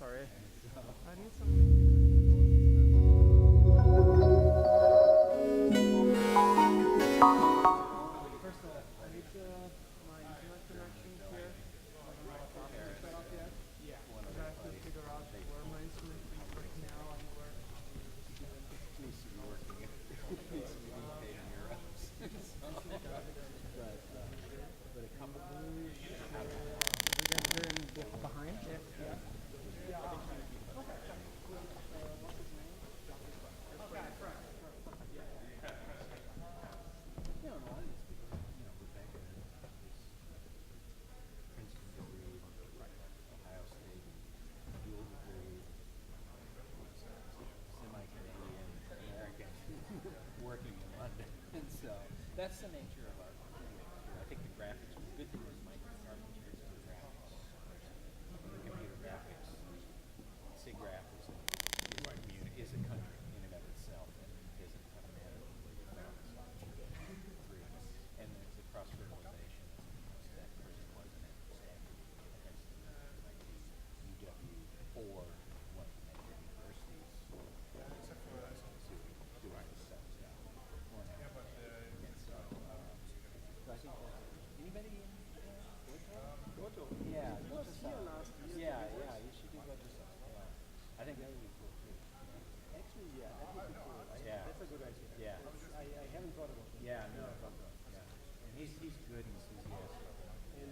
sorry. I need some. First, I need my internet connection here. I don't know if it's set up yet. Yeah. I have to figure out where my instrument is right now and where. Needs to be working. Needs to be paid in euros. But a couple of They're behind? Yeah. working in London, and so that's the nature of our computer. I think the graphics, the good thing is Microtonal engineers do graphics. The computer graphics, SIGGRAPH is a country in and of itself, and doesn't come in and there's a cross fertilization that person wasn't understanding UW or one of the major universities. Do I stuff stuff? So I think anybody in Goto? Yeah, He was here last year. yeah. You should do Goto stuff. Yeah. I think that would be cool too. Actually, yeah, that would be cool. Yeah. That's a good idea. Yeah. I haven't thought about that. Yeah, no, Goto. Yeah. And he's good and enthusiastic. And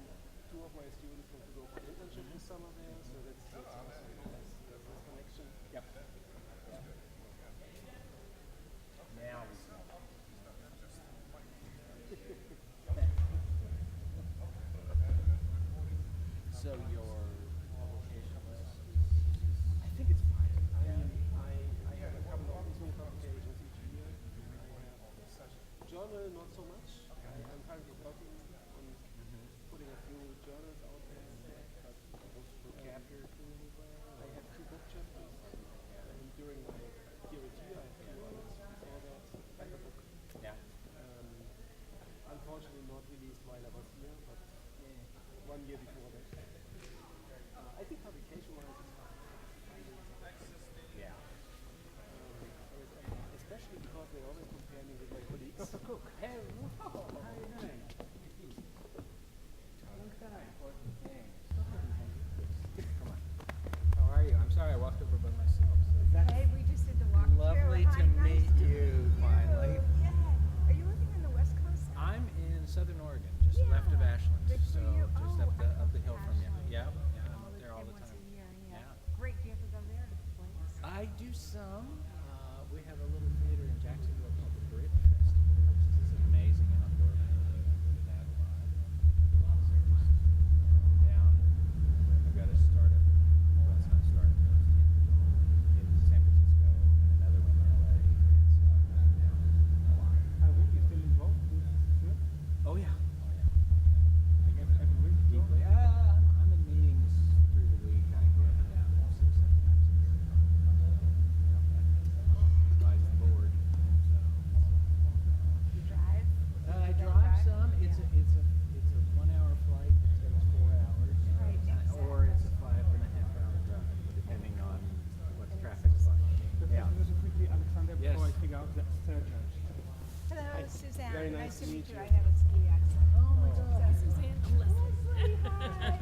two of my students want to go for internship this summer there, so that's awesome. That's this connection. Yep. Now we see. So your publication list I think it's fine. I have a couple of small publications each year. I have journal, not so much. I'm currently working on putting a few journals out there. But book chapter to anywhere? I have 2 book chapters. And during my PhD, I have 2 others. Before that, I have a book. Yeah. Unfortunately, not released while I was here, but 1 year before that. I think publication-wise, it's fine. Yeah. Especially because they always compare me with my colleagues. Dr. Cook. Hey, how are you doing? Long time. Come on. How are you? I'm sorry I walked over by myself. So Hey, we just did the walk lovely through. to Hi, meet nice to you meet finally. Yeah. Are you living on the West Coast? I'm in Southern Oregon, just Yeah. left of Ashland. Good for So you. just Oh, up the I hill love from you. Ashland. Yeah, I'm up there all the once time. a year, yeah. Yeah. Great. Do you ever go there to the plays? I do some. We have a little theater in Jacksonville called the Brit Festival, which is this amazing outdoor theater. I go to that a lot. Down. I've got a startup. Well, it's not a startup. In San Francisco and another one in LA. I think you're still involved with it? Oh yeah. Every week? Deeply. I'm in meetings through the week. I go up and down 6, 7 times a year. Advise the board. You drive? I You drive some. Yeah. It's a 1-hour flight that takes 4 hours. Right, Or exactly. it's a 5.5-hour drive, depending on what the traffic's like. Yeah. Just quickly, Alexander, Yes. before I figure out the third judge. Hello, Hi. Suzanne. Very nice to meet you. you. I have a ski accent. Oh my So, God. Suzanne, Leslie, hi.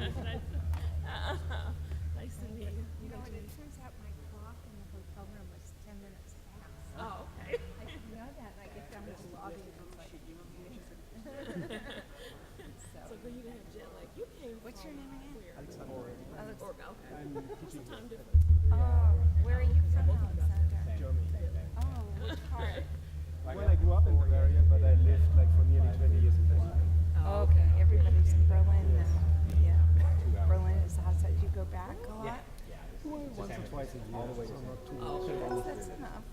Nice to meet you. You know what, it turns out my clock in the hotel room was 10 minutes past. Oh, okay. I didn't know that. And I get down to the lobby and it's like, So good you didn't have jet lag. You came what's your from name again? where? Alexander. Alex. Okay. I'm What's the teaching time at difference? Oh, where are you from, Alexander? Germany. Oh, which part? Well, I grew up in Bavaria, but I lived like for nearly 20 years in Berlin. Oh, okay. Everybody's in Berlin now. Yeah. Berlin is the hot side. Do you go back a lot? Once or twice a year, so not too much. That's enough.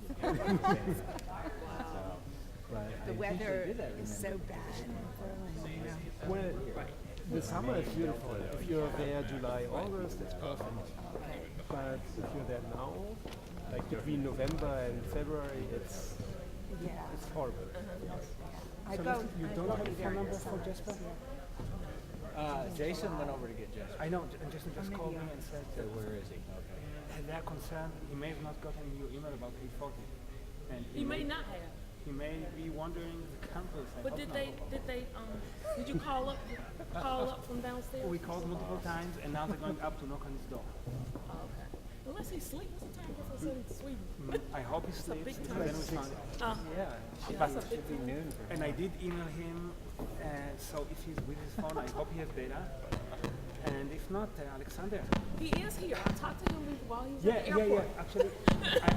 But The weather is so bad in Berlin, you know. well, the summer is beautiful. If you're there July, August, it's perfect. Okay. But if you're there now, like between November and February, it's Yeah. horrible. I So go. you I don't will have be a there phone in the number for summer, Jesper? yeah. Jason went over to get Jason. I know, and Jason just called me and said So where is he? Okay. they're concerned he may have not gotten your email about 840. And He may not have. He may be wondering the campus. I But hope did not. did you call up from downstairs? We called multiple times, and now they're going up to knock on his door. Oh, okay. Unless he's asleep. What's the time difference in Sweden? I hope he It's a sleeps, big and time. then we found it. Yeah, But- it should be noon for And him. I did email him, and so if he's with his phone, I hope he has data. And if not, Alexander. He is here. I talked to him while he was at the Yeah. airport. Actually,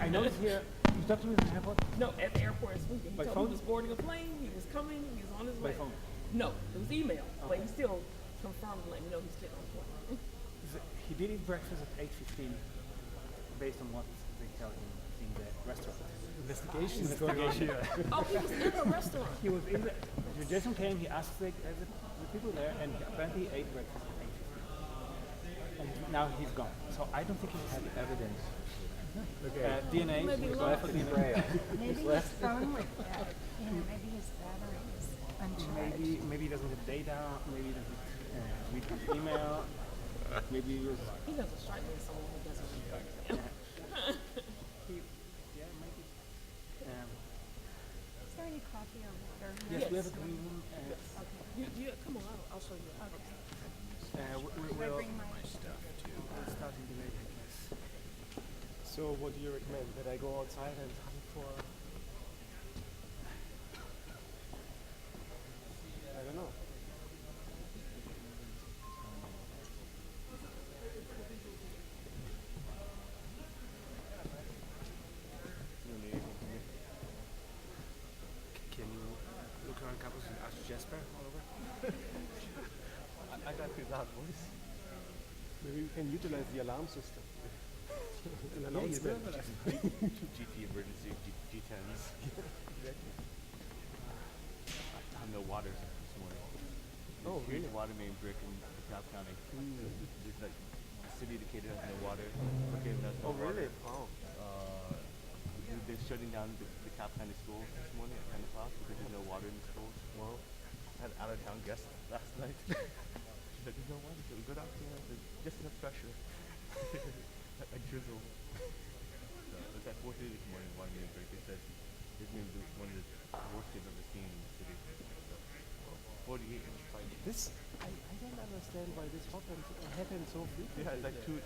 I know he's here. You talked to me at the airport? No, at the airport in Sweden. He By told phone? me he was boarding a plane. He was coming. He was on his By way. phone? No, it was email. But he still confirmed to let me know he's getting on the plane. He did eat breakfast at 8:15, based on what they tell him in the restaurant. Investigation. Oh, he was in the restaurant. He was in the. Jason came. He asked the people there, and apparently he ate breakfast at 8:15. And now he's gone. So I don't think he has Evidence. DNA. Maybe we go lost. for DNA. Maybe his phone was dead. Maybe his battery is uncharged. Maybe he doesn't have data. Maybe he doesn't read his email. Maybe he was. He doesn't strike me as someone who doesn't read things. Yeah, maybe. Is there any coffee or water? Yes, we Yes. have a green room. Come on, I'll show you. Okay. We'll Should I bring my start in the later, I guess. So what do you recommend? That I go outside and hunt for? I don't know. Can you look around campus and ask Jasper all over? I got this loud voice. Maybe we can utilize the alarm system. An announcement. GT emergency G10s. Exactly. I have no water this morning. Oh, Huge really? water main break in DeKalb County. There's like the city of Decatur has no water. Brookhaven has no Oh, really? water. Wow. They're shutting down the DeKalb County school this morning at 10 o'clock because there's no water in the schools. Wow. I had out of town guests last night. She's like, there's no water. So we go out there. There's just enough pressure. A drizzle. So it was at 4:30 this morning, water main break. They said this may be one of the worst they've ever seen in the city. So, 48-inch pipe. This, I don't understand why this happens so frequently. Yeah, it's like there. 2 or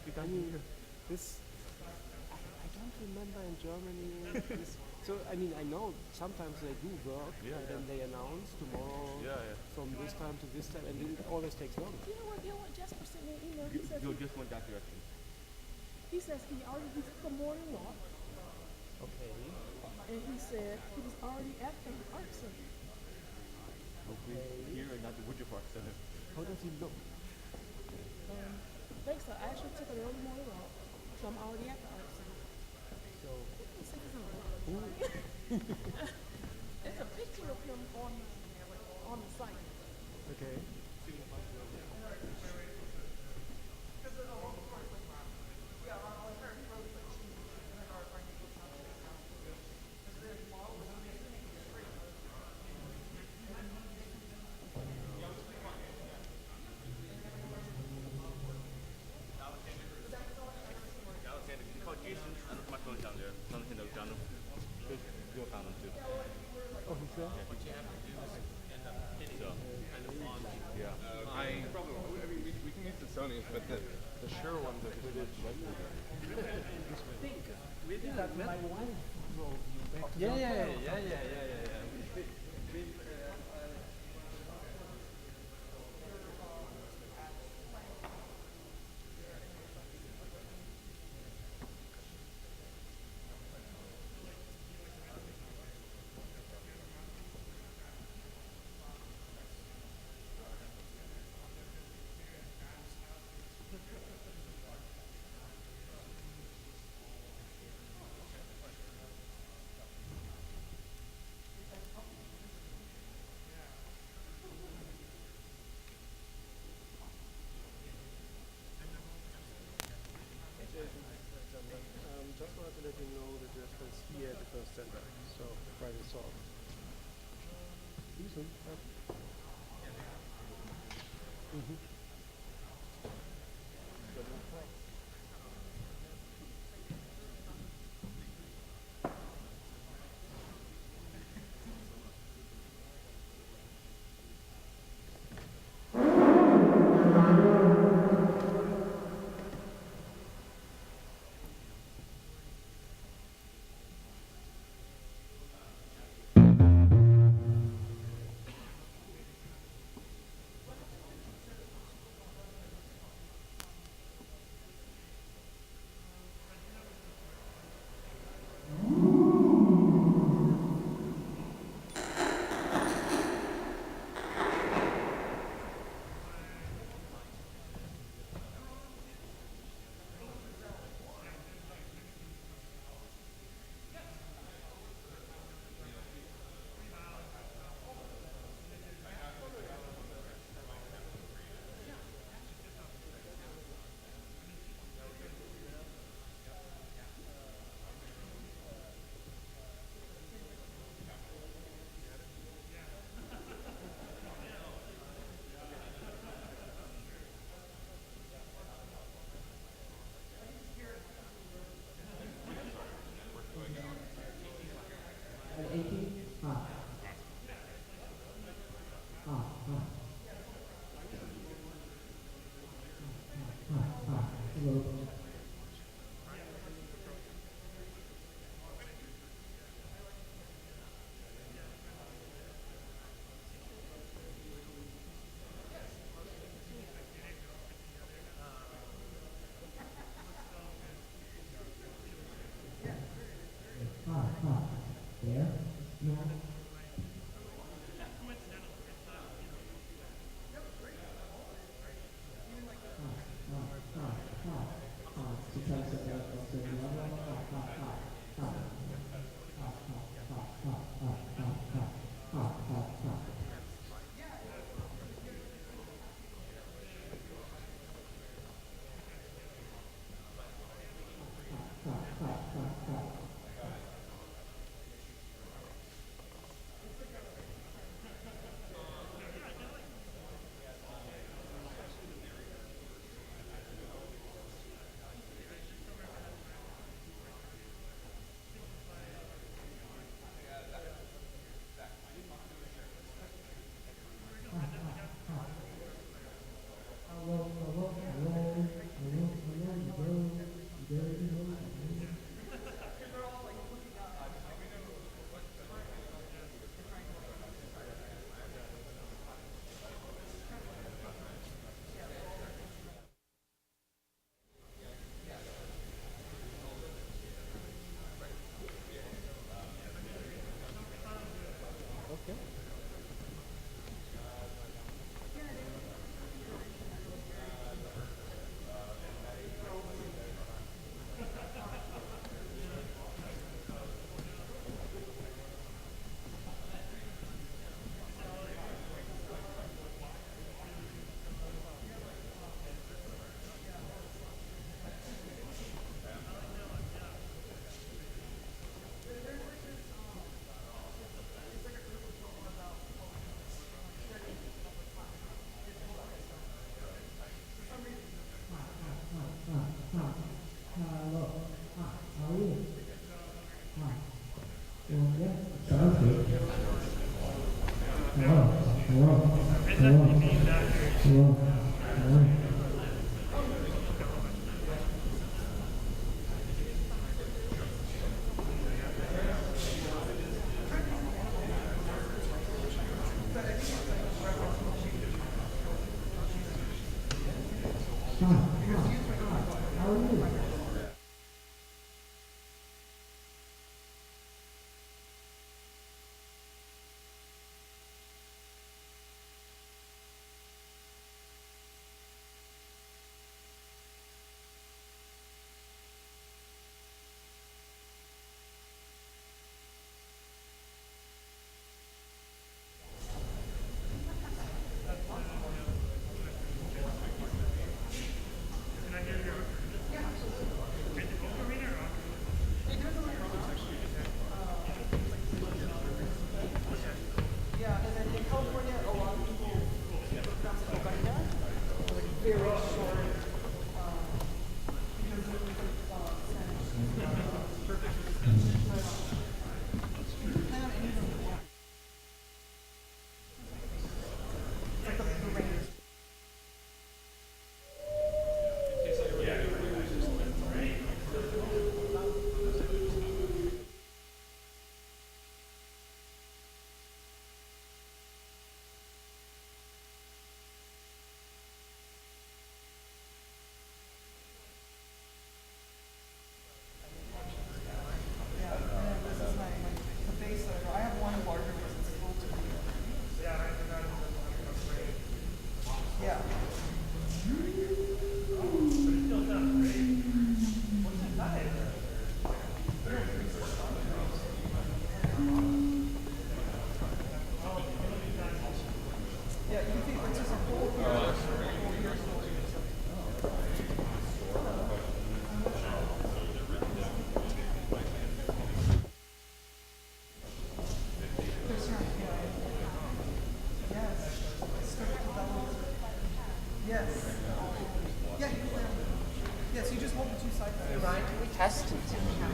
3 I times a mean, year. this, I don't remember in Germany. This, so, I mean, I know sometimes they do work, Yeah, and then yeah. they announce tomorrow Yeah, yeah. from this time to this time, and it always takes long. You know what? Jasper sent me an email. He says You just went that direction. he took a morning walk, Okay. and he said he was already at the art center. Hopefully here and not the Woodruff Park Center. How does he look? Thanks. I actually took an early morning walk, so I'm already at the art center. So, Let's see if it's on. It's a picture of him on the site. okay. Alexander, can you call Jason? My phone's down there. Tell him to know down there. You'll find him too. Oh, he's there? So, yeah. We can use the Sony's, but the Shure ones are too much. My wife drove you back to Yeah. Just wanted to let you know that you're supposed here at the first center, so Friday solved. See you soon. Bye.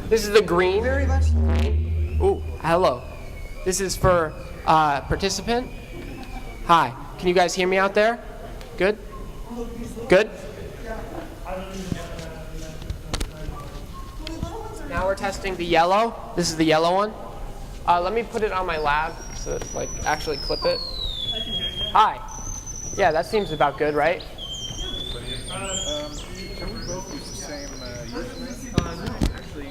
This is the green. Very much. Ooh, hello. This is for participant. Hi. Can you guys hear me out there? Good? Good? Now we're testing the yellow. This is the yellow one. Let me put it on my lab so it's like actually clip it. Hi. Yeah, that seems about good, right? Can we both use the same username? No, actually,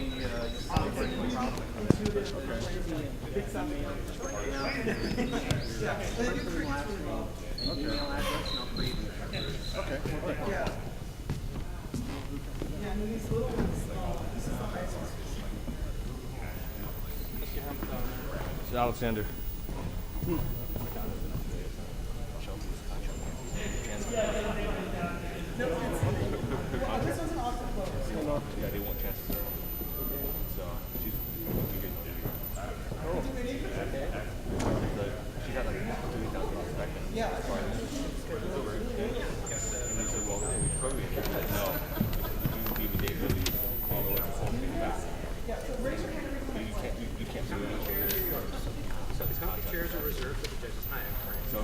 It's Alexander. Yeah, they want chances. So she's looking good. She got like $3,000 back then. Yeah. And they said, well, can we program it? I said, no. We didn't really follow the whole thing back. You can't do it. So it's how many chairs are reserved for the judges? Hi, I'm Frank. So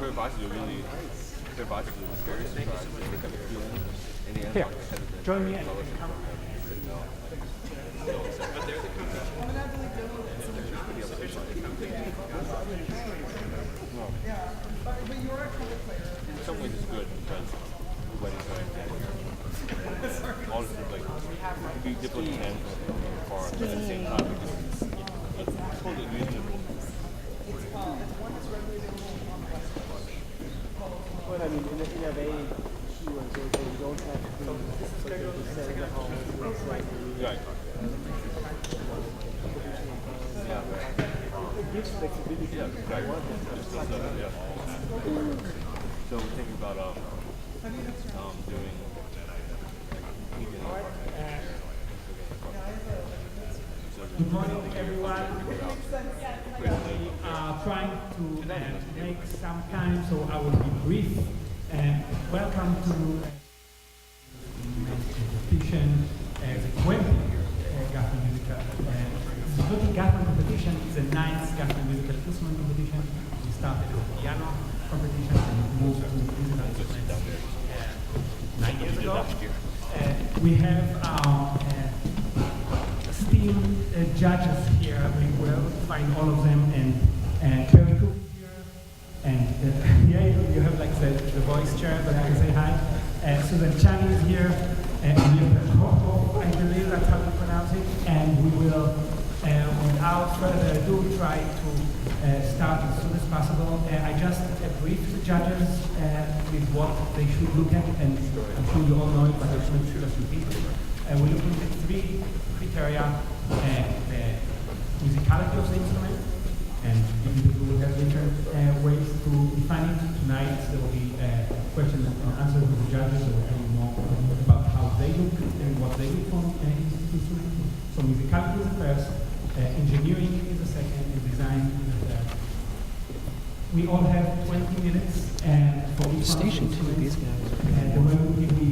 her advisors are really very surprised. They come in the end. Here, join me. In some ways it's good because the wedding's going to all this is like it'd be difficult to plan from far, but at the same time it's totally reasonable. But I mean, in a way, she was okay. You don't have to sell the home. It's like Right. Yeah, it gives flexibility. yeah, right. Just does that, yeah. So we're thinking about doing Good morning, everyone. We are trying to make some time, so I will be brief. Welcome to competition, the 20th Guthman musical. The 20th Guthman competition is the 9th Guthman musical instrument competition. We started with the piano competition and moved to musical instruments 9 years ago. We have our esteemed judges here. We will find all of them, and Kerry Cook here, and yeah, you have like the voice chair, but I can say hi. Susan Chang is here, and I believe that's how you pronounce it, and we will, without further ado, try to start as soon as possible. I just briefed the judges with what they should look at, and I'm sure you all know it, but I just want to repeat it. We're looking at 3 criteria: the musicality of the instrument, and we will have different ways to define it. Tonight there will be questions and answers with the judges, so we'll know about how they look and what they look from instrument. So musicality is the first, engineering is the second, and design is the third. We all have 20 minutes for each station to these guys. And the way we give the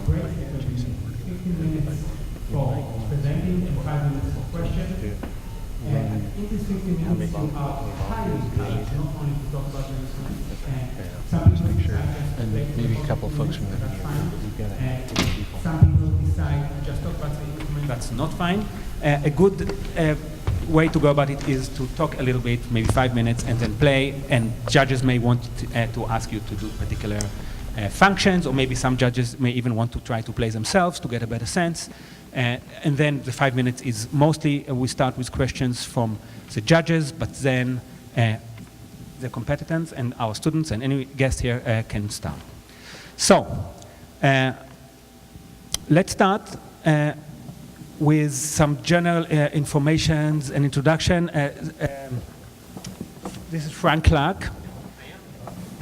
break, 15 minutes for presenting and 5 minutes for questions. And in these 15 minutes, you are highly encouraged not only to talk about the instrument, some people decide and maybe a couple of folks from the some people decide to just talk about the instrument. That's not fine. A good way to go about it is to talk a little bit, maybe 5 minutes, and then play. And judges may want to ask you to do particular functions, or maybe some judges may even want to try to play themselves to get a better sense. And then the 5 minutes is mostly, we start with questions from the judges, but then the competitors and our students and any guest here can start. So, let's start with some general information and introduction. This is Frank Clark,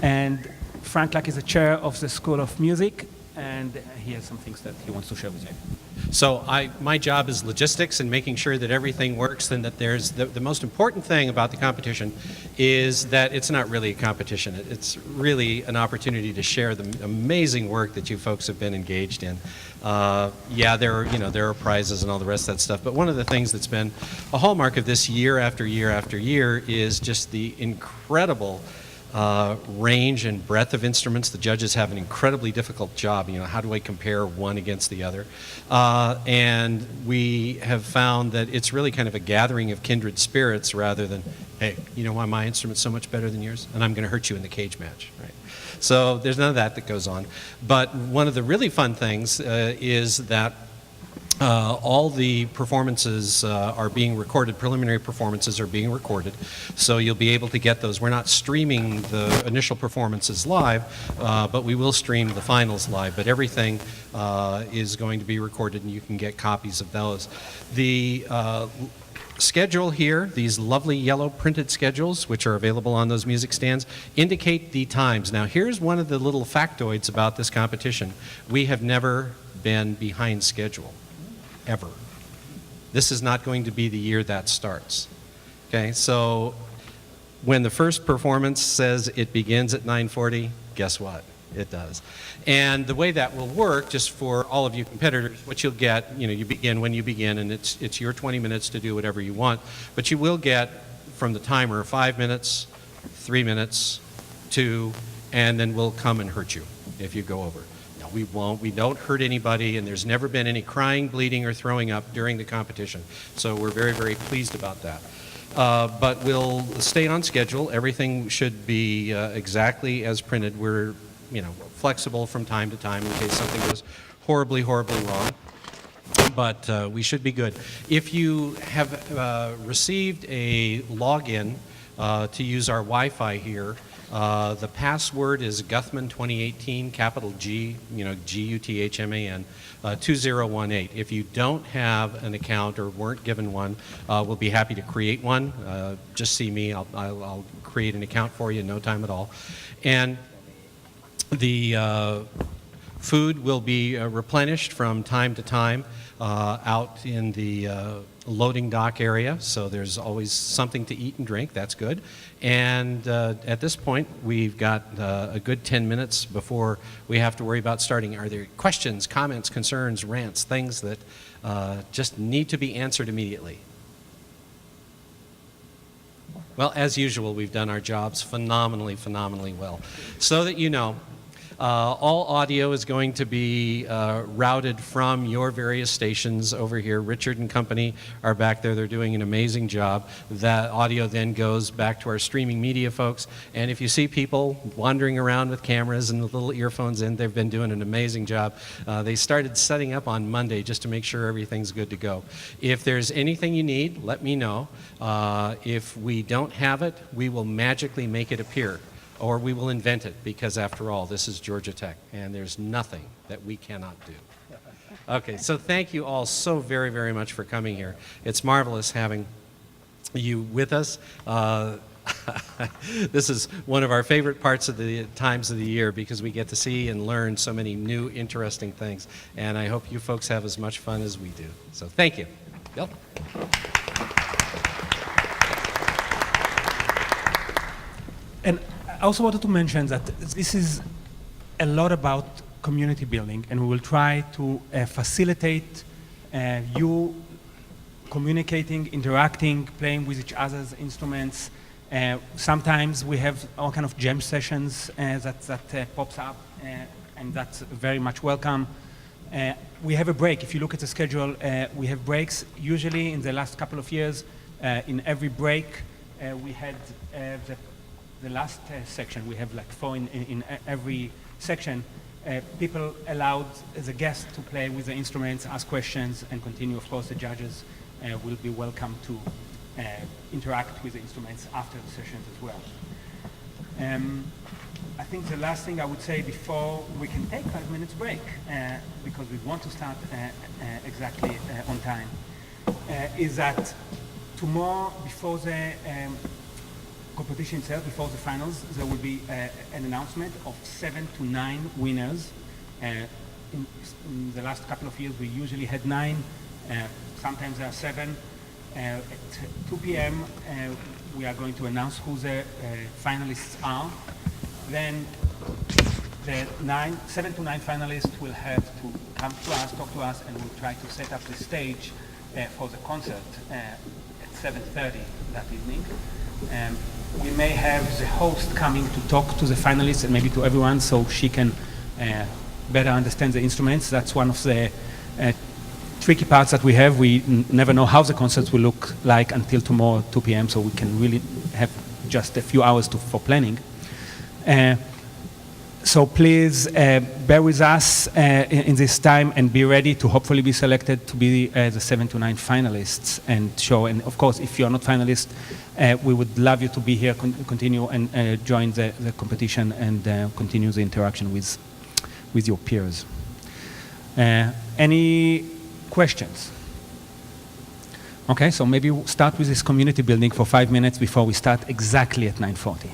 and Frank Clark is the chair of the School of Music, and he has some things that he wants to share with you. So my job is logistics and making sure that everything works, and that there's the most important thing about the competition is that it's not really a competition. It's really an opportunity to share the amazing work that you folks have been engaged in. Yeah, there are prizes and all the rest of that stuff, but one of the things that's been a hallmark of this year after year after year is just the incredible range and breadth of instruments. The judges have an incredibly difficult job. How do I compare one against the other? And we have found that it's really kind of a gathering of kindred spirits rather than, hey, you know why my instrument's so much better than yours? And I'm going to hurt you in the cage match, right? So there's none of that goes on. But one of the really fun things is that all the performances are being recorded, preliminary performances are being recorded, so you'll be able to get those. We're not streaming the initial performances live, but we will stream the finals live, but everything is going to be recorded and you can get copies of those. The schedule here, these lovely yellow printed schedules, which are available on those music stands, indicate the times. Now here's one of the little factoids about this competition. We have never been behind schedule. Ever. This is not going to be the year that starts. Okay, so when the first performance says it begins at 9:40, guess what? It does. And the way that will work, just for all of you competitors, what you'll get, you begin when you begin, and it's your 20 minutes to do whatever you want, but you will get from the timer 5 minutes, 3 minutes, 2, and then we'll come and hurt you if you go over. We won't. We don't hurt anybody, and there's never been any crying, bleeding, or throwing up during the competition. So we're very, very pleased about that. But we'll stay on schedule. Everything should be exactly as printed. We're, flexible from time to time in case something goes horribly, horribly wrong. But we should be good. If you have received a login to use our Wi-Fi here, the password is Guthman 2018, capital G, Guthman 2018. If you don't have an account or weren't given one, we'll be happy to create one. Just see me. I'll create an account for you in no time at all. And the food will be replenished from time to time out in the loading dock area, so there's always something to eat and drink. That's good. And at this point, we've got a good 10 minutes before we have to worry about starting. Are there questions, comments, concerns, rants, things that just need to be answered immediately? Well, as usual, we've done our jobs phenomenally, phenomenally well. So that you know, all audio is going to be routed from your various stations over here. Richard and company are back there. They're doing an amazing job. That audio then goes back to our streaming media folks. And if you see people wandering around with cameras and the little earphones in, they've been doing an amazing job. They started setting up on Monday just to make sure everything's good to go. If there's anything you need, let me know. If we don't have it, we will magically make it appear. Or we will invent it, because after all, this is Georgia Tech, and there's nothing that we cannot do. Okay, so thank you all so very, very much for coming here. It's marvelous having you with us. This is one of our favorite parts of the times of the year, because we get to see and learn so many new, interesting things. And I hope you folks have as much fun as we do. So thank you. Bill? And I also wanted to mention that this is a lot about community building, and we will try to facilitate you communicating, interacting, playing with each other's instruments. Sometimes we have all kind of jam sessions that pops up, and that's very much welcome. We have a break. If you look at the schedule, we have breaks. Usually in the last couple of years, in every break, we had the last section. We have like 4 in every section. People allowed the guests to play with the instruments, ask questions, and continue. Of course, the judges will be welcome to interact with the instruments after the sessions as well. I think the last thing I would say before we can take 5 minutes break, because we want to start exactly on time, is that tomorrow, before the competition itself, before the finals, there will be an announcement of 7 to 9 winners in the last couple of years, we usually had 9. Sometimes there are 7. At 2 p.m., we are going to announce who the finalists are. Then the 7 to 9 finalists will have to come to us, talk to us, and we'll try to set up the stage for the concert at 7:30 that evening. We may have the host coming to talk to the finalists and maybe to everyone so she can better understand the instruments. That's one of the tricky parts that we have. We never know how the concerts will look like until tomorrow 2 p.m. so we can really have just a few hours for planning. So please bear with us in this time and be ready to hopefully be selected to be the 7 to 9 finalists and show. And of course, if you're not finalist, we would love you to be here, continue and join the competition and continue the interaction with your peers. Any questions? Okay, so maybe we'll start with this community building for 5 minutes before we start exactly at 9:40.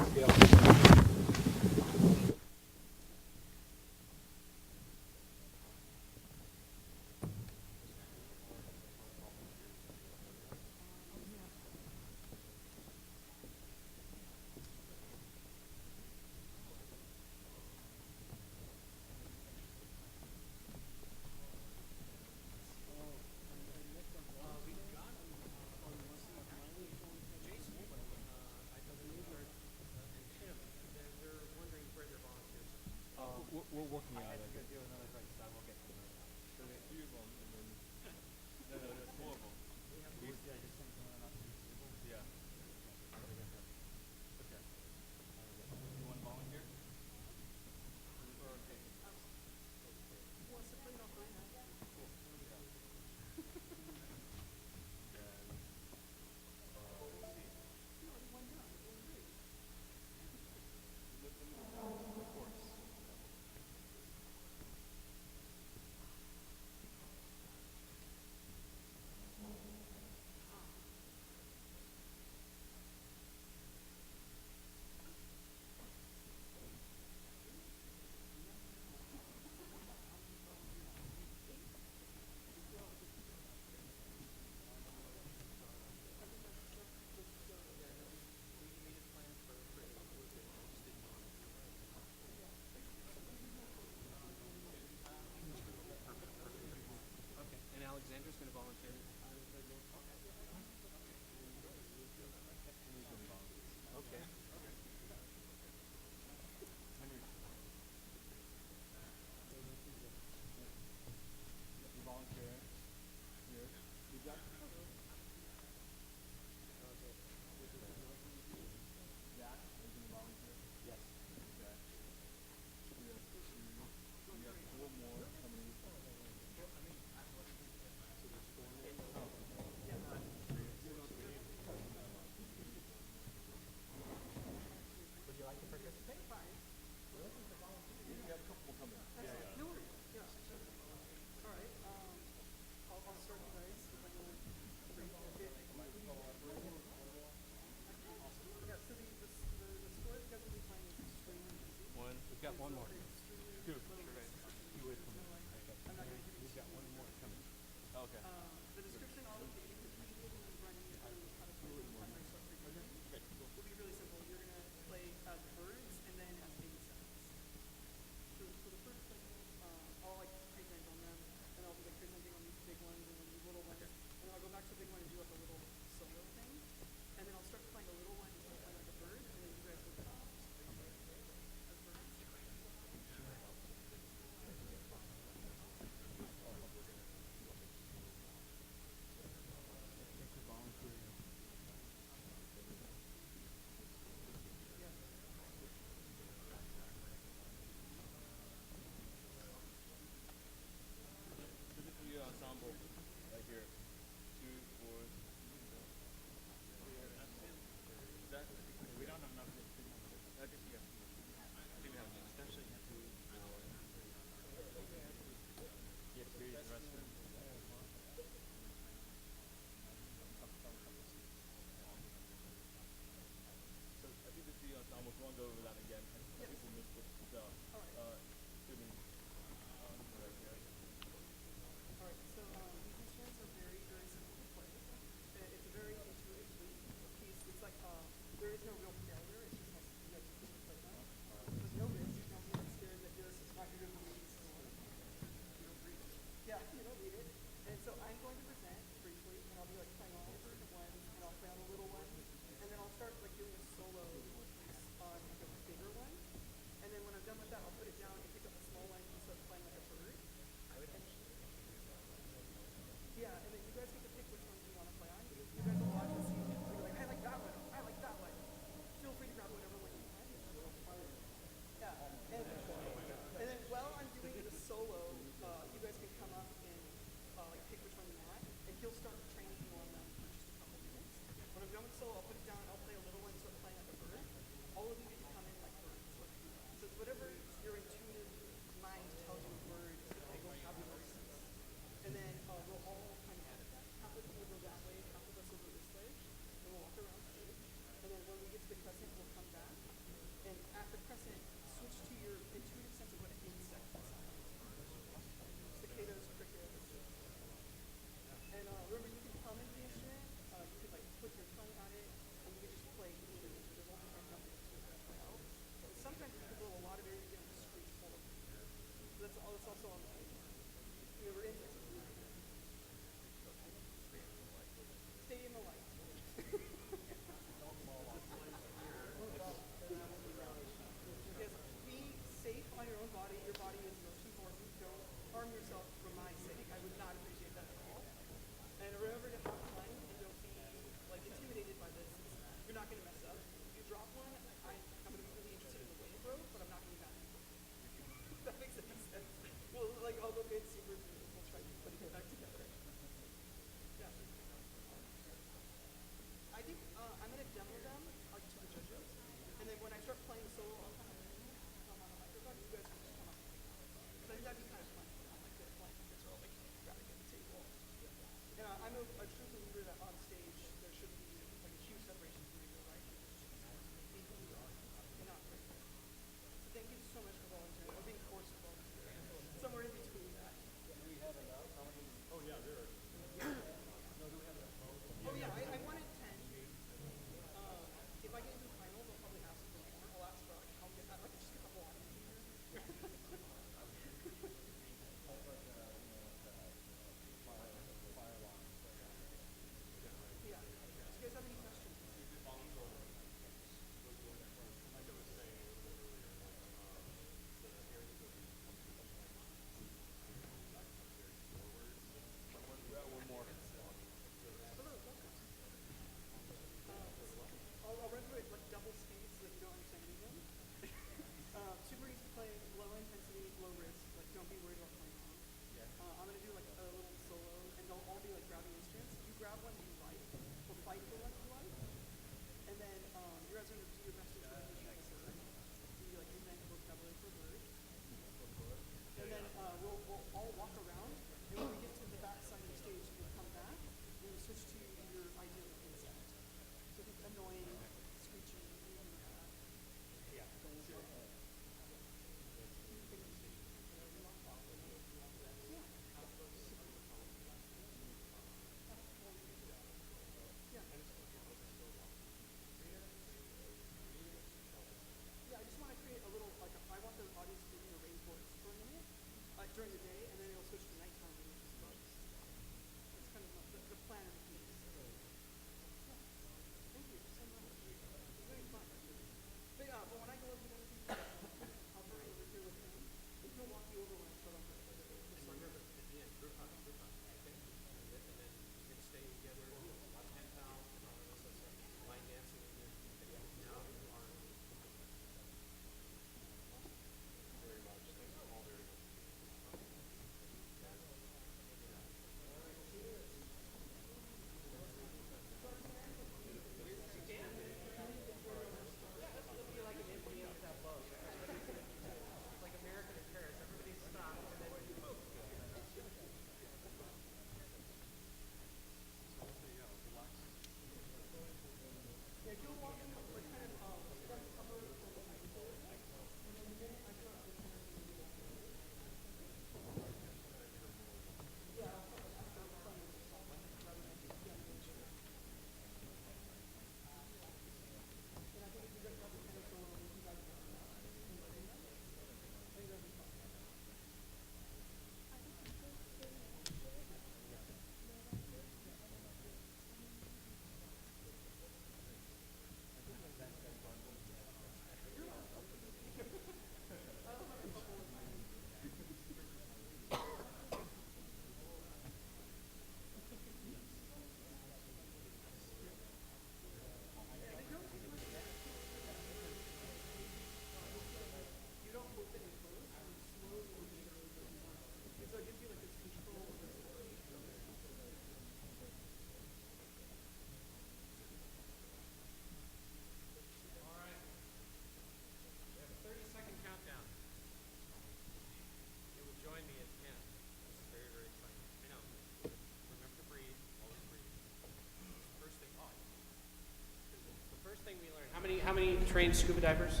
trained scuba divers?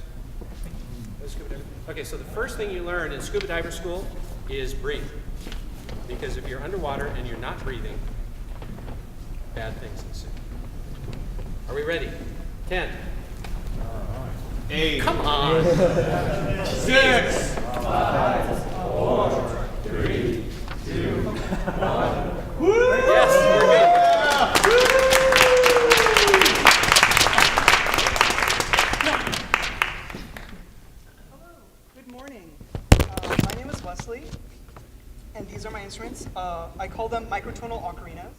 Scuba divers? Okay, so the first thing you learn in scuba diver school is breathe. Because if you're underwater and you're not breathing, bad things ensue. Are we ready? 10. 8. Come on. 6. 5. 4. 3. 2. 1. Yes, we're good. Good morning. My name is Wesley, and these are my instruments. I call them Microtonal Ocarinas.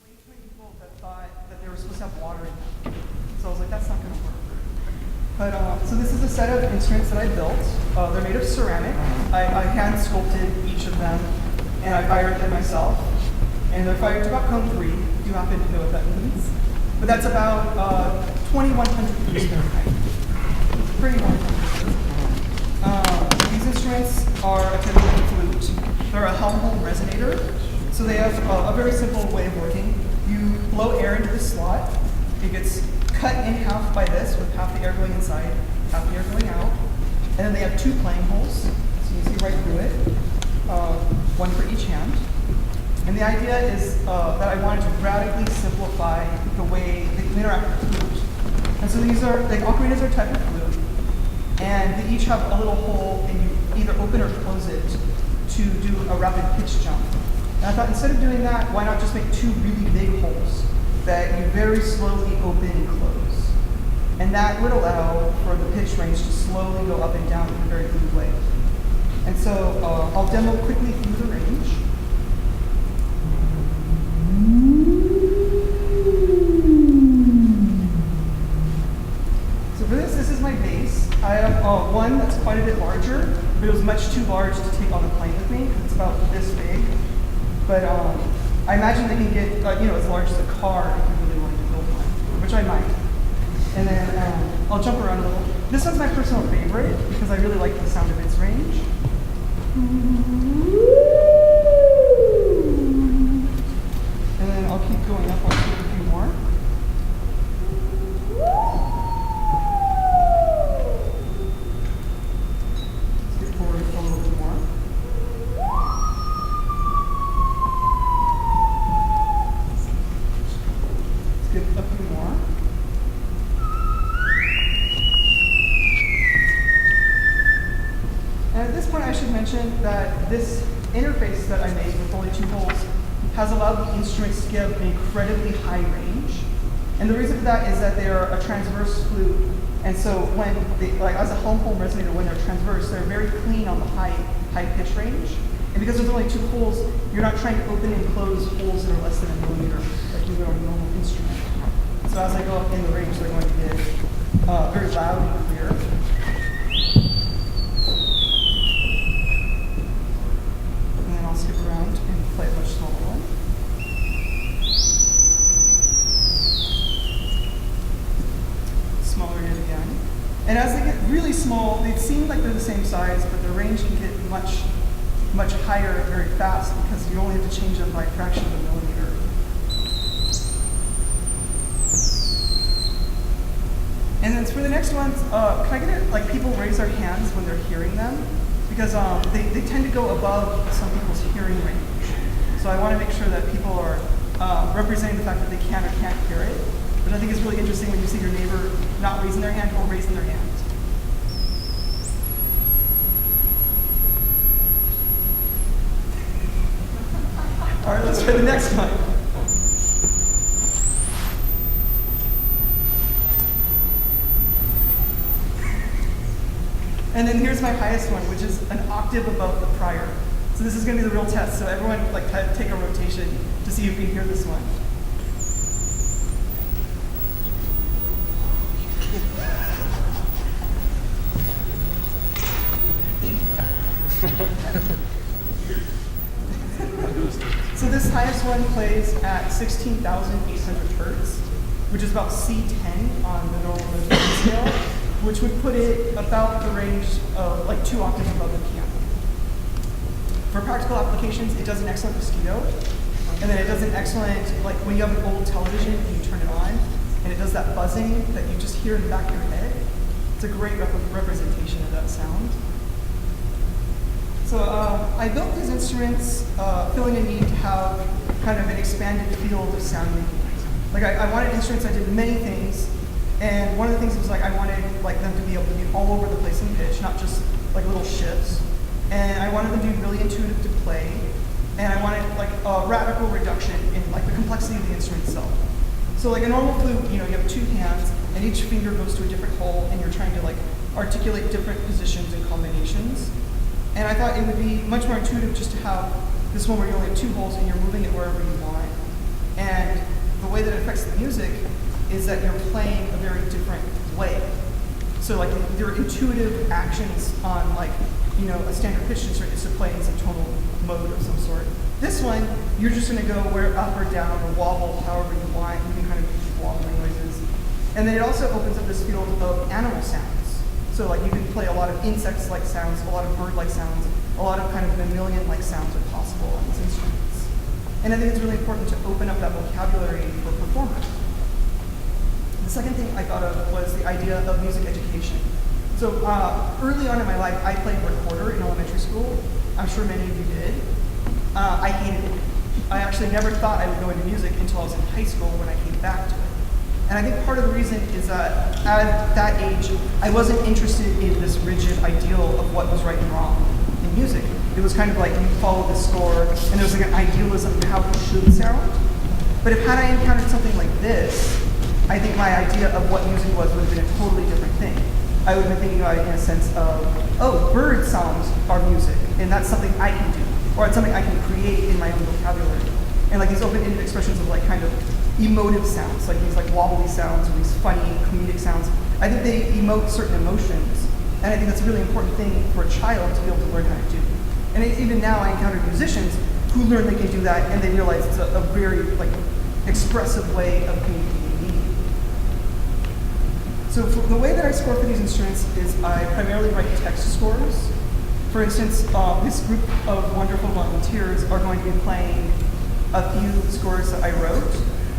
Way too many people that thought that they were supposed to have water in them. So I was like, that's not going to work. But, so this is a set of instruments that I built. They're made of ceramic. I hand sculpted each of them, and I fired them myself. And they're fired to about cone 3, if you happen to know what that means. But that's about 2,100 feet Fahrenheit. Pretty wonderful. These instruments are a typical flute. They're a Helmholtz resonator. So they have a very simple way of working. You blow air into the slot. It gets cut in half by this, with half the air going inside, half the air going out. And then they have 2 playing holes, so you can see right through it, one for each hand. And the idea is that I wanted to radically simplify the way they can interact with the flute. And so these are, the ocarinas are a type of flute, and they each have a little hole, and you either open or close it to do a rapid pitch jump. And I thought instead of doing that, why not just make 2 really big holes that you very slowly open and close. And that would allow for the pitch range to slowly go up and down in a very good way. And so I'll demo quickly through the range. So for this is my bass. I have one that's quite a bit larger, but it was much too large to take on the plane with me. It's about this big. But I imagine they can get as large as a car if you really wanted to build one, which I might. And then I'll jump around a little. This one's my personal favorite because I really like the sound of its range. And then I'll keep going up. I'll do a few more. Let's get forward a little bit more. Let's get a few more. And at this point, I should mention that this interface that I made with only 2 holes has allowed the instruments to give an incredibly high range. And the reason for that is that they are a transverse flute. And so when they, like as a Helmholtz resonator, when they're transverse, they're very clean on the high pitch range. And because there's only 2 holes, you're not trying to open and close holes that are less than a millimeter, like you would on a normal instrument. So as I go up in the range, they're going to get very loud and clear. And then I'll skip around and play a much smaller one. Smaller yet again. And as they get really small, they seem like they're the same size, but the range can get much higher very fast because you only have to change them by a fraction of a millimeter. And then for the next ones, can I get it, like people raise their hands when they're hearing them? Because they tend to go above some people's hearing range. So I want to make sure that people are representing the fact that they can or can't hear it. Which I think is really interesting when you see your neighbor not raising their hand or raising their hand. All right, let's try the next one. And then here's my highest one, which is an octave above the prior. So this is going to be the real test. So everyone, like, take a rotation to see if you can hear this one. So this highest one plays at 16,800 hertz, which is about C10 on the normal notation scale, which would put it about the range of like 2 octaves above the piano. For practical applications, it does an excellent mosquito. And then it does an excellent, like when you have an old television and you turn it on, and it does that buzzing that you just hear in the back of your head. It's a great representation of that sound. So I built these instruments feeling a need to have kind of an expanded field of sound making. Like I wanted instruments that did many things, and one of the things was like I wanted like them to be able to be all over the place in pitch, not just like little shifts. And I wanted them to be really intuitive to play, and I wanted like a radical reduction in like the complexity of the instrument itself. So like a normal flute, you know, you have 2 hands, and each finger goes to a different hole, and you're trying to like articulate different positions and combinations. And I thought it would be much more intuitive just to have this one where you only have 2 holes and you're moving it wherever you want. And the way that it affects the music is that you're playing a very different way. So like there are intuitive actions on like, you know, a standard pitch instrument is to play in some tonal mode of some sort. This one, you're just going to go where up or down or wobble however you want. You can kind of use wobbling noises. And then it also opens up this field of animal sounds. So like you can play a lot of insects-like sounds, a lot of bird-like sounds, a lot of kind of mammalian-like sounds are possible on these instruments. And I think it's really important to open up that vocabulary for performers. The second thing I thought of was the idea of music education. So early on in my life, I played recorder in elementary school. I'm sure many of you did. I hated it. I actually never thought I would go into music until I was in high school when I came back to it. And I think part of the reason is that at that age, I wasn't interested in this rigid ideal of what was right and wrong in music. It was kind of like you follow the score, and there was like an idealism of how it should sound. But had I encountered something like this, I think my idea of what music was would have been a totally different thing. I would have been thinking about it in a sense of, oh, bird songs are music, and that's something I can do, or it's something I can create in my own vocabulary. And like these open-ended expressions of like kind of emotive sounds, like these like wobbly sounds or these funny comedic sounds. I think they emote certain emotions, and I think that's a really important thing for a child to be able to learn how to do. And even now I encounter musicians who learn they can do that, and they realize it's a very like expressive way of communicating meaning. So the way that I score for these instruments is I primarily write text scores. For instance, this group of wonderful volunteers are going to be playing a few scores that I wrote.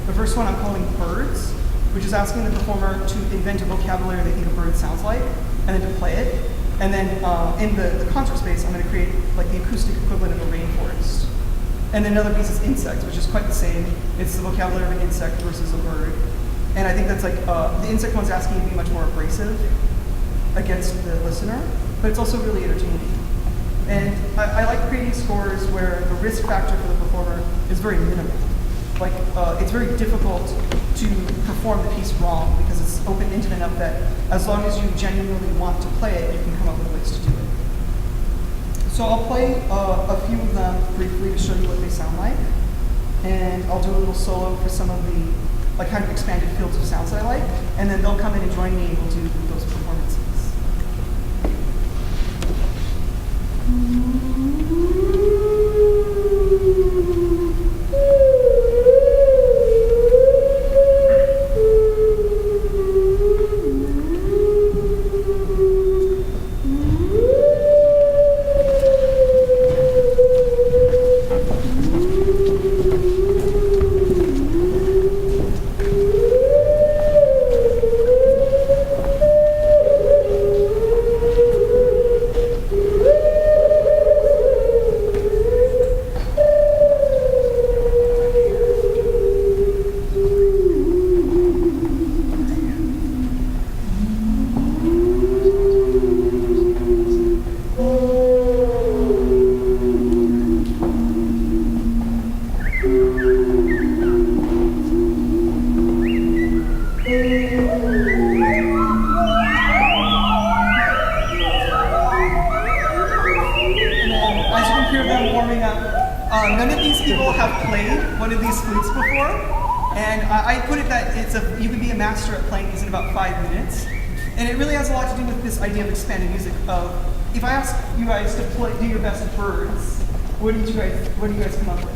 The first one I'm calling Birds, which is asking the performer to invent a vocabulary they think a bird sounds like, and then to play it. And then in the concert space, I'm going to create like the acoustic equivalent of a rainforest. And then another piece is insects, which is quite the same. It's the vocabulary of an insect versus a bird. And I think that's like, the insect one's asking you to be much more abrasive against the listener, but it's also really entertaining. And I like creating scores where the risk factor for the performer is very minimal. Like, it's very difficult to perform the piece wrong because it's open-ended enough that as long as you genuinely want to play it, you can come up with ways to do it. So I'll play a few of them briefly to show you what they sound like. And I'll do a little solo for some of the like kind of expanded fields of sounds that I like. And then they'll come in and join me and we'll do those performances. None of these people have played one of these flutes before, and I put it that you can be a master at playing these in about 5 minutes, and it really has a lot to do with this idea of expanded music. If I ask you guys to do your best at Birds, what do you guys come up with?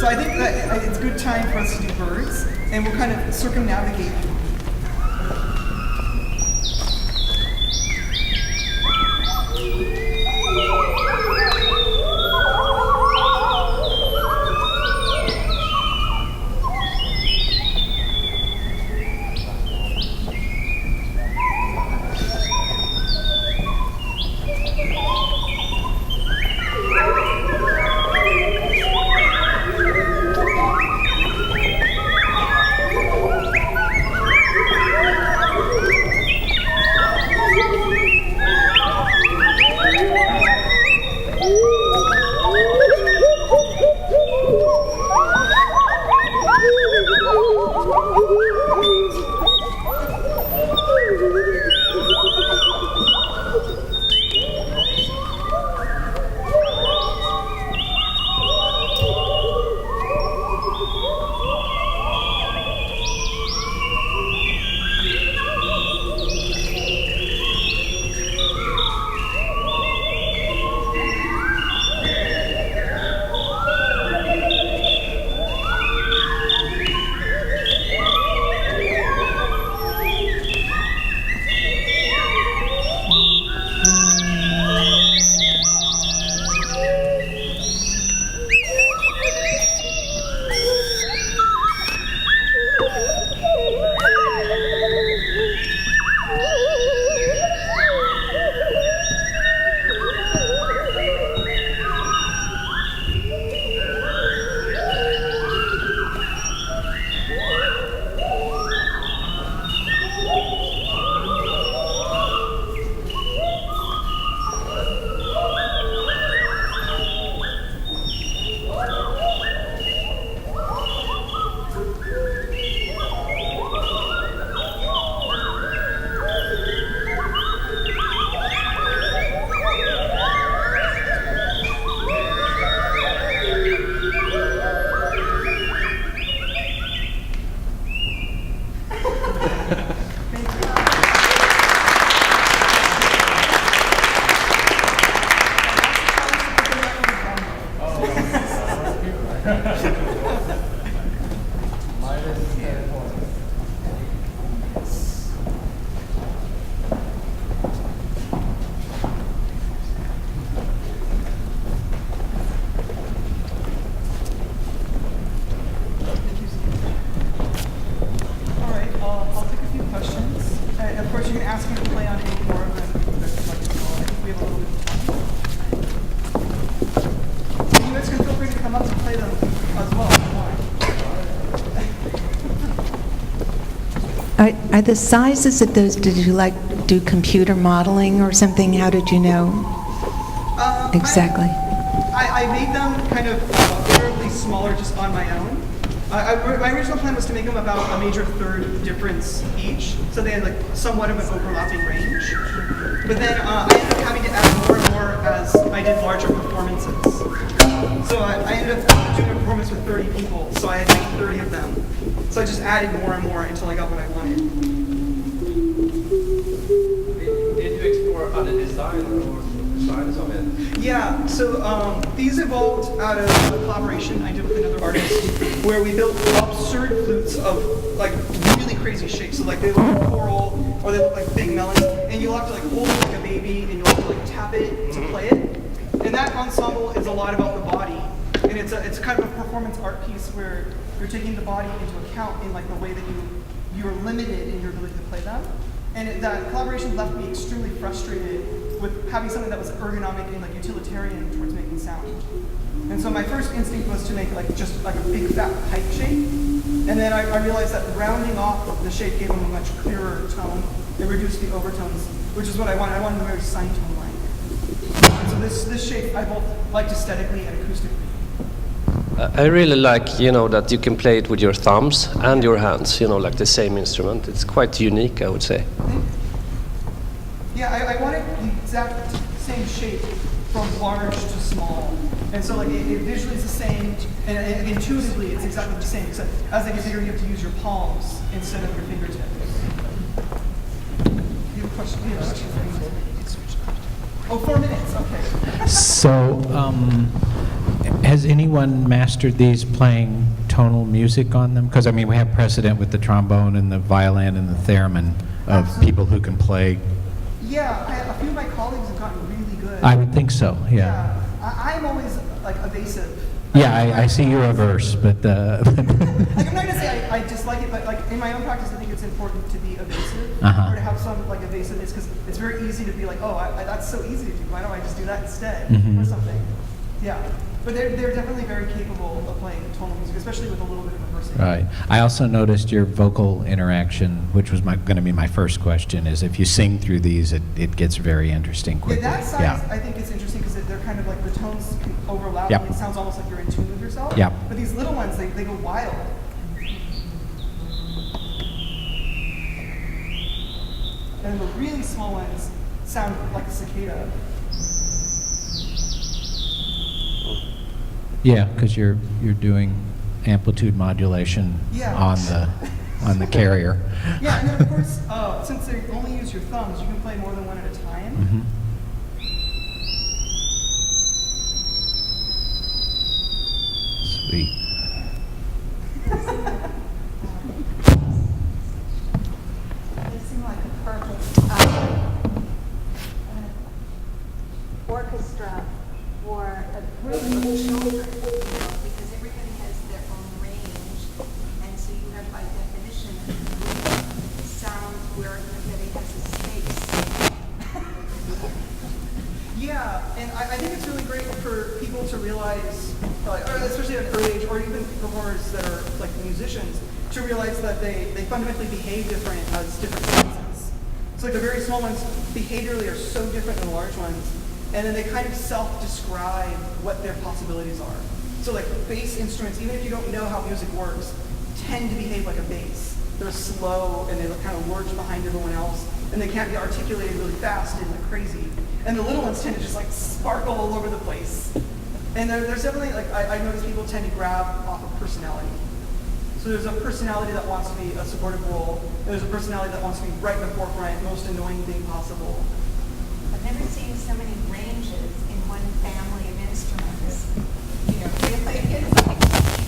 So I think that it's a good time for us to do Birds, and we'll kind of circumnavigate. play them as well if you want. Are the sizes of those, did you like do computer modeling or something? How did you know exactly? I made them kind of fairly smaller just on my own. My original plan was to make them about a major third difference each, so they had like somewhat of an overlapping range. But then I ended up having to add more and more as I did larger performances. So I ended up doing a performance with 30 people, so I had to make 30 of them. So I just added more and more until I got what I wanted. Did you explore other designs of it? Yeah, so these evolved out of a collaboration I did with another artist where we built absurd flutes of like really crazy shapes. So like they look like coral or they look like big melons, and you'll have to like hold it like a baby and you'll have to like tap it to play it. And that ensemble is a lot about the body, and it's kind of a performance art piece where you're taking the body into account in like the way that you're limited in your ability to play them. And that collaboration left me extremely frustrated with having something that was ergonomic and like utilitarian towards making sound. And so my first instinct was to make like just like a big fat pipe shape. And then I realized that rounding off the shape gave them a much clearer tone. It reduced the overtones, which is what I wanted. I wanted them very sine-tone-like. And so this shape I both liked aesthetically and acoustically. I really like, that you can play it with your thumbs and your hands, like the same instrument. It's quite unique, I would say. Yeah, I wanted the exact same shape from large to small. And so like it visually is the same, and intuitively it's exactly the same, except as they get bigger you have to use your palms instead of your fingertips. You have a question? You have a question for me? Oh, 4 minutes, okay. So, has anyone mastered these playing tonal music on them? Because, I mean, we have precedent with the trombone and the violin and the theremin of people who can play. Yeah, a few of my colleagues have gotten really good. I would think so, yeah. I'm always, like, evasive. Yeah, I see you're averse, but... like, I'm not going to say I dislike it, but, like, in my own practice, I think it's important to be evasive, or to have some, like, evasiveness, because it's very easy to be like, oh, that's so easy to do. Why don't I just do that instead, or something? Yeah. But they're definitely very capable of playing tonal music, especially with a little bit of reversing. Right. I also noticed your vocal interaction, which was going to be my first question, is if you sing through these, it gets very interesting quickly. Yeah, that size, I think it's interesting because they're kind of like the tones can overlap. Yep. And it sounds almost like you're in tune with yourself. Yep. But these little ones, they go wild. And the really small ones sound like a cicada. Yeah, because you're doing amplitude modulation on the carrier. Yeah, and then of course, since they only use your thumbs, you can play more than one at a time. Mm-hmm. Sweet. They seem like a perfect orchestra for a group of children, because everybody has their own range, and so you have, by definition, sound where everybody has a space. Yeah, and I think it's really great for people to realize, or especially at an early age, or even performers that are like musicians, to realize that they fundamentally behave different as different sizes. So like the very small ones behaviorally are so different than the large ones, and then they kind of self-describe what their possibilities are. So like bass instruments, even if you don't know how music works, tend to behave like a bass. They're slow and they kind of lurch behind everyone else, and they can't be articulated really fast and like crazy. And the little ones tend to just like sparkle all over the place. And there's definitely, like, I notice people tend to grab off of personality. So there's a personality that wants to be a supportive role, and there's a personality that wants to be right in the forefront, most annoying thing possible. I've never seen so many ranges in one family of instruments.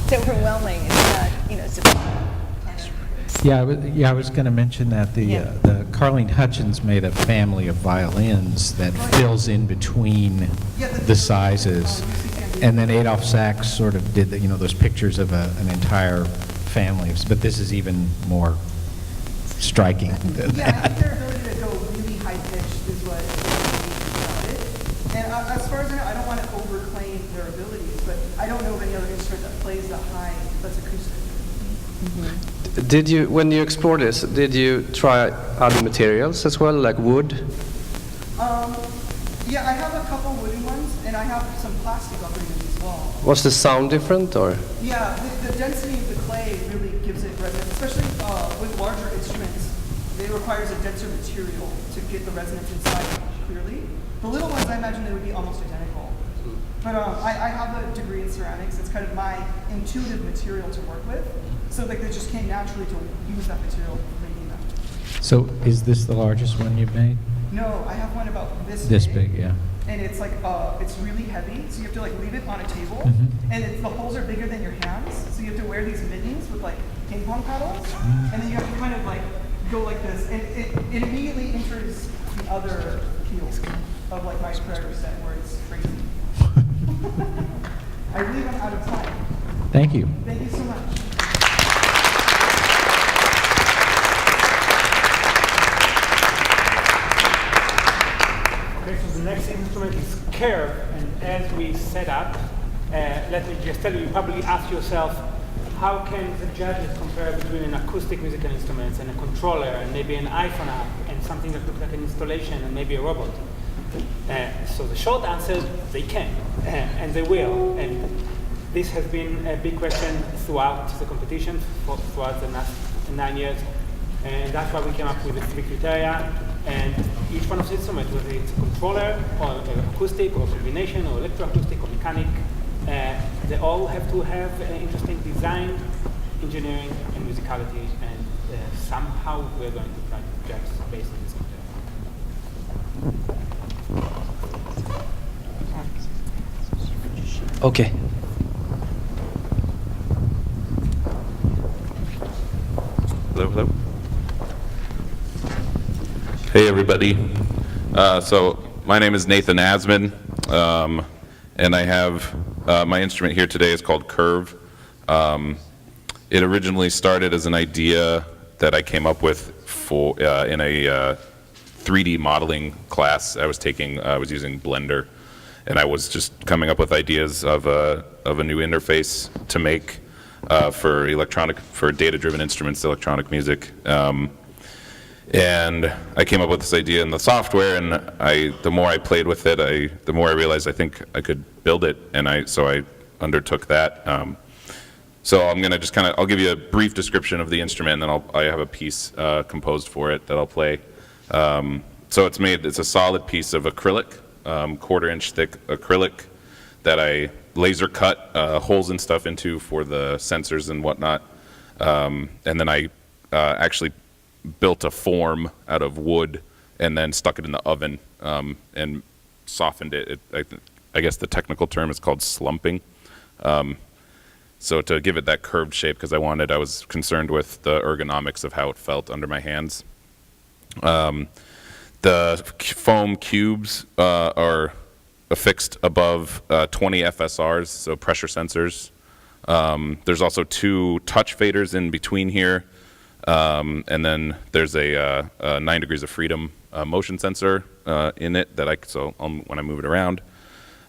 It's overwhelming. It's not, Yeah, I was going to mention that the Carlene Hutchins made a family of violins that fills in between the sizes, and then Adolph Sachs sort of did those pictures of an entire family. But this is even more striking than Yeah, I that. think their ability to go really high pitched is what about it. And as far as I know, I don't want to overclaim their abilities, but I don't know of any other instrument plays that high that's acoustic. Did you, when you explore this, did you try other materials as well, like wood? Yeah, I have a couple wooden ones, and I have some plastic ocarinas as well. Was the sound different, or? Yeah, the density of the clay really gives it resonance, especially with larger instruments. It requires a denser material to get the resonance inside clearly. The little ones, I imagine they would be almost identical. But I have a degree in ceramics. It's kind of my intuitive material to work with. So like, it just came naturally to use that material for making them. So is this the largest one you've made? No, I have one about this big, yeah. And it's like, it's really heavy, so you have to like leave it on a table. And the holes are bigger than your hands, so you have to wear these mittens with like ping pong paddles. And then you have to kind of like go like this. And it immediately enters the other field of like my priority set where it's crazy. I believe I'm out of time. Thank you. Thank you so much. Okay, so the next instrument is curve, and as we set up, let me just tell you, you probably ask yourself, how can the judges compare between an acoustic musical instrument and a controller and maybe an iPhone app and something that looks like an installation and maybe a robot? So the short answer, they can, and they will. And this has been a big question throughout the competition, throughout the last 9 years. And that's why we came up with the 3 criteria. And each one of the instruments, whether it's a controller or acoustic or combination or electroacoustic or mechanic, they all have to have interesting design, engineering, and musicality. And somehow we're going to try to judge based on this criteria. Okay. Hello, hello. Hey, everybody. So my name is Nathan Asman, and I have my instrument here today is called Curve. It originally started as an idea that I came up with for in a 3D modeling class I was taking. I was using Blender, and I was just coming up with ideas of a new interface to make for data-driven instruments, electronic music. And I came up with this idea in the software, and the more I played with it, the more I realized I think I could build it, and so I undertook that. So I'm gonna just I'll give you a brief description of the instrument, and then I have a piece composed for it that I'll play. So it's a solid piece of acrylic, 1/4 inch thick acrylic that I laser cut holes and stuff into for the sensors and whatnot. And then I actually built a form out of wood and then stuck it in the oven and softened it. I guess the technical term is called slumping. So to give it that curved shape, because I was concerned with the ergonomics of how it felt under my hands. The foam cubes are affixed above 20 FSRs, so pressure sensors. There's also 2 touch faders in between here. And then there's a 9 degrees of freedom motion sensor in it when I move it around.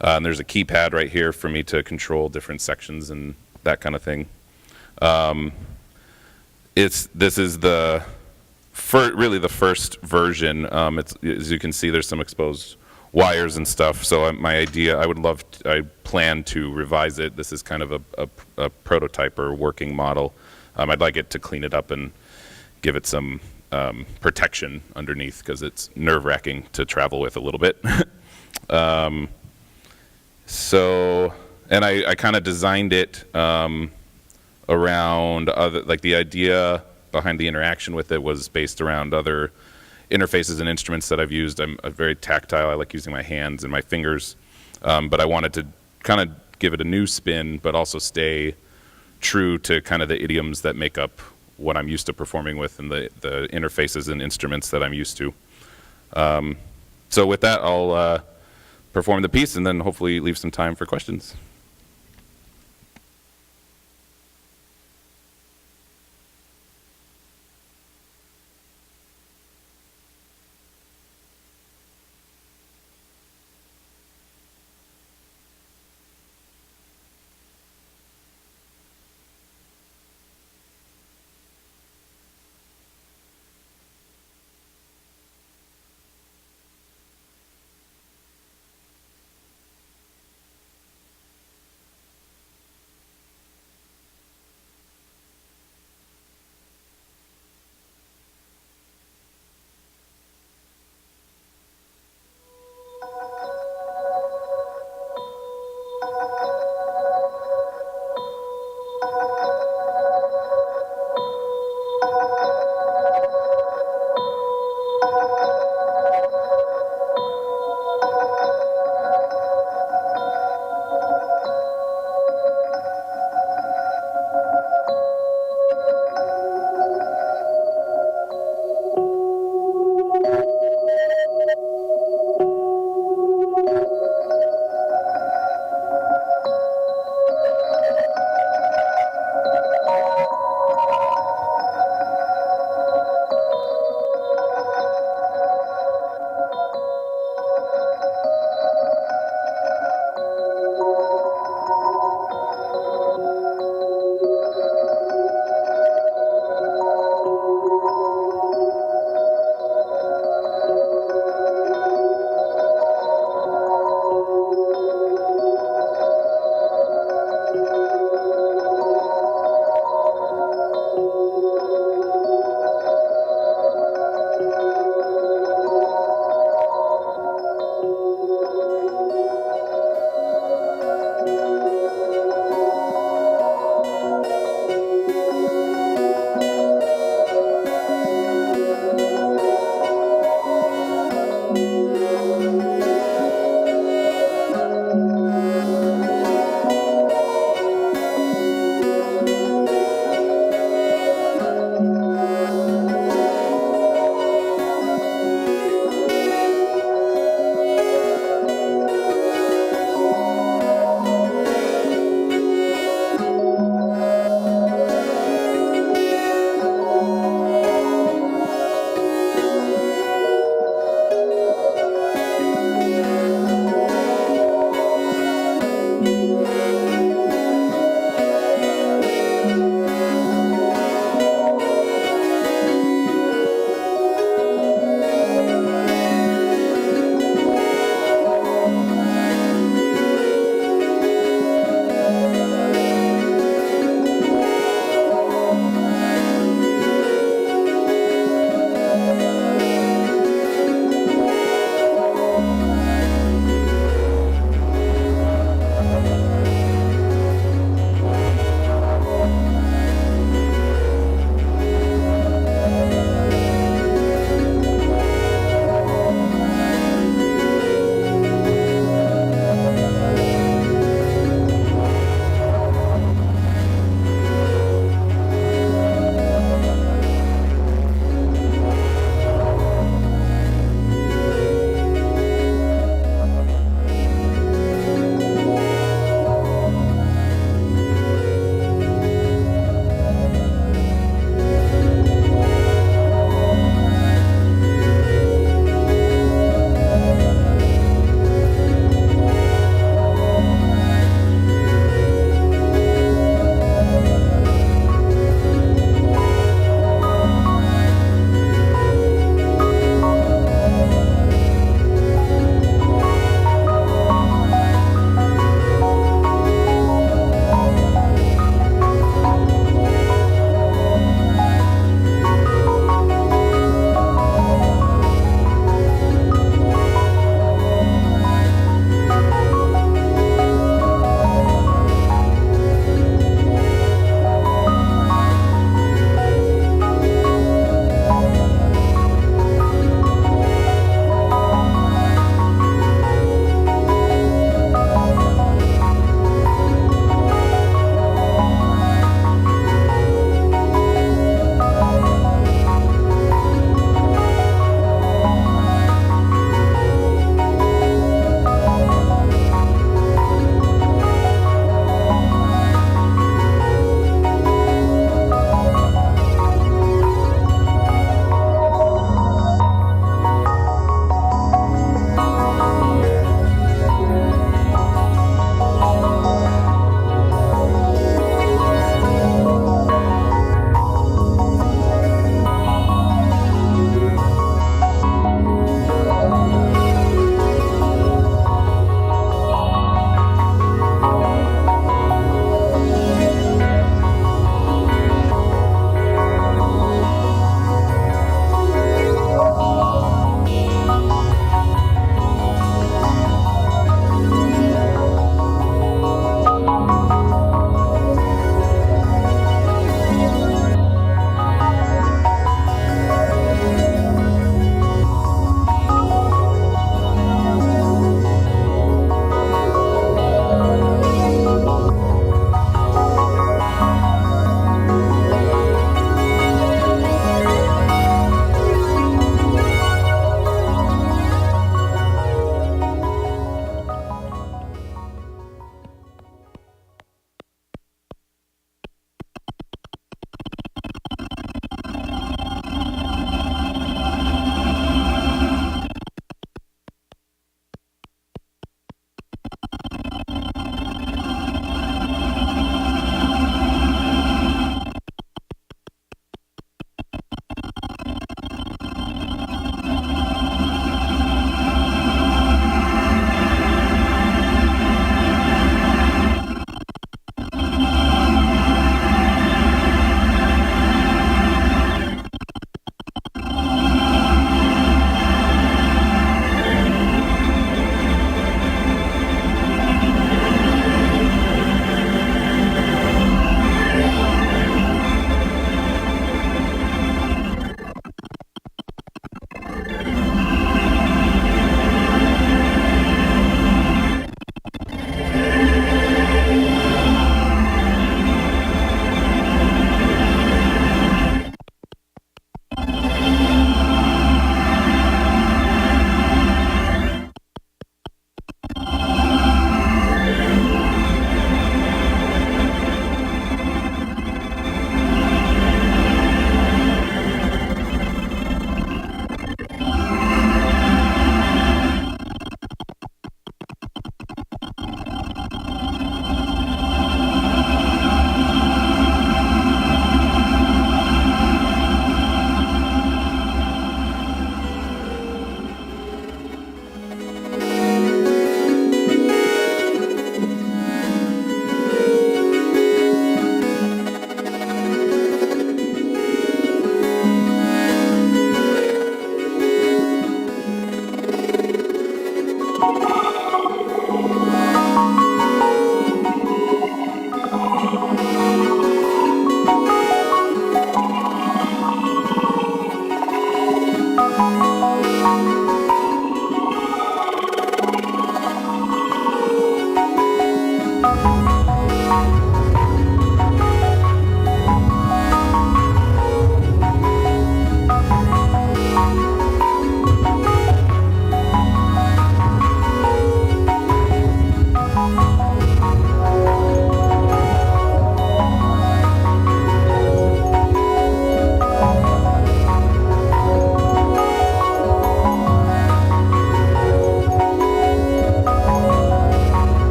And there's a keypad right here for me to control different sections and that kind of thing. This is really the first version. As you can see, there's some exposed wires and stuff. So my idea, I plan to revise it. This is kind of a prototype or working model. I'd like it to clean it up and give it some protection underneath, because it's nerve-wracking to travel with a little bit. And I kind of designed it around the idea behind the interaction with it was based around other interfaces and instruments that I've used. I'm very tactile. I like using my hands and my fingers, but I wanted to kind of give it a new spin, but also stay true to kind of the idioms that make up what I'm used to performing with and the interfaces and instruments that I'm used to. So with that, I'll perform the piece and then hopefully leave some time for questions.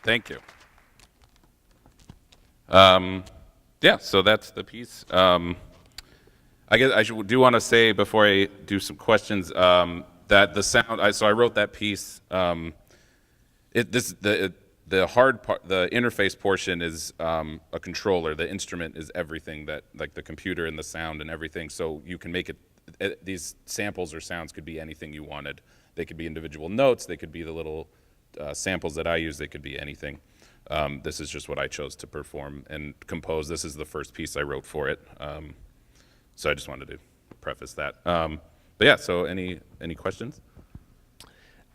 Thank you. Yeah, so that's the piece. I guess do want to say before I do some questions that the sound. So I wrote that piece. The hard part, the interface portion is a controller. The instrument is everything that, like the computer and the sound and everything. So you can make it. These samples or sounds could be anything you wanted. They could be individual notes. They could be the little samples that I use. They could be anything. This is just what I chose to perform and compose. This is the first piece I wrote for it. So I just wanted to preface that. But yeah, so any questions?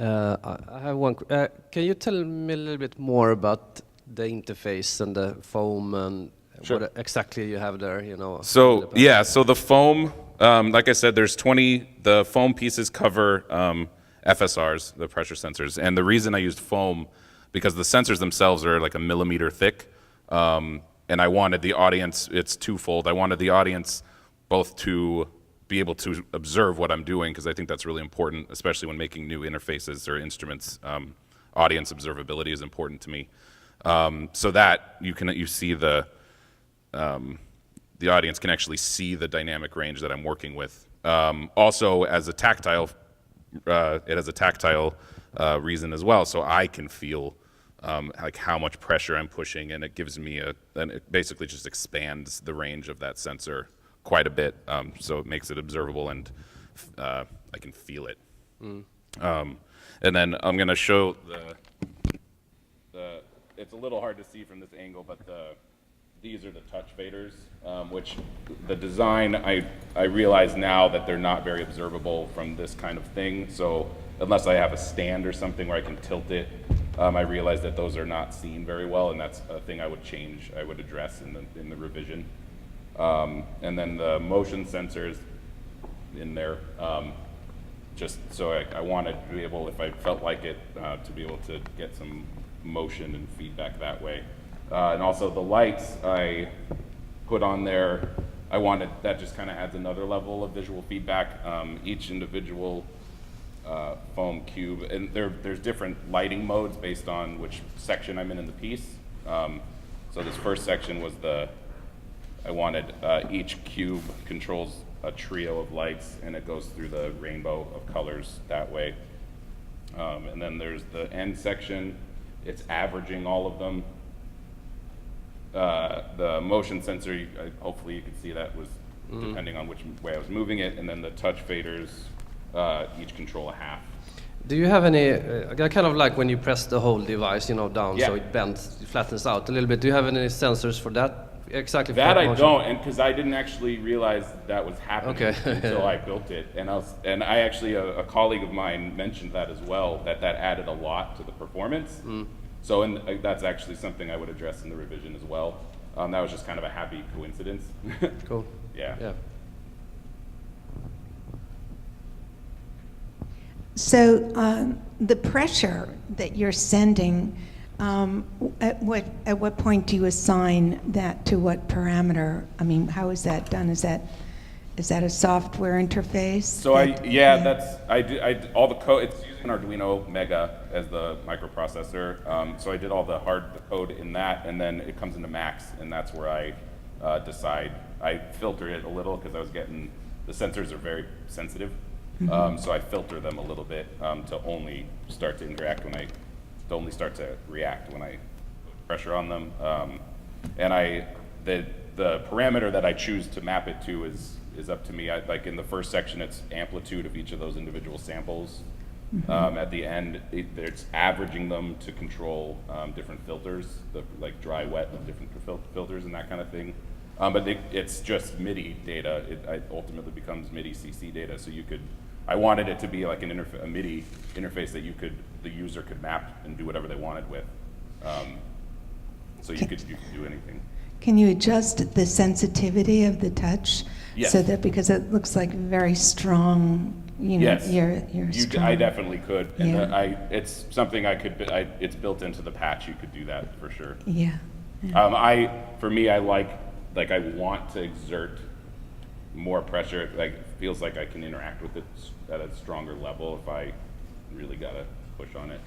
I have one. Can you tell me a little bit more about the interface and the foam and Sure. what exactly you have there? You know. So yeah, so the foam, like I said, there's 20. The foam pieces cover FSRs, the pressure sensors, and the reason I used foam because the sensors themselves are like a millimeter thick, and I wanted the audience. It's twofold. I wanted the audience both to be able to observe what I'm doing, because I think that's really important, especially when making new interfaces or instruments. Audience observability is important to me, so that you see the audience can actually see the dynamic range that I'm working with. Also, as a tactile, it has a tactile reason as well, so I can feel like how much pressure I'm pushing, and it gives me it basically just expands the range of that sensor quite a bit, so it makes it observable, and I can feel it. And then I'm going to show it's a little hard to see from this angle, but these are the touch faders, which the design, I realize now that they're not very observable from this kind of thing, so unless I have a stand or something where I can tilt it, I realize that those are not seen very well, and that's a thing I would change, I would address in the revision. And then the motion sensors in there, just so I wanted to be able, if I felt like it, to be able to get some motion and feedback that way. And also the lights I put on there, I wanted, that just kind of adds another level of visual feedback. Each individual foam cube, and there's different lighting modes based on which section I'm in the piece. So this first section was I wanted each cube controls a trio of lights, and it goes through the rainbow of colors that way. And then there's the end section. It's averaging all of them. The motion sensor, hopefully you can see that was depending on which way I was moving it. And then the touch faders, each control a half. Do you have any, kind of like when you press the whole device, down, Yeah. so it bends, it flattens out a little bit. Do you have any sensors for that? Exactly. That I motion? don't, and because I didn't actually realize that was happening until I built it, and I actually a colleague of mine mentioned that as well, that added a lot to the performance. So that's actually something I would address in the revision as well. That was just kind of a happy coincidence. Cool. Yeah. So the pressure that you're sending, at what point do you assign that to what parameter? I mean, how is that done? Is that a software interface? So all the code. It's using Arduino Mega as the microprocessor. So I did all the code in that, and then it comes into Max, and that's where I decide. I filter it a little because I was getting the sensors are very sensitive. So I filter them a little bit to only start to interact react when I put pressure on them. And the parameter that I choose to map it to is up to me. Like in the first section, it's amplitude of each of those individual samples. At the end, it's averaging them to control different filters, like dry, wet, of different filters and that kind of thing. But it's just MIDI data. It ultimately becomes MIDI CC data. So I wanted it to be like a MIDI interface that the user could map and do whatever they wanted with. So you could do anything. Can you adjust the sensitivity of the touch? Yes. So that, because it looks like very strong, Yes. you're strong. I definitely could. And Yeah. it's something it's built into the patch. You could do that for sure. Yeah. For me, I want to exert more pressure. Like, it feels like I can interact with it at a stronger level if I really gotta push on it.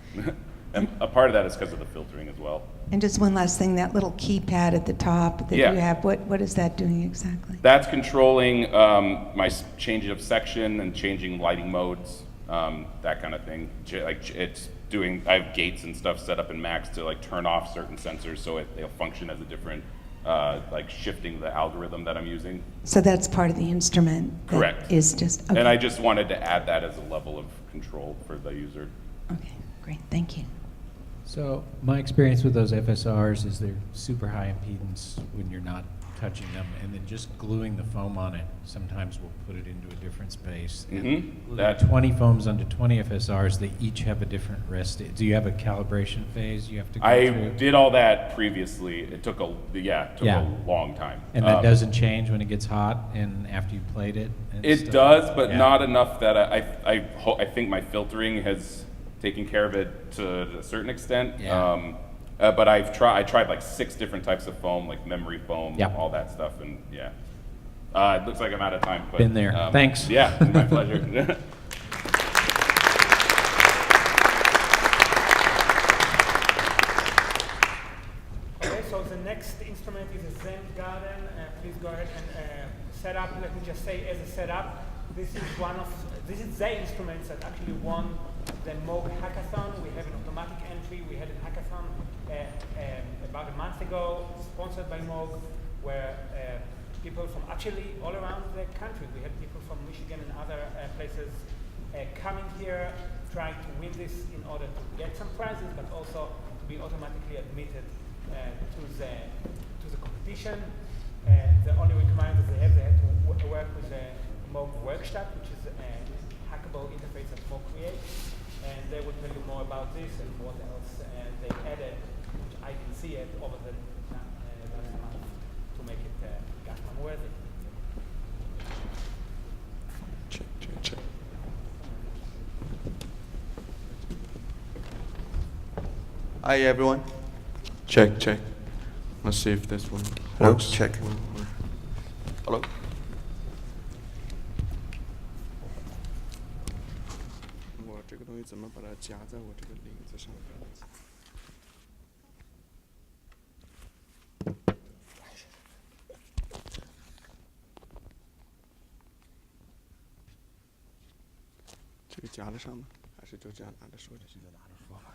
And a part of that is because of the filtering as well. And just one last thing, that little keypad at the top that Yeah. you have, what is that doing exactly? That's controlling my change of section and changing lighting modes, that kind of thing. It's doing, I have gates and stuff set up in Max to like turn off certain sensors so they'll function as a different, like shifting the algorithm that I'm using. So that's part of the instrument? that Correct. Is just, okay. And I just wanted to add that as a level of control for the user. Okay, great, thank you. So my experience with those FSRs is they're super high impedance when you're not touching them, and then just gluing the foam on it, sometimes we'll put it into a different space. And That 20 foams onto 20 FSRs, they each have a different rest. Do you have a calibration phase you have to go I through? did all that previously. It took a long time. And that doesn't change when it gets hot and after you played it? And It stuff? does, but Yeah. not enough that I think my filtering has taken care of it to a certain extent. Yeah. But I tried like 6 different types of foam, like memory foam, Yep. all that stuff, and yeah. It looks like I'm out of time. But, Been there. Thanks. Yeah, my pleasure. Okay, so the next instrument is a Zen Garden. Please go ahead and set up. Let me just say, as a setup, this is the instruments that actually won the Moog hackathon. We have an automatic entry. We had a hackathon about a month ago, sponsored by Moog, where people from actually all around the country. We had people from Michigan and other places coming here, trying to win this in order to get some prizes, but also to be automatically admitted to the competition. The only requirement that they had to work with a Moog workshop, which is a hackable interface that Moog creates, and they will tell you more about this and what else they added, which I can see it over the last month to make it Guthman worthy. Check. Hi everyone. Check. Let's see if this one works. Check. Hello. 我这个东西怎么把它夹在我这个领子上面？这个夹得上吗？还是就这样拿着说就行？拿着说吧。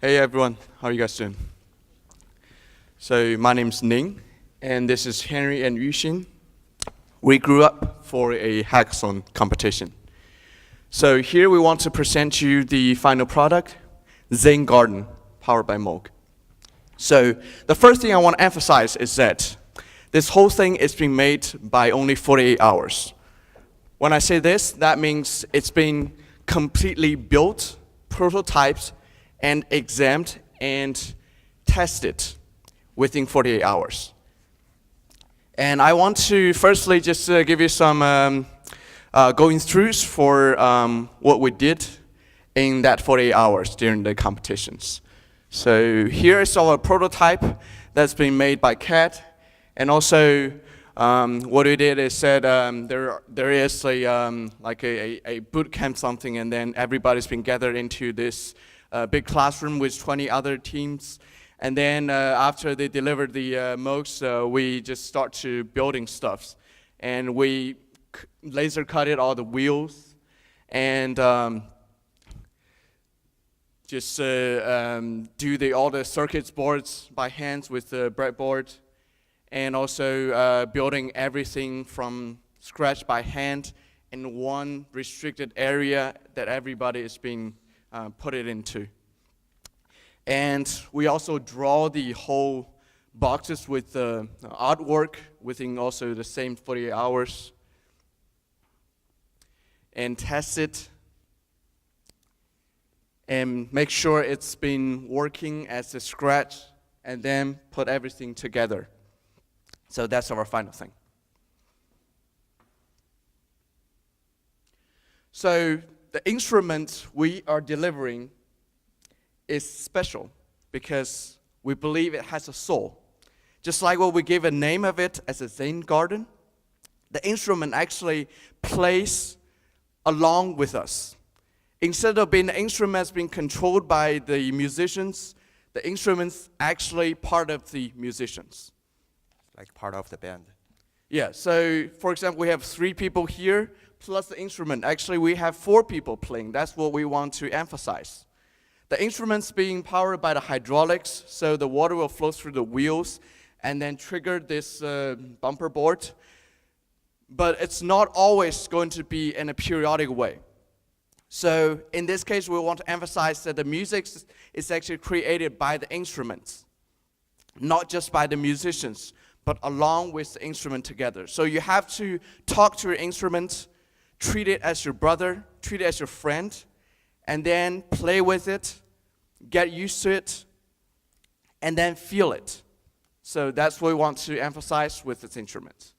Hey everyone, how are you guys doing? So my name's Ning, and this is Henry and Yushin. We grew up for a hackathon competition. So here we want to present you the final product, Zen Garden, powered by Moog. So the first thing I want to emphasize is that this whole thing is being made by only 48 hours. When I say this, that means it's been completely built, prototyped, and examined and tested within 48 hours. And I want to firstly just give you some going throughs for what we did in that 48 hours during the competitions. So here is our prototype that's been made by Kat, and also what we did is said there is like a boot camp something, and then everybody's been gathered into this big classroom with 20 other teams. And then after they delivered the Moogs, we just start to building stuffs. And we laser cutted all the wheels and just do all the circuits boards by hands with the breadboard. And also building everything from scratch by hand in one restricted area that everybody is being put it into. And we also draw the whole boxes with the artwork within also the same 48 hours. And test it. And make sure it's been working as a scratch, and then put everything together. So that's our final thing. So the instrument we are delivering is special because we believe it has a soul. Just like what we gave a name of it as a Zen Garden, the instrument actually plays along with us. Instead of being the instruments being controlled by the musicians, the instruments actually part of the musicians. Like part of the band. Yeah, so for example, we have 3 people here, plus the instrument. Actually, we have 4 people playing. That's what we want to emphasize. The instruments being powered by the hydraulics, so the water will flow through the wheels and then trigger this bumper board. But it's not always going to be in a periodic way. So in this case, we want to emphasize that the music is actually created by the instruments, not just by the musicians, but along with the instrument together. So you have to talk to your instrument, treat it as your brother, treat it as your friend, and then play with it, get used to it, and then feel it. So that's what we want to emphasize with this instrument.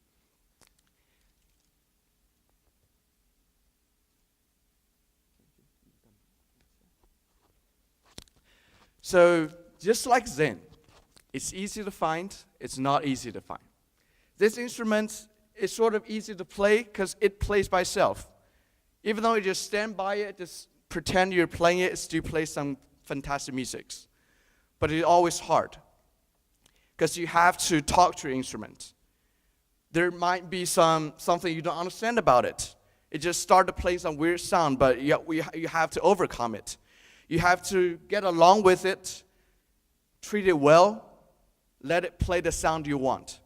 So just like Zen, it's easy to find, it's not easy to find. This instrument is sort of easy to play because it plays by itself. Even though you just stand by it, just pretend you're playing it, it still plays some fantastic music. But it's always hard because you have to talk to your instrument. There might be something you don't understand about it. It just started to play some weird sound, but you have to overcome it. You have to get along with it, treat it well, let it play the sound you want.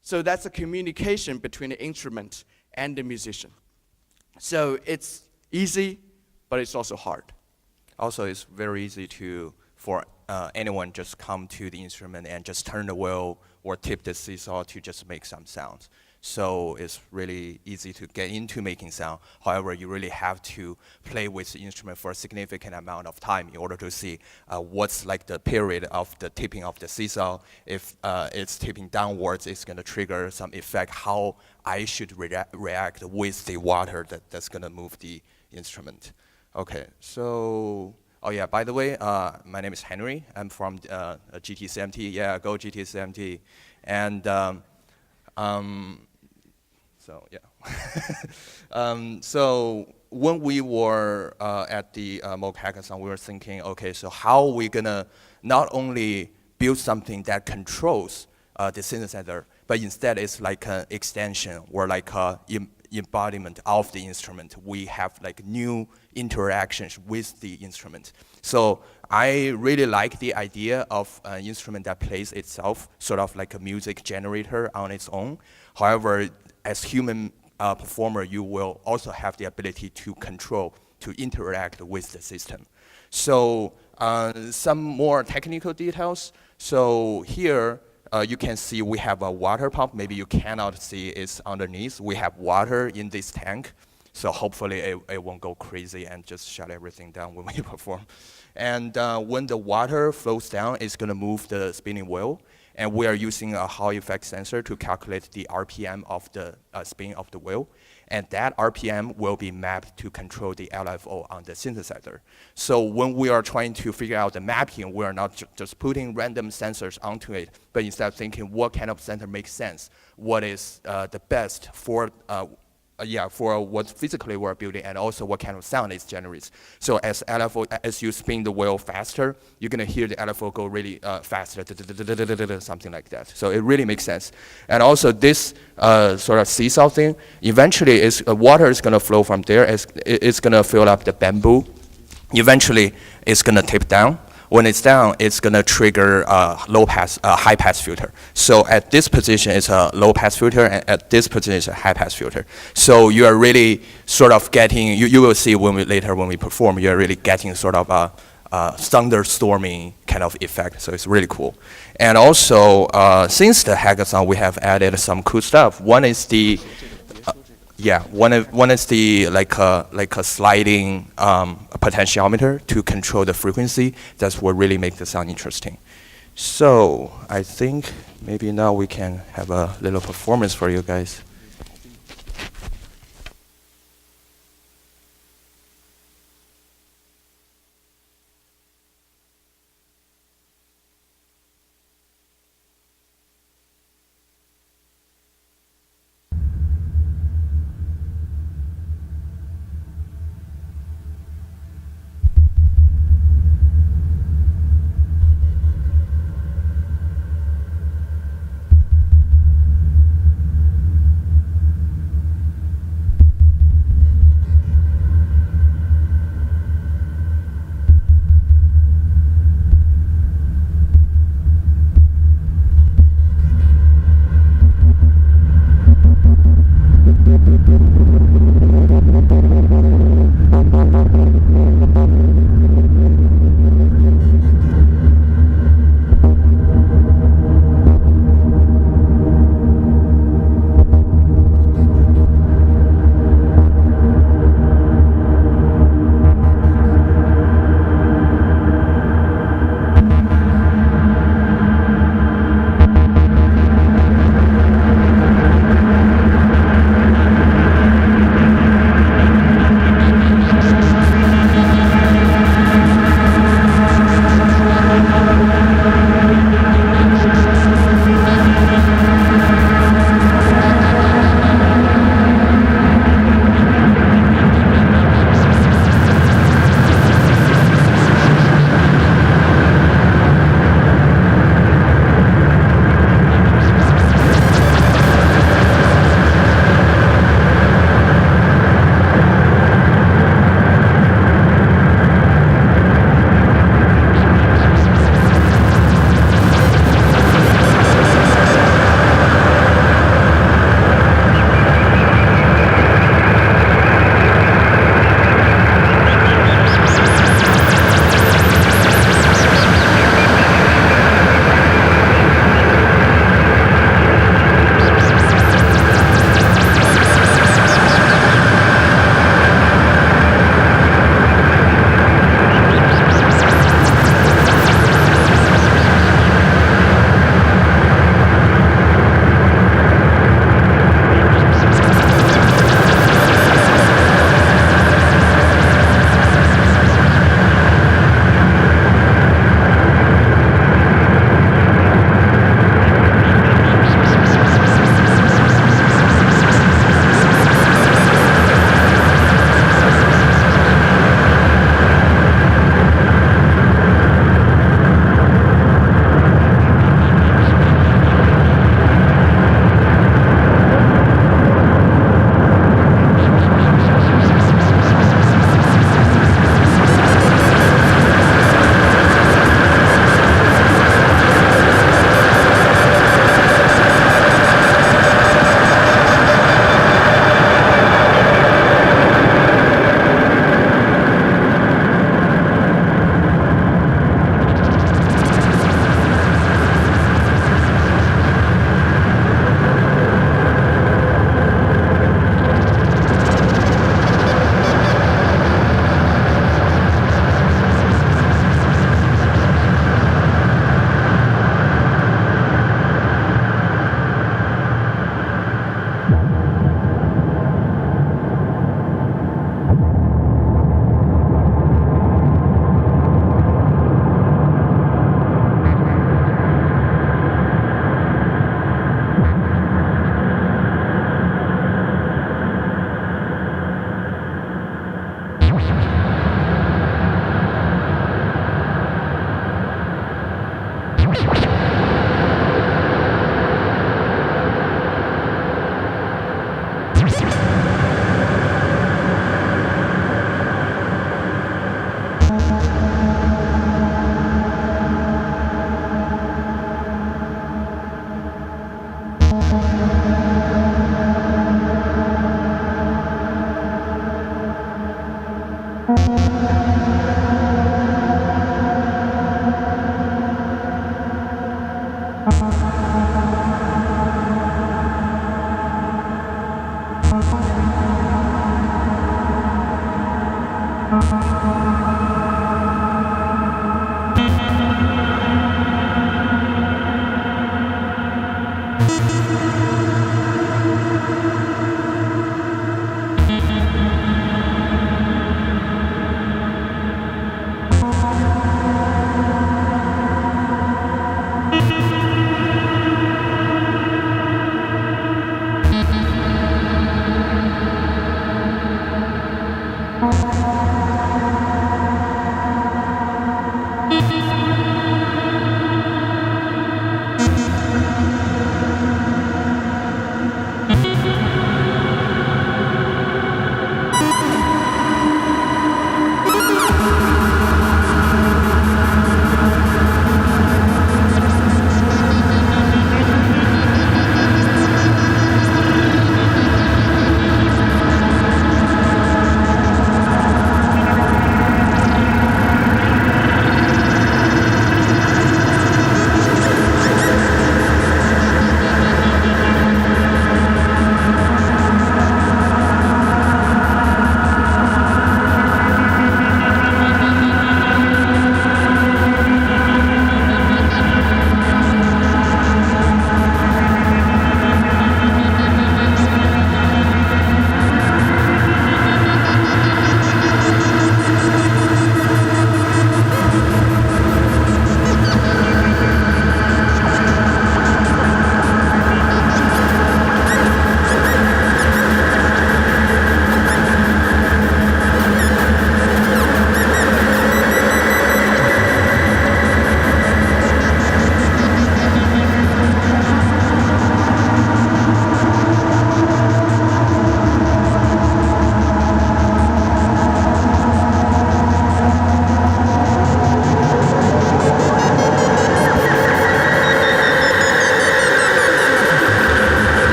So that's a communication between the instrument and the musician. So it's easy, but it's also hard. Also, it's very easy for anyone just come to the instrument and just turn the wheel or tip the seesaw to just make some sounds. So it's really easy to get into making sound. However, you really have to play with the instrument for a significant amount of time in order to see what's like the period of the tipping of the seesaw. If it's tipping downwards, it's going to trigger some effect, how I should react with the water that's going to move the instrument. Okay, so, oh yeah, by the way, my name is Henry. I'm from GTCMT. Yeah, go GTCMT. And so yeah. So when we were at the MOOC hackathon, we were thinking, okay, so how are we gonna not only build something that controls the synthesizer, but instead it's like an extension or like a embodiment of the instrument. We have like new interactions with the instrument. So I really like the idea of an instrument that plays itself, sort of like a music generator on its own. However, as human performer, you will also have the ability to control, to interact with the system. So some more technical details. So here you can see we have a water pump. Maybe you cannot see it's underneath. We have water in this tank. So hopefully it won't go crazy and just shut everything down when we perform. And when the water flows down, it's going to move the spinning wheel. And we are using a Hall effect sensor to calculate the RPM of the spin of the wheel. And that RPM will be mapped to control the LFO on the synthesizer. So when we are trying to figure out the mapping, we are not just putting random sensors onto it, but instead thinking what kind of sensor makes sense, what is the best for for what physically we're building, and also what kind of sound it generates. So as LFO, as you spin the wheel faster, you're gonna hear the LFO go really faster, something like that. So it really makes sense. And also this sort of seesaw thing, eventually water is gonna flow from there. It's gonna fill up the bamboo. Eventually, it's gonna tip down. When it's down, it's gonna trigger high pass filter. So at this position, it's a low pass filter, and at this position, it's a high pass filter. So you are really sort of getting, you will see later when we perform, you're really getting sort of a thunderstorming kind of effect. So it's really cool. And also, since the hackathon, we have added some cool stuff. One is the one is the like a sliding potentiometer to control the frequency. That's what really makes the sound interesting. So I think maybe now we can have a little performance for you guys.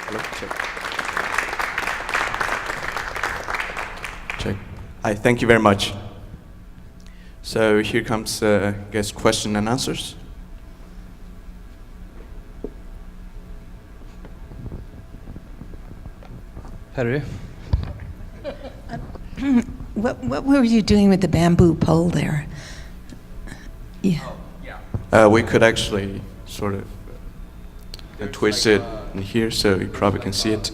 Hello, check. Check. Hi, thank you very much. So here comes, I guess, question and answers. Harry? What were you doing with the bamboo pole there? Yeah. We could actually sort of twist it in here so you probably can see it.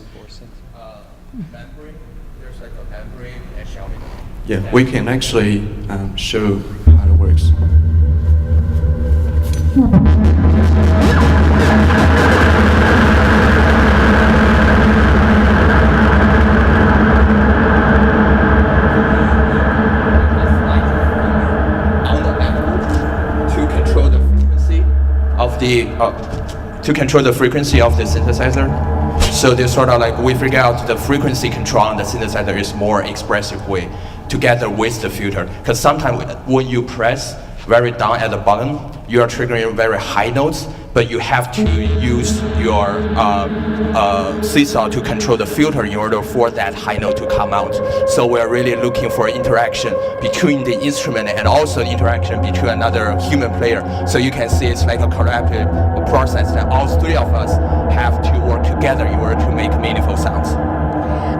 Yeah, we can actually show how it works. To control the frequency of the synthesizer. So they sort of like, we figure out the frequency control on the synthesizer is more expressive way together with the filter. Because sometimes when you press very down at the bottom, you are triggering very high notes, but you have to use your seesaw to control the filter in order for that high note to come out. So we're really looking for interaction between the instrument and also interaction between another human player. So you can see it's like a collaborative process that all three of us have to work together in order to make meaningful sounds.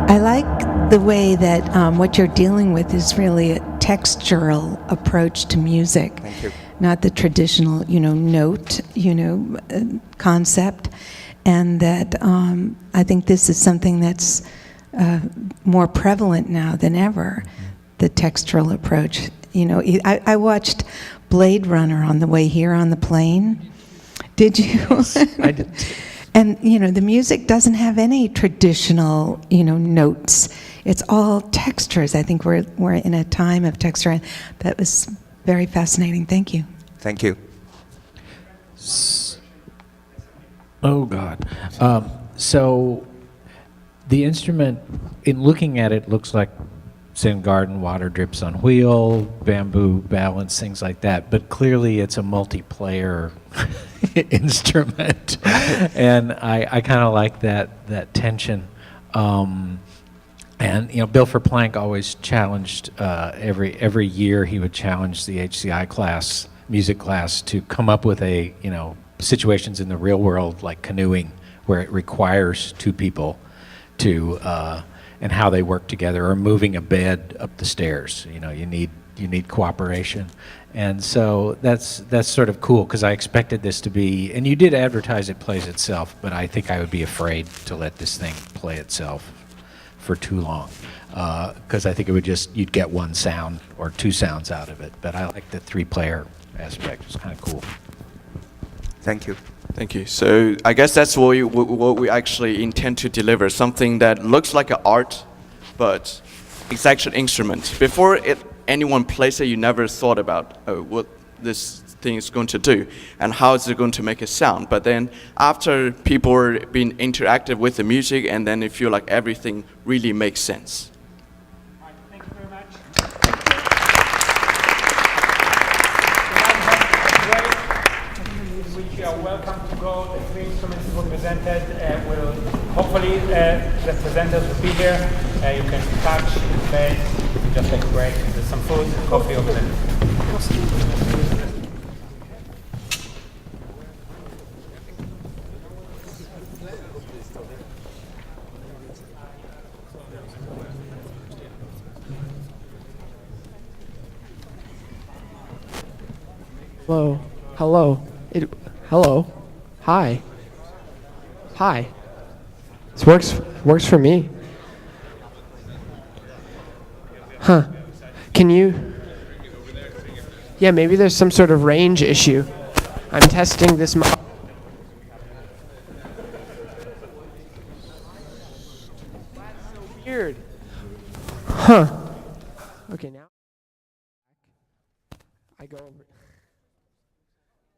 I like the way that what you're dealing with is really a textural approach to music. Thank you. Not the traditional, note, concept, and that I think this is something that's more prevalent now than ever, the textural approach. I watched Blade Runner on the way here on the plane. Did you? Yes, I did. And, the music doesn't have any traditional, notes. It's all textures. I think we're in a time of texture, and that was very fascinating. Thank you. Thank you. Oh, God. So the instrument, in looking at it, looks like Zen Garden, water drips on wheel, bamboo balance, things like that. But clearly it's a multiplayer instrument. And I kind of like that tension. And Bill Verplank always challenged every year he would challenge the HCI music class to come up with situations in the real world like canoeing where it requires two people to and how they work together, or moving a bed up the stairs. You need cooperation. And so that's sort of cool, because I expected this to be, and you did advertise it plays itself, but I think I would be afraid to let this thing play itself for too long, because I think it would you'd get one sound or two sounds out of it. But I like the three-player aspect. It's kind of cool. Thank you. Thank you. So I guess that's what we actually intend to deliver, something that looks like an art, but it's actually an instrument. Before anyone plays it, you never thought about what this thing is going to do and how is it going to make a sound. But then after people are being interactive with the music, and then they feel like everything really makes sense. All right, thank you very much. We are welcome to go. The three instruments were presented. Hopefully the presenters will be here. You can touch, play, just take a break. There's some food, coffee over there. Hello. Hello. Hello. Hi. Hi. This works for me. Huh. Can you? Yeah, maybe there's some sort of range issue. I'm testing this. Okay, now I go over.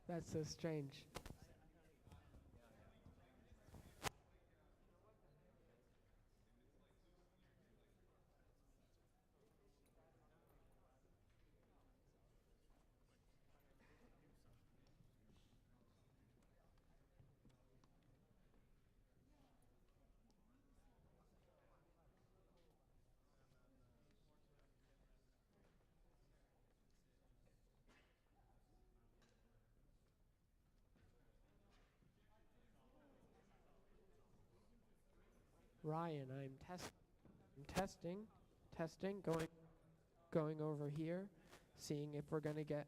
That's so strange. Ryan, I'm testing, going over here, seeing if we're gonna get.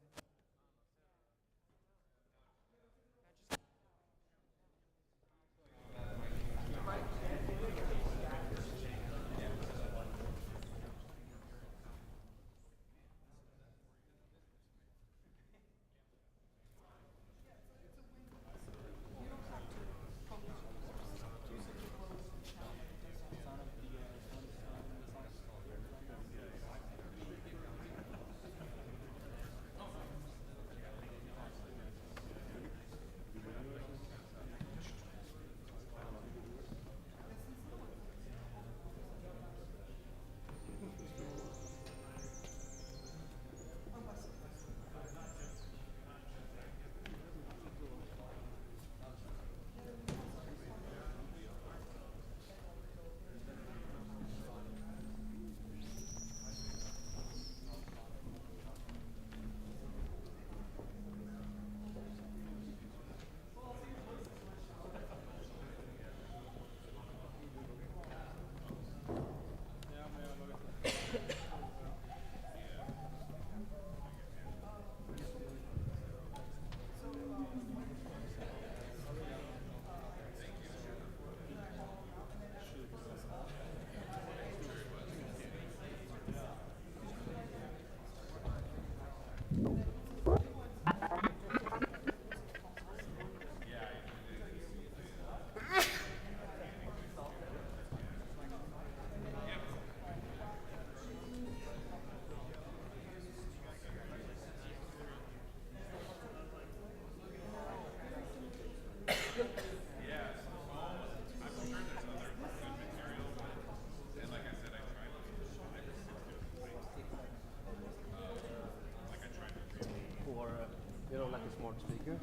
Like a smart speaker.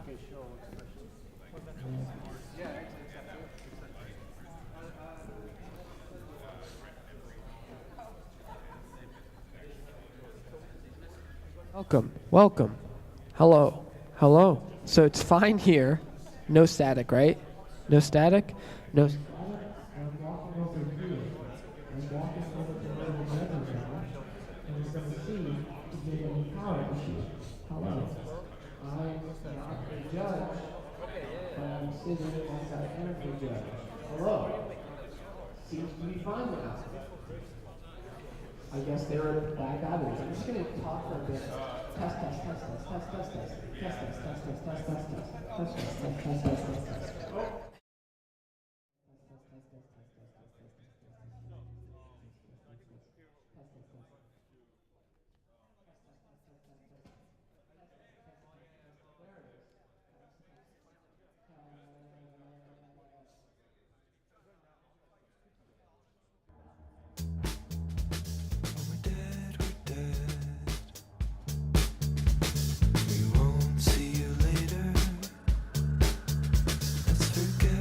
Okay, show expression. Yeah, exactly. Welcome. Hello. So it's fine here. No static, right? No static? No. I'm walking over here. I'm walking over to where the weather is, and we're going to see if there's any power issue. Hello. I'm not a judge, but I'm sitting as I am a judge. Hello. Seems to be fine now. I guess they were back at it. I'm just going to talk for a bit. Test. We won't see you later. Let's forget.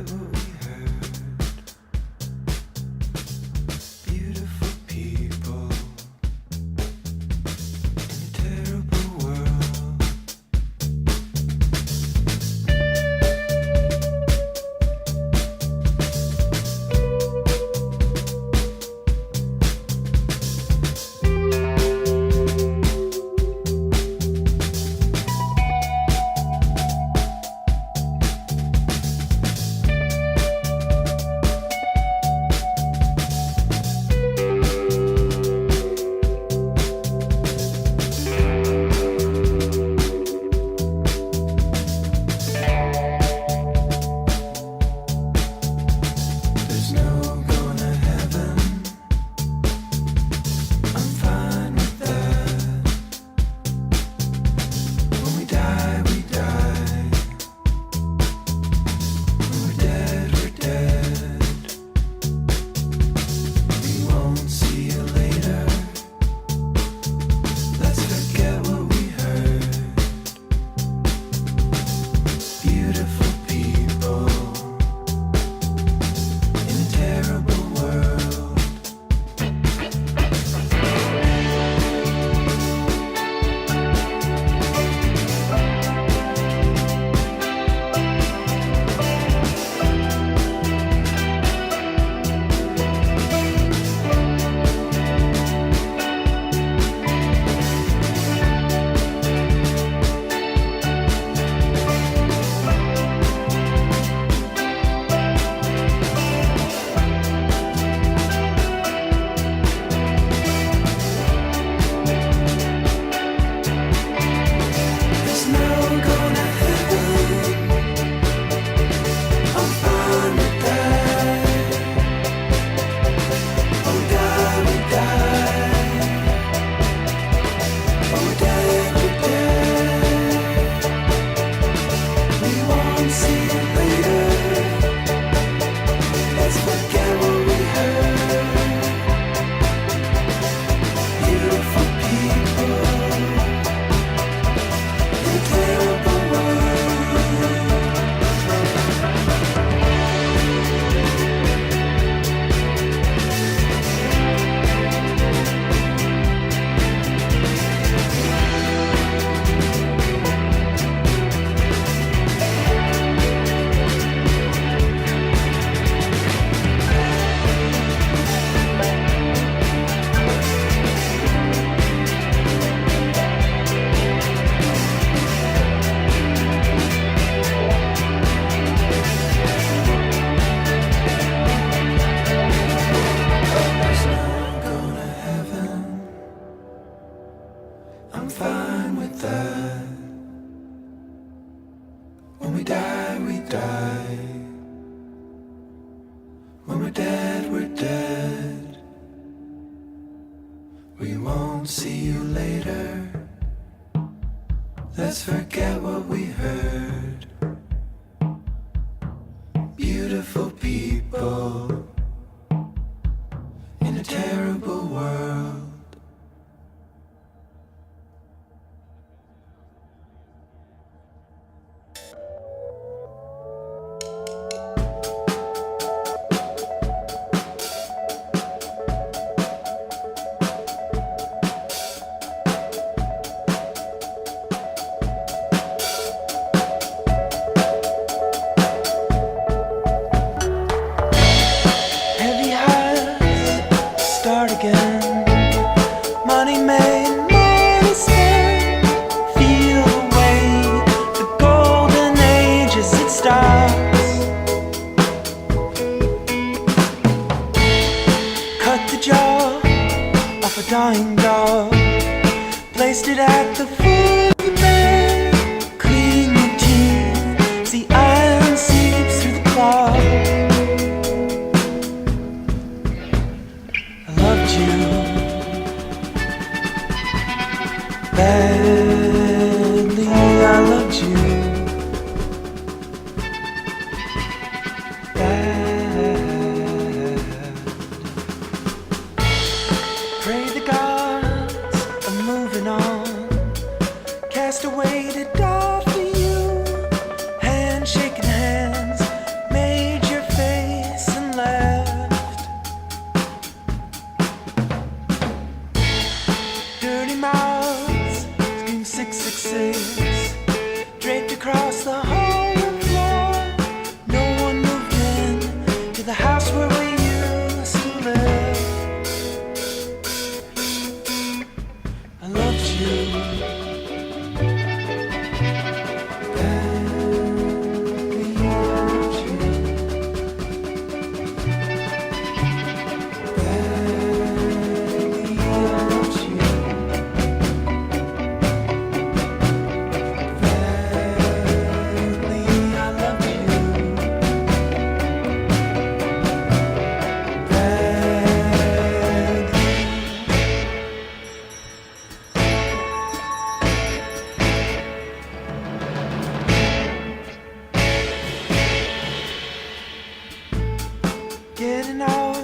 I'm fine with that. When we die, we die. When we're dead, we're dead. We won't see you later. Let's forget what we heard. Beautiful people in a terrible world. Heavy hearts start again. Money made, money spent. Feel the weight, the golden age as it starts. Cut the jaw off a dying dog. Placed it at the foot of the bed. Clean your teeth, see iron seeps through the cloth. I loved you badly. I loved you bad. Pray the gods are moving on. Cast away to die for you. Hand shaking hands, made your face and left. Dirty mouths scream 666. Draped across the hallway floor. No one moved in to the house where we used to live. I loved you badly. I loved you badly. I loved you badly. I loved you badly. Getting off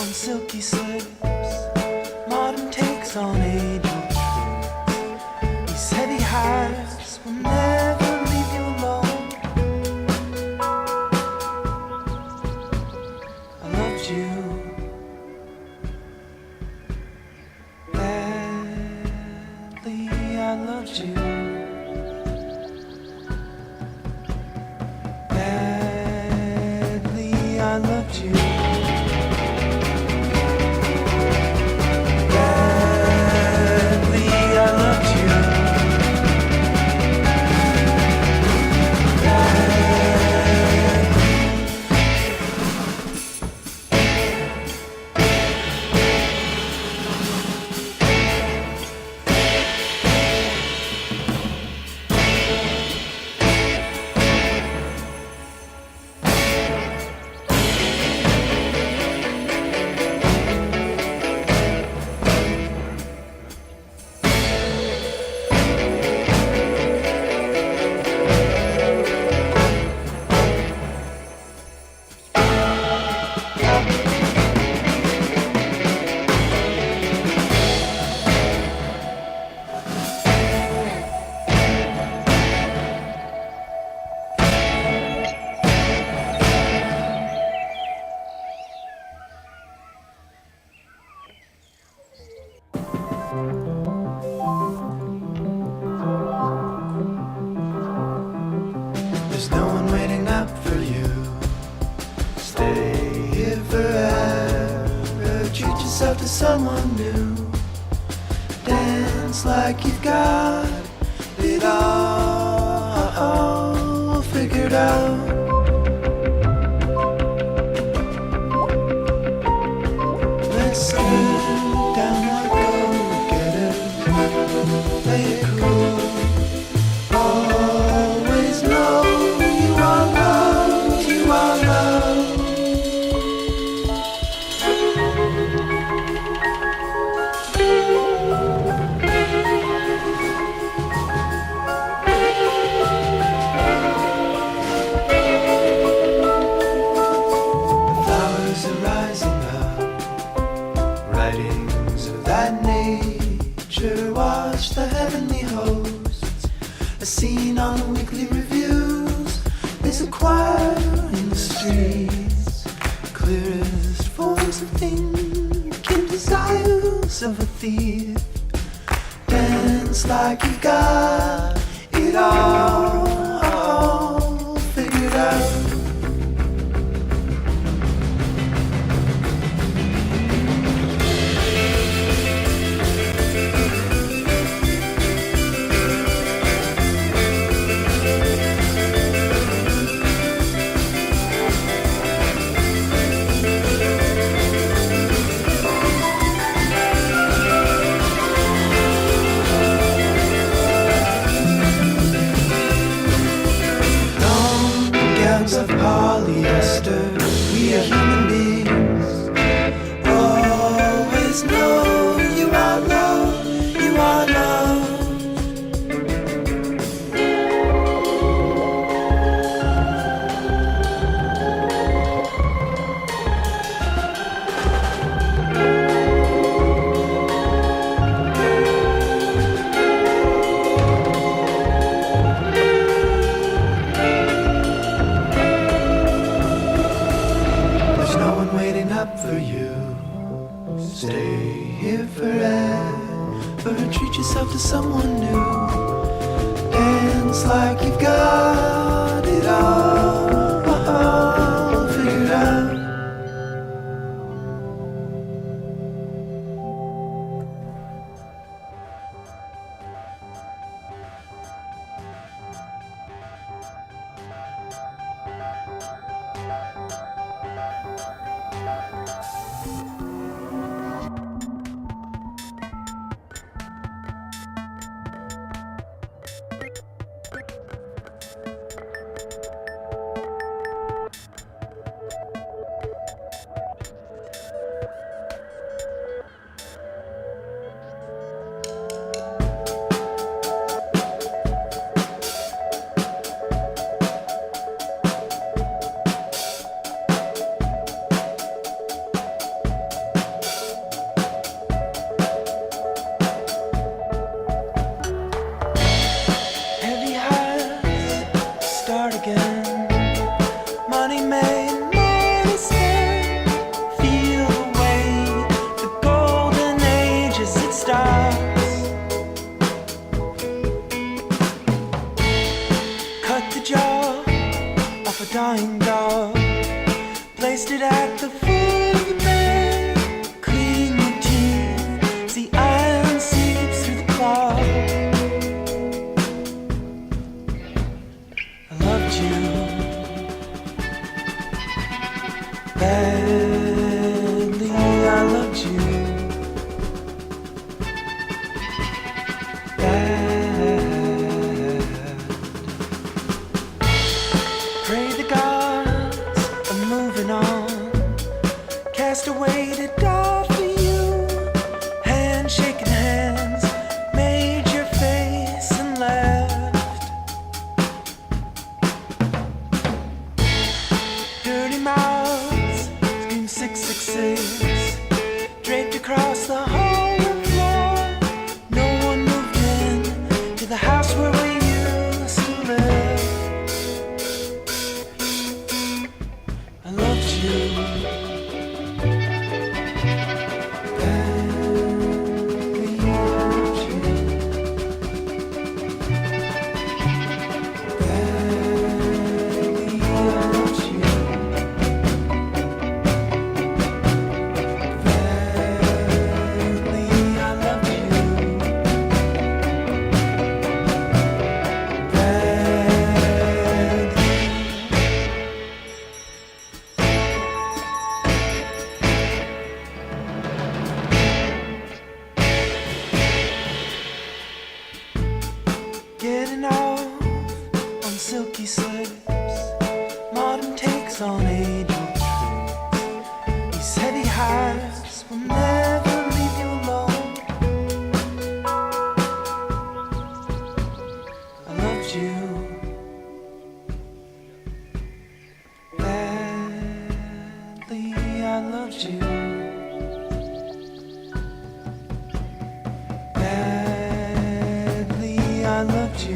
on silky slips. Modern takes on age-old tricks. These heavy hearts will never leave you alone. I loved you badly. I loved you badly. I loved you badly. I loved you There's no one waiting up for you. Stay here forever. Treat yourself to someone new. Dance like you've got it all figured out. Let's get down like go-getters. play it cool. Always know you are loved, you are loved. The flowers are rising up, writings of that nature. Watch the heavenly hosts, as seen on the weekly reviews. There's a choir in the streets, clearest forms of thinking, desires of a thief. Dance like you got it all figured out. Of polyester, we are human beings. Always know you are loved, you are loved. For you, stay here forever. Treat yourself to someone new. Dance like you've got it all figured out. Dying dog, placed it at the foot of the bed. Clean the teeth, see iron seeps through the cloth. I loved you badly, I loved you silky slips, modern takes on age-old tricks. These heavy highs will never leave you alone. I loved you badly, I loved you badly, I loved you.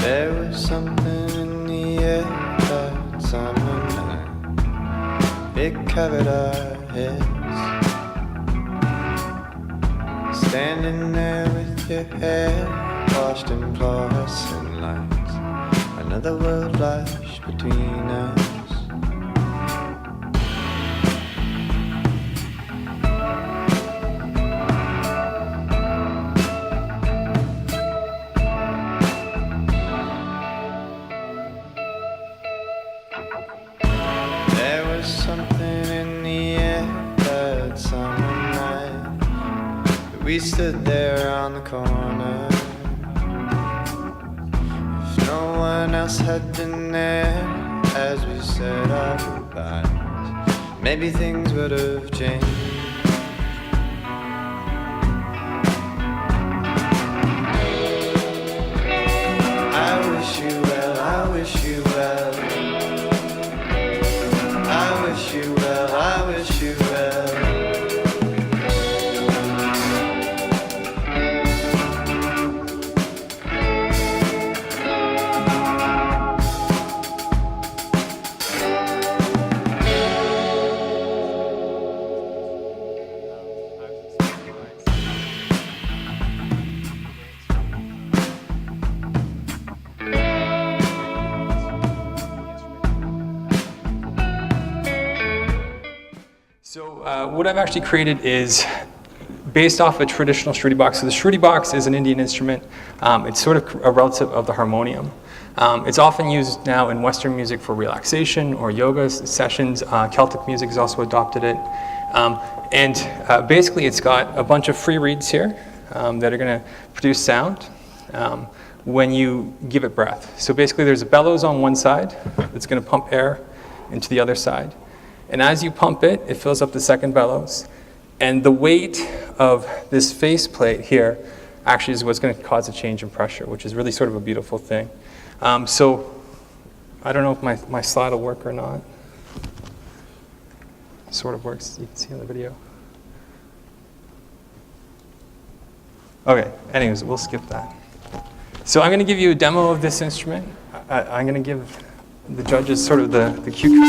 There was something in the air that summer night. It covered our heads. Standing there with your hair washed in fluorescent lights. Another world flashed between us. We stood there on the corner. If no one else had been there as we said our goodbyes, maybe things would have changed. I wish you well, I wish you well. I wish you well, I wish you well. What I've actually created is based off a traditional Shruti box. So the Shruti box is an Indian instrument. It's sort of a relative of the harmonium. It's often used now in Western music for relaxation or yoga sessions. Celtic music has also adopted it. Basically it's got a bunch of free reeds here that are going to produce sound when you give it breath. So basically there's a bellows on one side that's going to pump air into the other side. And as you pump it, it fills up the second bellows. And the weight of this faceplate here actually is what's going to cause a change in pressure, which is really sort of a beautiful thing. So I don't know if my slide will work or not. It sort of works. You can see on the video. Okay, anyways, we'll skip that. So I'm going to give you a demo of this instrument. I'm going to give the judges sort of the cue.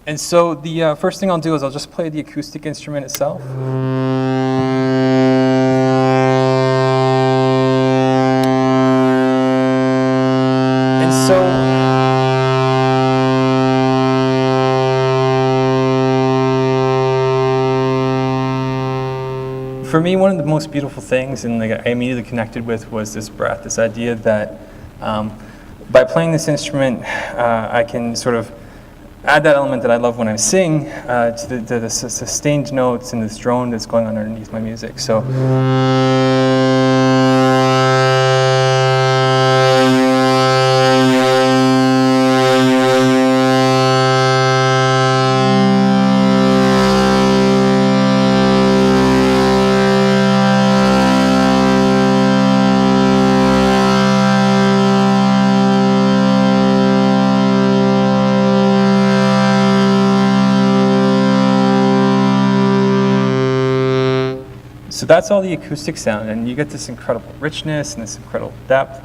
And so the first thing I'll do is I'll just play the acoustic instrument itself. And so for me, one of the most beautiful things and like I immediately connected with was this breath, this idea that by playing this instrument, I can sort of add that element that I love when I sing to the sustained notes and this drone that's going on underneath my music. So. So that's all the acoustic sound, and you get this incredible richness and this incredible depth.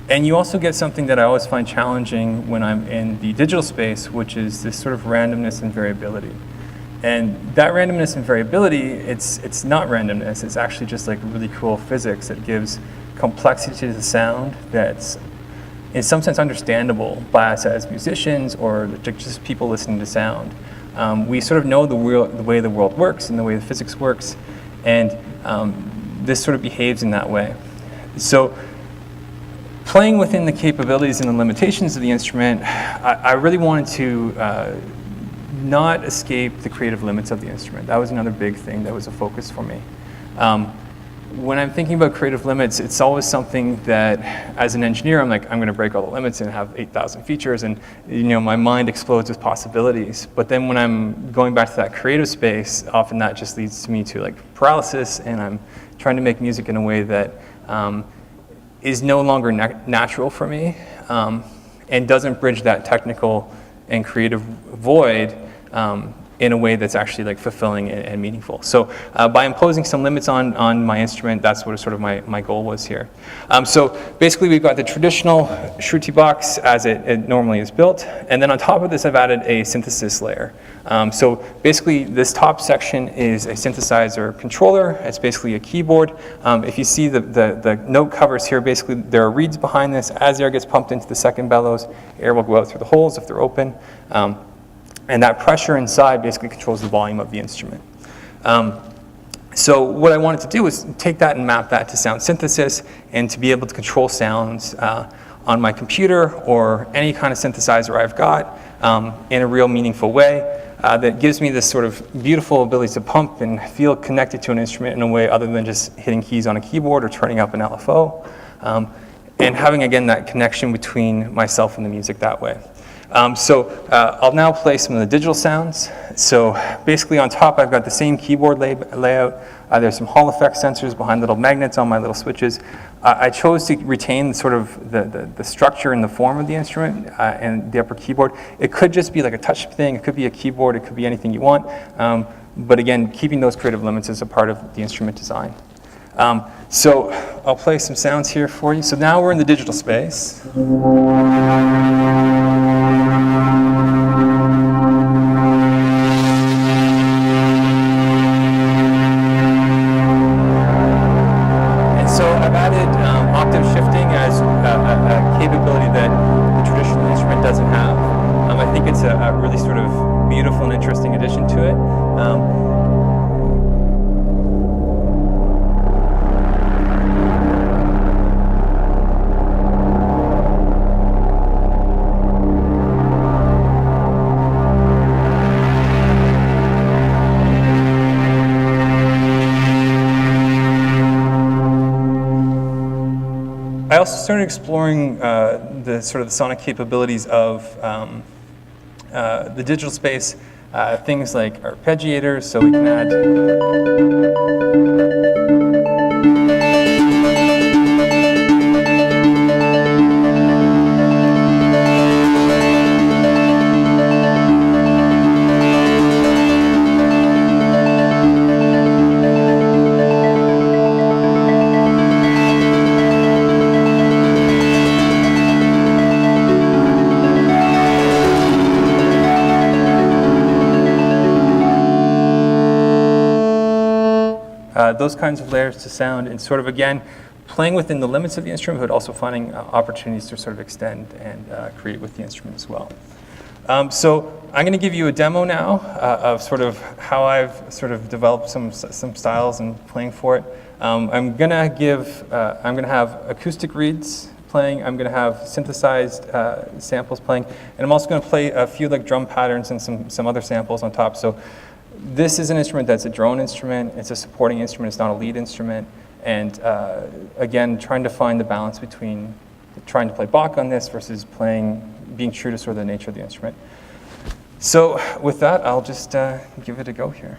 And you also get something that I always find challenging when I'm in the digital space, which is this sort of randomness and variability. And that randomness and variability, it's not randomness, it's actually just like really cool physics that gives complexity to the sound that's in some sense understandable by us as musicians or just people listening to sound. We sort of know the way the world works and the way the physics works, and this sort of behaves in that way. So playing within the capabilities and the limitations of the instrument, I really wanted to not escape the creative limits of the instrument. That was another big thing that was a focus for me. When I'm thinking about creative limits, it's always something that, as an engineer, I'm like, I'm going to break all the limits and have 8,000 features, and my mind explodes with possibilities. But then when I'm going back to that creative space, often that just leads to me to like paralysis, and I'm trying to make music in a way that is no longer natural for me, and doesn't bridge that technical and creative void in a way that's actually like fulfilling and meaningful. So by imposing some limits on my instrument, that's what sort of my goal was here. So basically we've got the traditional Shruti box as it normally is built, and then on top of this I've added a synthesis layer. So basically this top section is a synthesizer controller. It's basically a keyboard. If you see the note covers here, basically there are reeds behind this. As air gets pumped into the second bellows, air will go out through the holes if they're open. And that pressure inside basically controls the volume of the instrument. So what I wanted to do was take that and map that to sound synthesis, and to be able to control sounds on my computer or any kind of synthesizer I've got in a real meaningful way that gives me this sort of beautiful ability to pump and feel connected to an instrument in a way other than just hitting keys on a keyboard or turning up an LFO, and having, again, that connection between myself and the music that way. I'll now play some of the digital sounds. So basically on top I've got the same keyboard layout. There's some Hall effect sensors behind little magnets on my little switches. I chose to retain sort of the structure and the form of the instrument and the upper keyboard. It could just be like a touch thing, it could be a keyboard, it could be anything you want. But again, keeping those creative limits is a part of the instrument design. So I'll play some sounds here for you. So now we're in the digital space. I also started exploring the sort of the sonic capabilities of the digital space, things like arpeggiators, so we can add those kinds of layers to sound, and sort of, again, playing within the limits of the instrument, but also finding opportunities to sort of extend and create with the instrument as well. So I'm going to give you a demo now of sort of how I've sort of developed some styles and playing for it. I'm going to have acoustic reeds playing. I'm going to have synthesized samples playing, and I'm also going to play a few like drum patterns and some other samples on top. So this is an instrument that's a drone instrument. It's a supporting instrument. It's not a lead instrument. And again, trying to find the balance between trying to play Bach on this versus being true to sort of the nature of the instrument. So with that, I'll just give it a go here.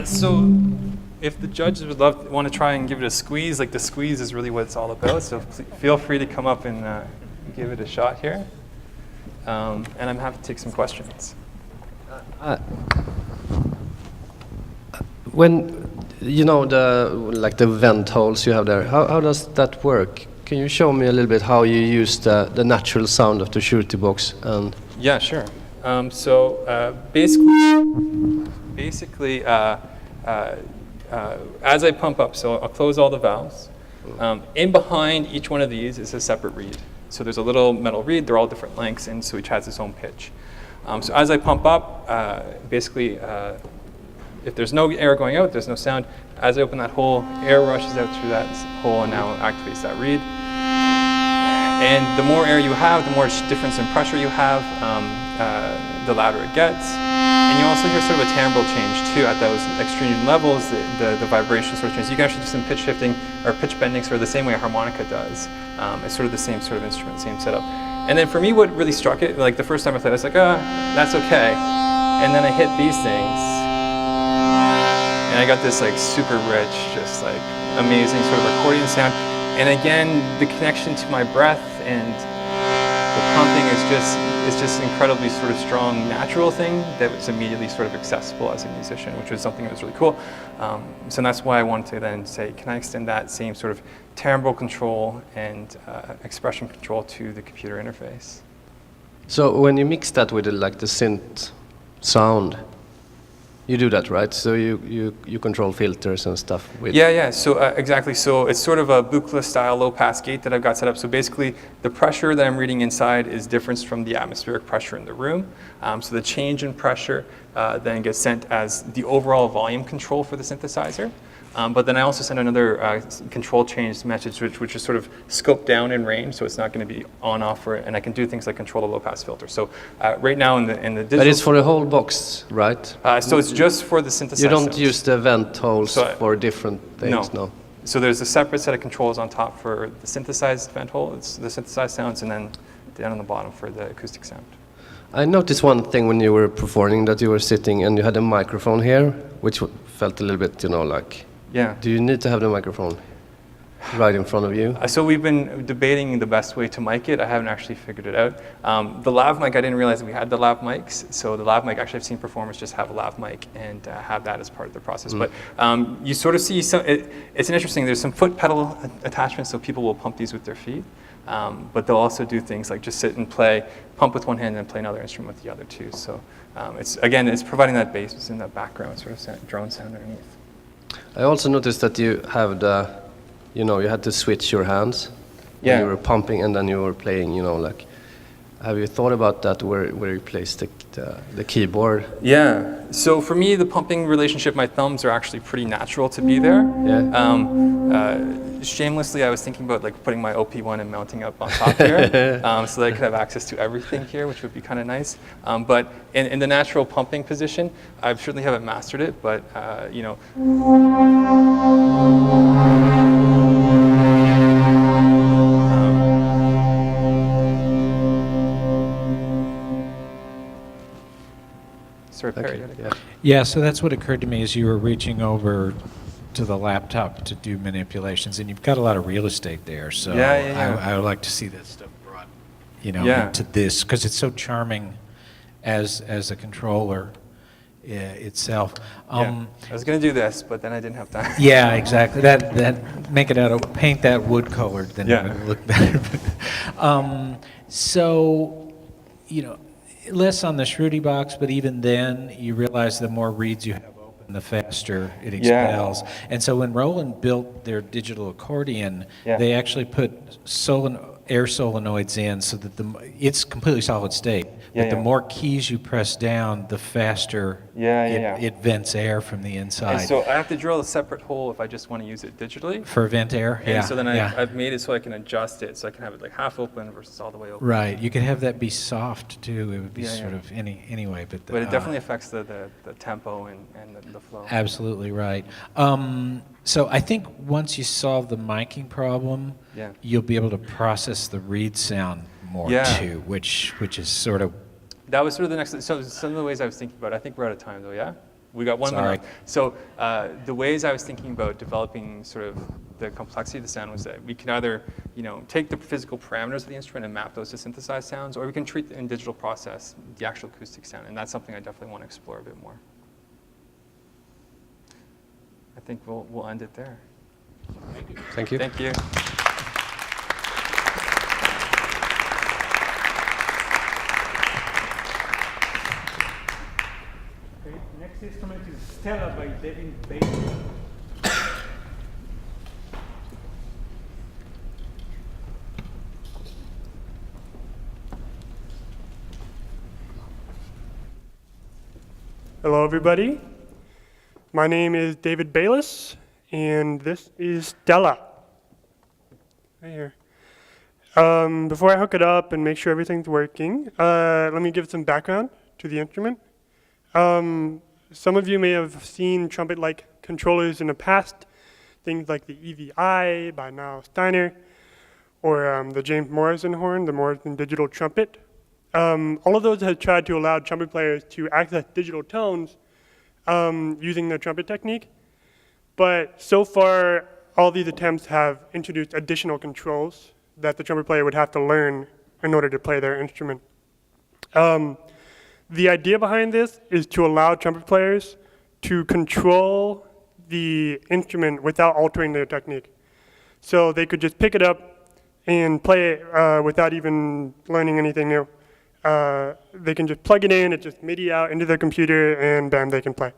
So if the judges would want to try and give it a squeeze, like the squeeze is really what it's all about. So feel free to come up and give it a shot here. And I'm happy to take some questions. When you know the vent holes you have there, how does that work? Can you show me a little bit how you use the natural sound of the Shruti box? And yeah, sure. Basically, as I pump up, so I'll close all the valves. In behind each one of these is a separate reed. So there's a little metal reed. They're all different lengths, and so each has its own pitch. So as I pump up, basically, if there's no air going out, there's no sound. As I open that hole, air rushes out through that hole and now activates that reed. And the more air you have, the more difference in pressure you have, the louder it gets. And you also hear sort of a timbral change too at those extreme levels. The vibration sort of changes. You can actually do some pitch shifting or pitch bending sort of the same way a harmonica does. It's sort of the same sort of instrument, same setup. And then for me, what really struck it, like the first time I played, I was like, that's okay. And then I hit these things. And I got this like super rich, just like amazing sort of accordion sound. And again, the connection to my breath and the pumping is just incredibly sort of strong, natural thing that was immediately sort of accessible as a musician, which was something that was really cool. So that's why I wanted to then say, can I extend that same sort of timbral control and expression control to the computer interface? so when you mix that with like the synth sound, you do that, right? So you control filters and stuff with. Yeah. So exactly. So it's sort of a Buchla style low pass gate that I've got set up. So basically, the pressure that I'm reading inside is different from the atmospheric pressure in the room. So the change in pressure then gets sent as the overall volume control for the synthesizer. But then I also send another control change message, which is sort of scoped down in range, so it's not going to be on off for it, and I can do things like control the low pass filter. So right now in the digital. But it's for the whole box, right? So it's just for the synthesizer. You don't use the vent holes for different things, no. So there's a separate set of controls on top for the synthesized vent hole, it's the synthesized sounds, and then down on the bottom for the acoustic sound. I noticed one thing when you were performing, that you were sitting and you had a microphone here, which felt a little bit, like. Yeah. Do you need to have the microphone right in front of you? So we've been debating the best way to mic it. I haven't actually figured it out. The lav mic, I didn't realize we had the lav mics. So the lav mic, actually I've seen performers just have a lav mic and have that as part of the process. But you sort of see, it's an interesting, there's some foot pedal attachments, so people will pump these with their feet. But they'll also do things like just sit and play, pump with one hand and play another instrument with the other too. So it's providing that bass in that background sort of drone sound underneath. I also noticed that you have you had to switch your hands. Yeah. You were pumping and then you were playing, like. Have you thought about that, where you place the keyboard? Yeah. So for me, the pumping relationship, my thumbs are actually pretty natural to be there. Yeah. Shamelessly, I was thinking about like putting my OP1 and mounting up on top here, so that I could have access to everything here, which would be kind of nice. But in the natural pumping position, I certainly haven't mastered it, but Yeah, so that's what occurred to me as you were reaching over to the laptop to do manipulations, and you've got a lot of real estate there. So I would like to see that stuff brought, into this, because it's so charming as a controller itself. I was going to do this, but then I didn't have time. Yeah, exactly. That make it out. Paint that wood colored, then it would look better. So, less on the Shruti box, but even then, you realize the more reeds you have open, the faster it expels. And so when Roland built their digital accordion, they actually put air solenoids in so that it's completely solid state. But the more keys you press down, the faster it vents air from the inside. And so I have to drill a separate hole if I just want to use it digitally. For vent air? And so then I've made it so I can adjust it, so I can have it like half open versus all the way open. Right. You could have that be soft too. It would be sort of anyway. But it definitely affects the tempo and the flow. Absolutely right. So I think once you solve the miking problem, you'll be able to process the reed sound more too, which is sort of. That was sort of the next. So some of the ways I was thinking about it, I think we're out of time though, yeah? We got 1 minute Sorry. left. So the ways I was thinking about developing sort of the complexity of the sound was that we can either, take the physical parameters of the instrument and map those to synthesized sounds, or we can treat in digital process the actual acoustic sound, and that's something I definitely want to explore a bit more. I think we'll end it there. Thank you. Thank you. Okay, next instrument is Stella by David Bailey. Hello, everybody. My name is David Bayless, and this is Stella. Right here. Before I hook it up and make sure everything's working, let me give some background to the instrument. Some of you may have seen trumpet-like controllers in the past, things like the EVI by Niall Steiner, or the James Morrison horn, the Morrison digital trumpet. All of those have tried to allow trumpet players to access digital tones using the trumpet technique. But so far, all these attempts have introduced additional controls that the trumpet player would have to learn in order to play their instrument. The idea behind this is to allow trumpet players to control the instrument without altering their technique. So they could just pick it up and play it without even learning anything new. They can just plug it in, it just MIDI out into their computer, and bam, they can play.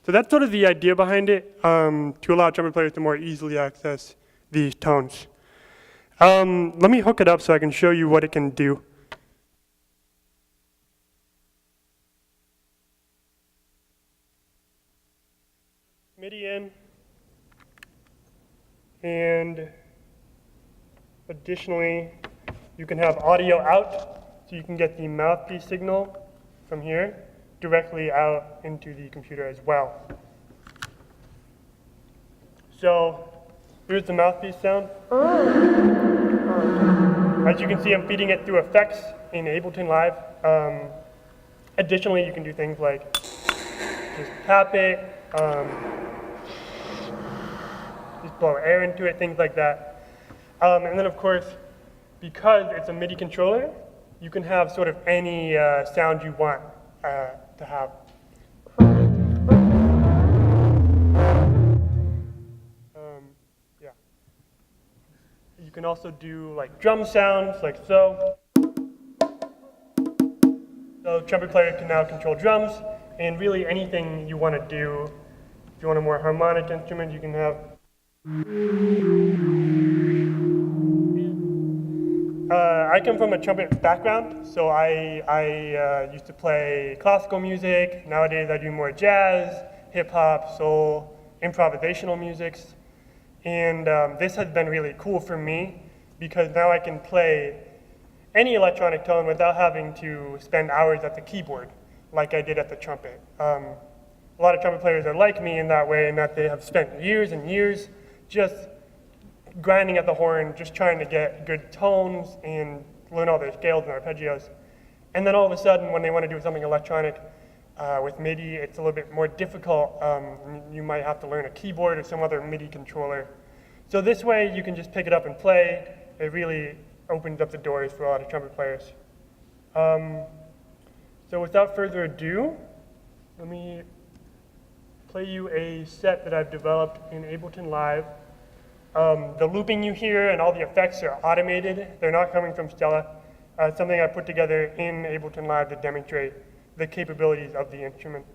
So that's sort of the idea behind it, to allow trumpet players to more easily access these tones. Let me hook it up so I can show you what it can do. MIDI in, and additionally, you can have audio out. So you can get the mouthpiece signal from here directly out into the computer as well. So here's the mouthpiece sound. As you can see, I'm feeding it through effects in Ableton Live. Additionally, you can do things like just tap it, just blow air into it, things like that. And then of course, because it's a MIDI controller, you can have sort of any sound you want to have. Yeah. You can also do like drum sounds, like so. So trumpet player can now control drums, and really anything you want to do. If you want a more harmonic instrument, you can have. I come from a trumpet background, so I used to play classical music. Nowadays I do more jazz, hip hop, soul, improvisational musics. And this has been really cool for me because now I can play any electronic tone without having to spend hours at the keyboard like I did at the trumpet. A lot of trumpet players are like me in that way, in that they have spent years and years just grinding at the horn, just trying to get good tones and learn all their scales and arpeggios. And then all of a sudden, when they want to do something electronic with MIDI, it's a little bit more difficult. You might have to learn a keyboard or some other MIDI controller. So this way, you can just pick it up and play. It really opens up the doors for a lot of trumpet players. So without further ado, let me play you a set that I've developed in Ableton Live. The looping you hear and all the effects are automated. They're not coming from Stella. It's something I put together in Ableton Live to demonstrate the capabilities of the instrument.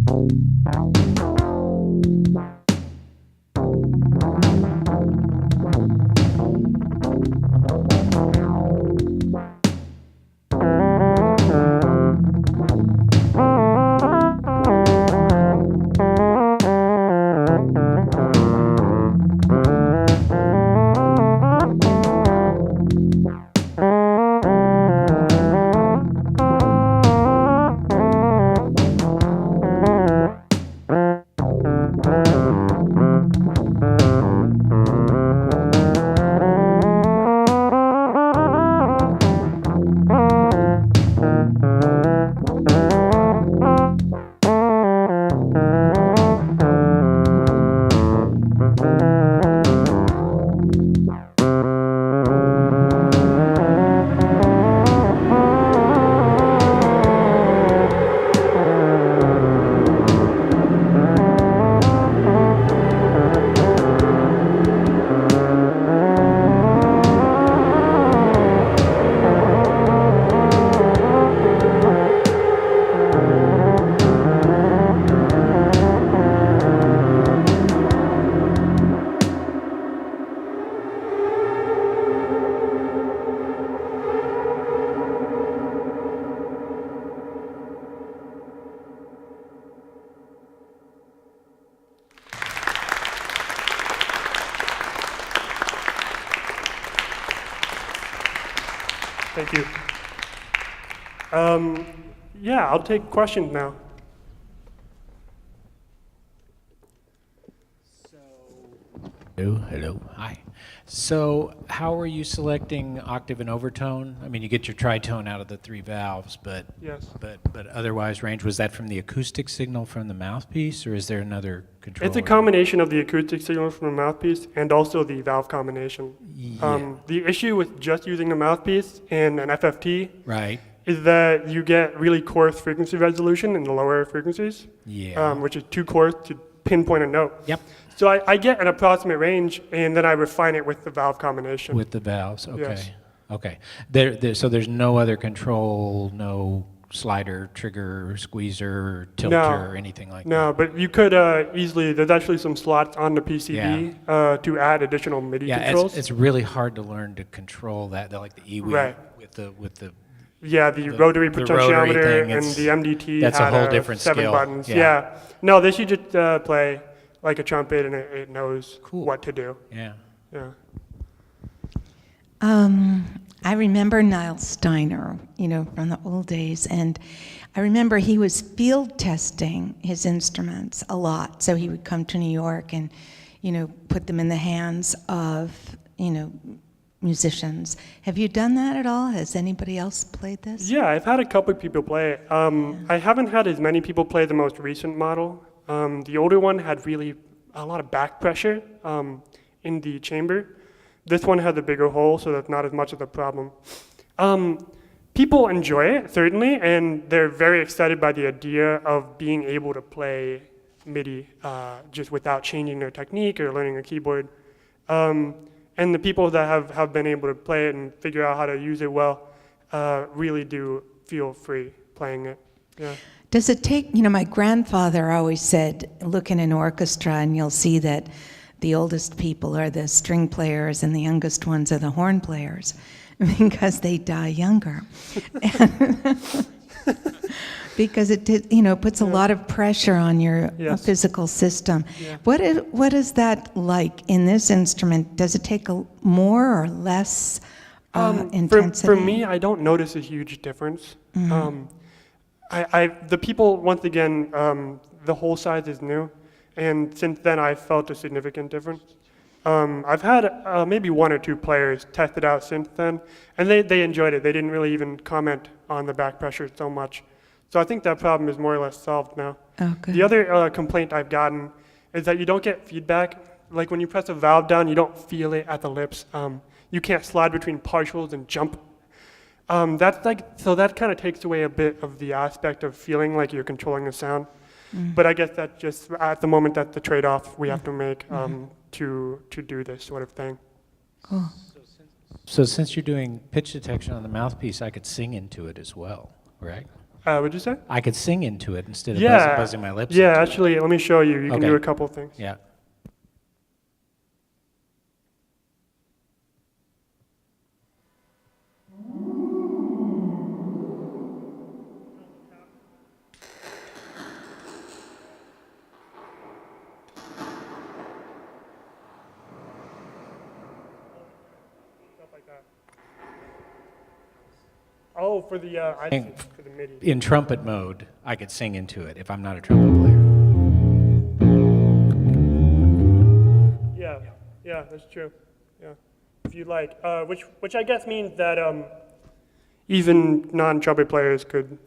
Thank you. Yeah, I'll take questions now. Hello, hi. So how are you selecting octave and overtone? I mean, you get your tritone out of the 3 valves, but Yes. but otherwise range, was that from the acoustic signal from the mouthpiece, or is there another controller? It's a combination of the acoustic signal from the mouthpiece and also the valve combination. Yeah. The issue with just using the mouthpiece in an FFT Right. is that you get really coarse frequency resolution in the lower frequencies, which is too coarse to pinpoint a note. Yep. So I get an approximate range, and then I refine it with the valve combination. With the valves, okay. Yes. Okay. So there's no other control, no slider, trigger, squeezer, tilter, or anything like that? No, but you could easily, there's actually some slots on the PCB to add additional MIDI controls. It's really hard to learn to control that, like the EWI Right. with the yeah, the rotary the potentiometer rotary thing, and the MDT that's had a whole different 7 skill. buttons. Yeah. Yeah. No, they should just play like a trumpet and it knows what to do. Yeah. Yeah. I remember Niall Steiner, from the old days, and I remember he was field testing his instruments a lot. So he would come to New York and, put them in the hands of, musicians. Have you done that at all? Has anybody else played this? Yeah, I've had a couple of people play it. I haven't had as many people play the most recent model. The older one had really a lot of back pressure in the chamber. This one has a bigger hole, so that's not as much of a problem. People enjoy it, certainly, and they're very excited by the idea of being able to play MIDI just without changing their technique or learning a keyboard. And the people that have been able to play it and figure out how to use it well really do feel free playing it. Yeah. Does it take, my grandfather always said, look in an orchestra and you'll see that the oldest people are the string players and the youngest ones are the horn players because they die younger. Because it puts a lot of pressure on your physical system. Yeah. What is that like in this instrument? Does it take more or less intensity? For me, I don't notice a huge difference. Mhm. The people, once again, the whole size is new, and since then I felt a significant difference. I've had maybe 1 or 2 players test it out since then, and they enjoyed it. They didn't really even comment on the back pressure so much. So I think that problem is more or less solved now. Oh, good. The other complaint I've gotten is that you don't get feedback. Like when you press a valve down, you don't feel it at the lips. You can't slide between partials and jump. So that kind of takes away a bit of the aspect of feeling like you're controlling the sound. But I guess that just at the moment that's the trade-off we have to make to do this sort of thing. Cool. So since you're doing pitch detection on the mouthpiece, I could sing into it as well, right? What'd you say? I could sing into it instead of buzzing my lips. Yeah, actually, let me show you. You can Okay. do a couple things. Yeah. Stuff like that. Oh, for the I see, for the MIDI. In trumpet mode, I could sing into it if I'm not a trumpet player. Yeah, yeah, that's true. Yeah, if you like, which I guess means that even non-trumpet players could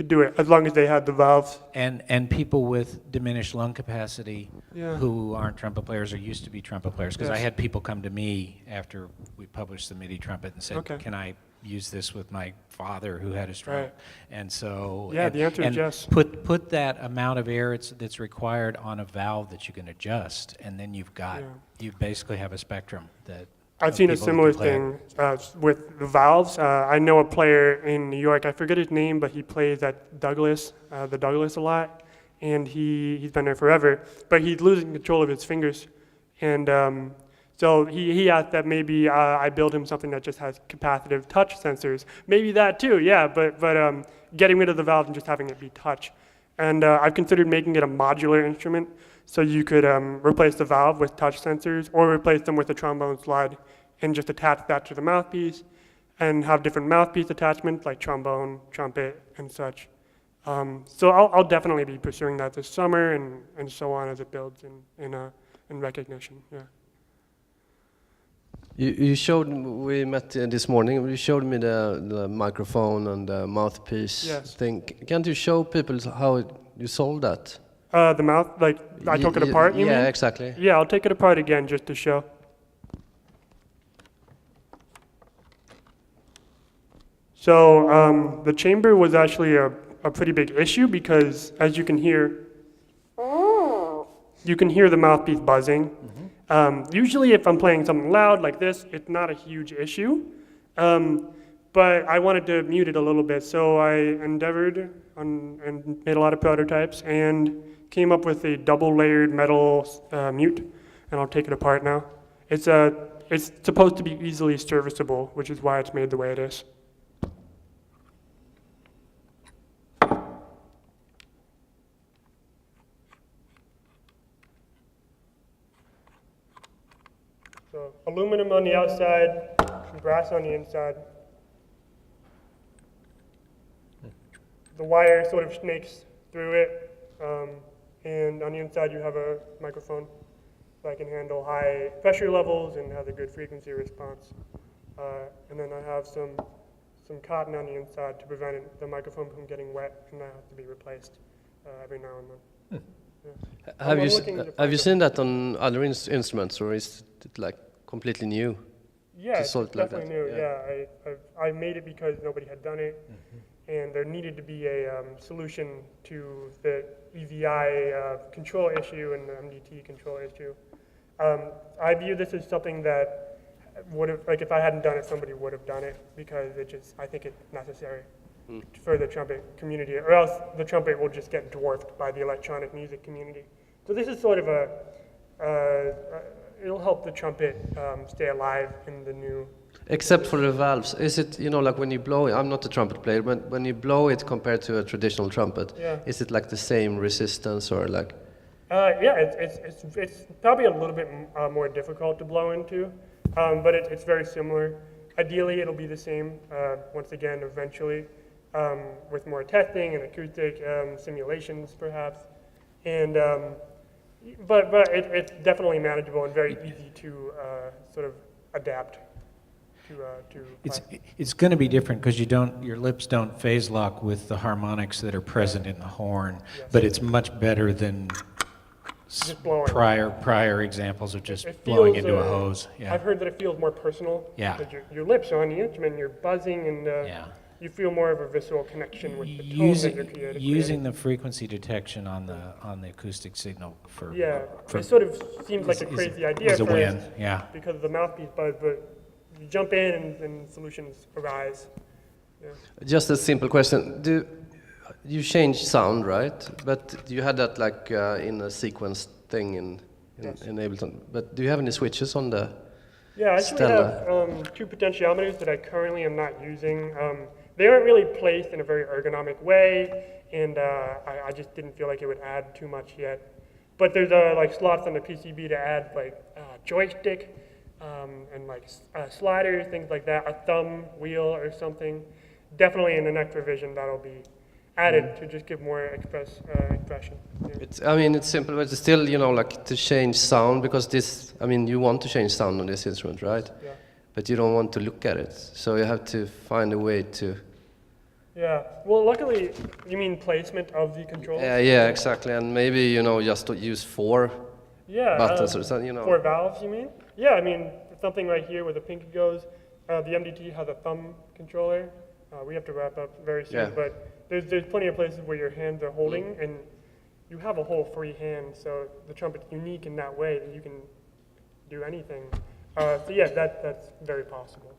do it as long as they had the valves. And people with diminished lung capacity Yeah. who aren't trumpet players or used to be trumpet players, because I Yes. had people come to me after we published the MIDI trumpet and said, Okay. can I use this with my father who had a stroke? Right. And so Yeah, the answer is and yes. Put that amount of air that's required on a valve that you can adjust, and then you basically have a spectrum that I've of seen a people who similar can play it. thing with the valves. I know a player in New York. I forget his name, but he plays at Douglas, the Douglas a lot, and he's been there forever. But he's losing control of his fingers, and so he asked that maybe I build him something that just has capacitive touch sensors. Maybe that too, yeah. But getting rid of the valve and just having it be touch. And I've considered making it a modular instrument, so you could replace the valve with touch sensors or replace them with a trombone slide and just attach that to the mouthpiece and have different mouthpiece attachments like trombone, trumpet, and such. So I'll definitely be pursuing that this summer and so on as it builds in recognition, yeah. You showed, we met this morning, you showed me the microphone and the mouthpiece Yes. thing. Can't you show people how you solved that? The mouth, like I took it apart, you mean? Yeah, exactly. Yeah, I'll take it apart again just to show. So the chamber was actually a pretty big issue because, as you can hear the mouthpiece buzzing. Usually if I'm playing something loud like this, it's not a huge issue. But I wanted to mute it a little bit, so I endeavored and made a lot of prototypes and came up with a double-layered metal mute, and I'll take it apart now. It's supposed to be easily serviceable, which is why it's made the way it is. So aluminum on the outside, brass on the inside. The wire sort of snakes through it, and on the inside you have a microphone that can handle high pressure levels and has a good frequency response. And then I have some cotton on the inside to prevent the microphone from getting wet, and that has to be replaced every now and then. Yeah. Have you seen that on other instruments, or is it like completely new? Yeah, to it's solve it like definitely that? new. Yeah, I made it because nobody had done it, and there needed to be a solution to the EVI control issue and the MDT control issue. I view this as something that would have, like if I hadn't done it, somebody would have done it because I think it's necessary for the trumpet community, or else the trumpet will just get dwarfed by the electronic music community. So this is sort of it'll help the trumpet stay alive in the new. Except for the valves, is it, like when you blow it, I'm not a trumpet player, but when you blow it compared to a traditional trumpet, Yeah. is it like the same resistance or like? Yeah, it's probably a little bit more difficult to blow into, but it's very similar. Ideally, it'll be the same, once again, eventually, with more testing and acoustic simulations, perhaps. And but it's definitely manageable and very easy to sort of adapt to. It's going to be different because your lips don't phase lock with the harmonics that are present in the horn, but it's much better than Just blowing. prior examples of just It blowing feels, into a hose. Yeah. I've heard that it feels more personal. Yeah. Because your lips are on the instrument, you're buzzing, and you feel more of a visceral connection with the tone that you're creating. Using the frequency detection on the acoustic signal for it sort of seems like a crazy idea is a first win. Yeah. because of the mouthpiece buzz, but you jump in and solutions arise. Yeah. Just a simple question. you change sound, right? But you had that like in a sequence thing in Ableton. But do you have any switches on the Yeah, I actually Stella? have 2 potentiometers that I currently am not using. They aren't really placed in a very ergonomic way, and I just didn't feel like it would add too much yet. But there's like slots on the PCB to add like joystick and like sliders, things like that, a thumb wheel or something. Definitely in the next revision that'll be added to just give more expression. Yeah. I mean, it's simple, but it's still, you know, like to change sound, because this, I mean, you want to change sound on this instrument, right? Yeah. But you don't want to look at it, so you have to find a way to... Yeah, well, luckily, you mean placement of the controller? Yeah, exactly, and maybe, you know, just to use 4 buttons or something, you know. 4 valves, you mean? Yeah, I mean, something right here where the pinky goes. The MDT has a thumb controller. We have to wrap up very soon, but there's plenty of places where your hands are holding, and you have a whole free hand, so the trumpet's unique in that way that you can do anything. So yeah, that's very possible.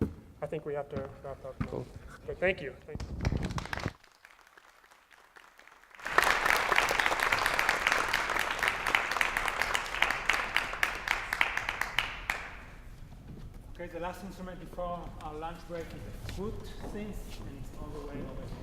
I think we have to wrap up now. Cool. But thank you. Thank you. Okay, the last instrument before our lunch break is a flute synth, and it's all the way over here.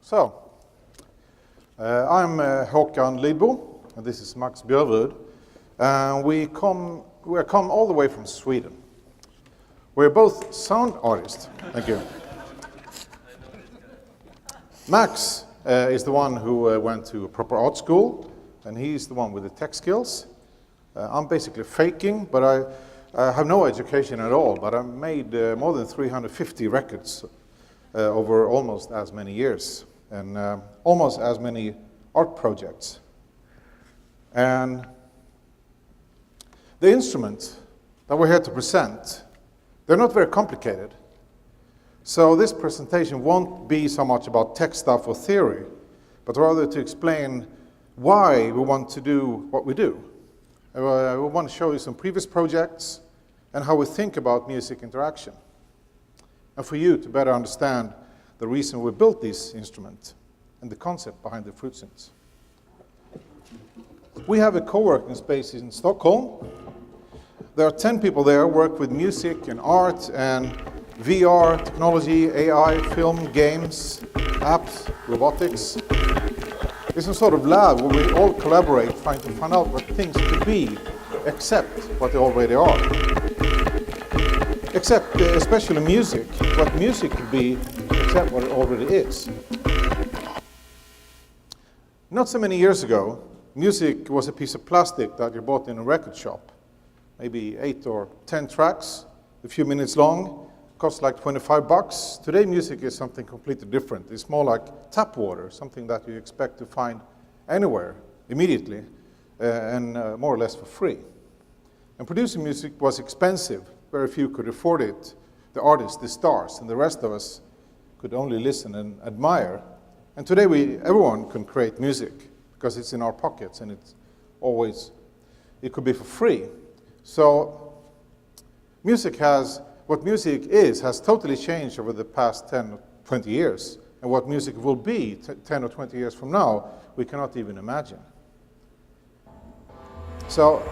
So, I'm Håkan Lidbo, and this is Max Björvrud. We come all the way from Sweden. We're both sound artists. Thank you. Max is the one who went to a proper art school, and he's the one with the tech skills. I'm basically faking, but I have no education at all, but I made more than 350 records over almost as many years, and almost as many art projects. And the instruments that we're here to present, they're not very complicated. So this presentation won't be so much about tech stuff or theory, but rather to explain why we want to do what we do. We want to show you some previous projects and how we think about music interaction. And for you to better understand the reason we built this instrument and the concept behind the fruit synths. We have a co-working space in Stockholm. There are 10 people there who work with music and art and VR, technology, AI, film, games, apps, robotics. It's a sort of lab where we all collaborate trying to find out what things could be except what they already are. Except, especially music, what music could be except what it already is. Not so many years ago, music was a piece of plastic that you bought in a record shop. Maybe 8 or 10 tracks, a few minutes long, cost like $25. Today music is something completely different. It's more like tap water, something that you expect to find anywhere, immediately, and more or less for free. And producing music was expensive. Very few could afford it. The artists, the stars, and the rest of us could only listen and admire. And today everyone can create music because it's in our pockets and it could be for free. So what music is has totally changed over the past 10 or 20 years. And what music will be 10 or 20 years from now, we cannot even imagine. So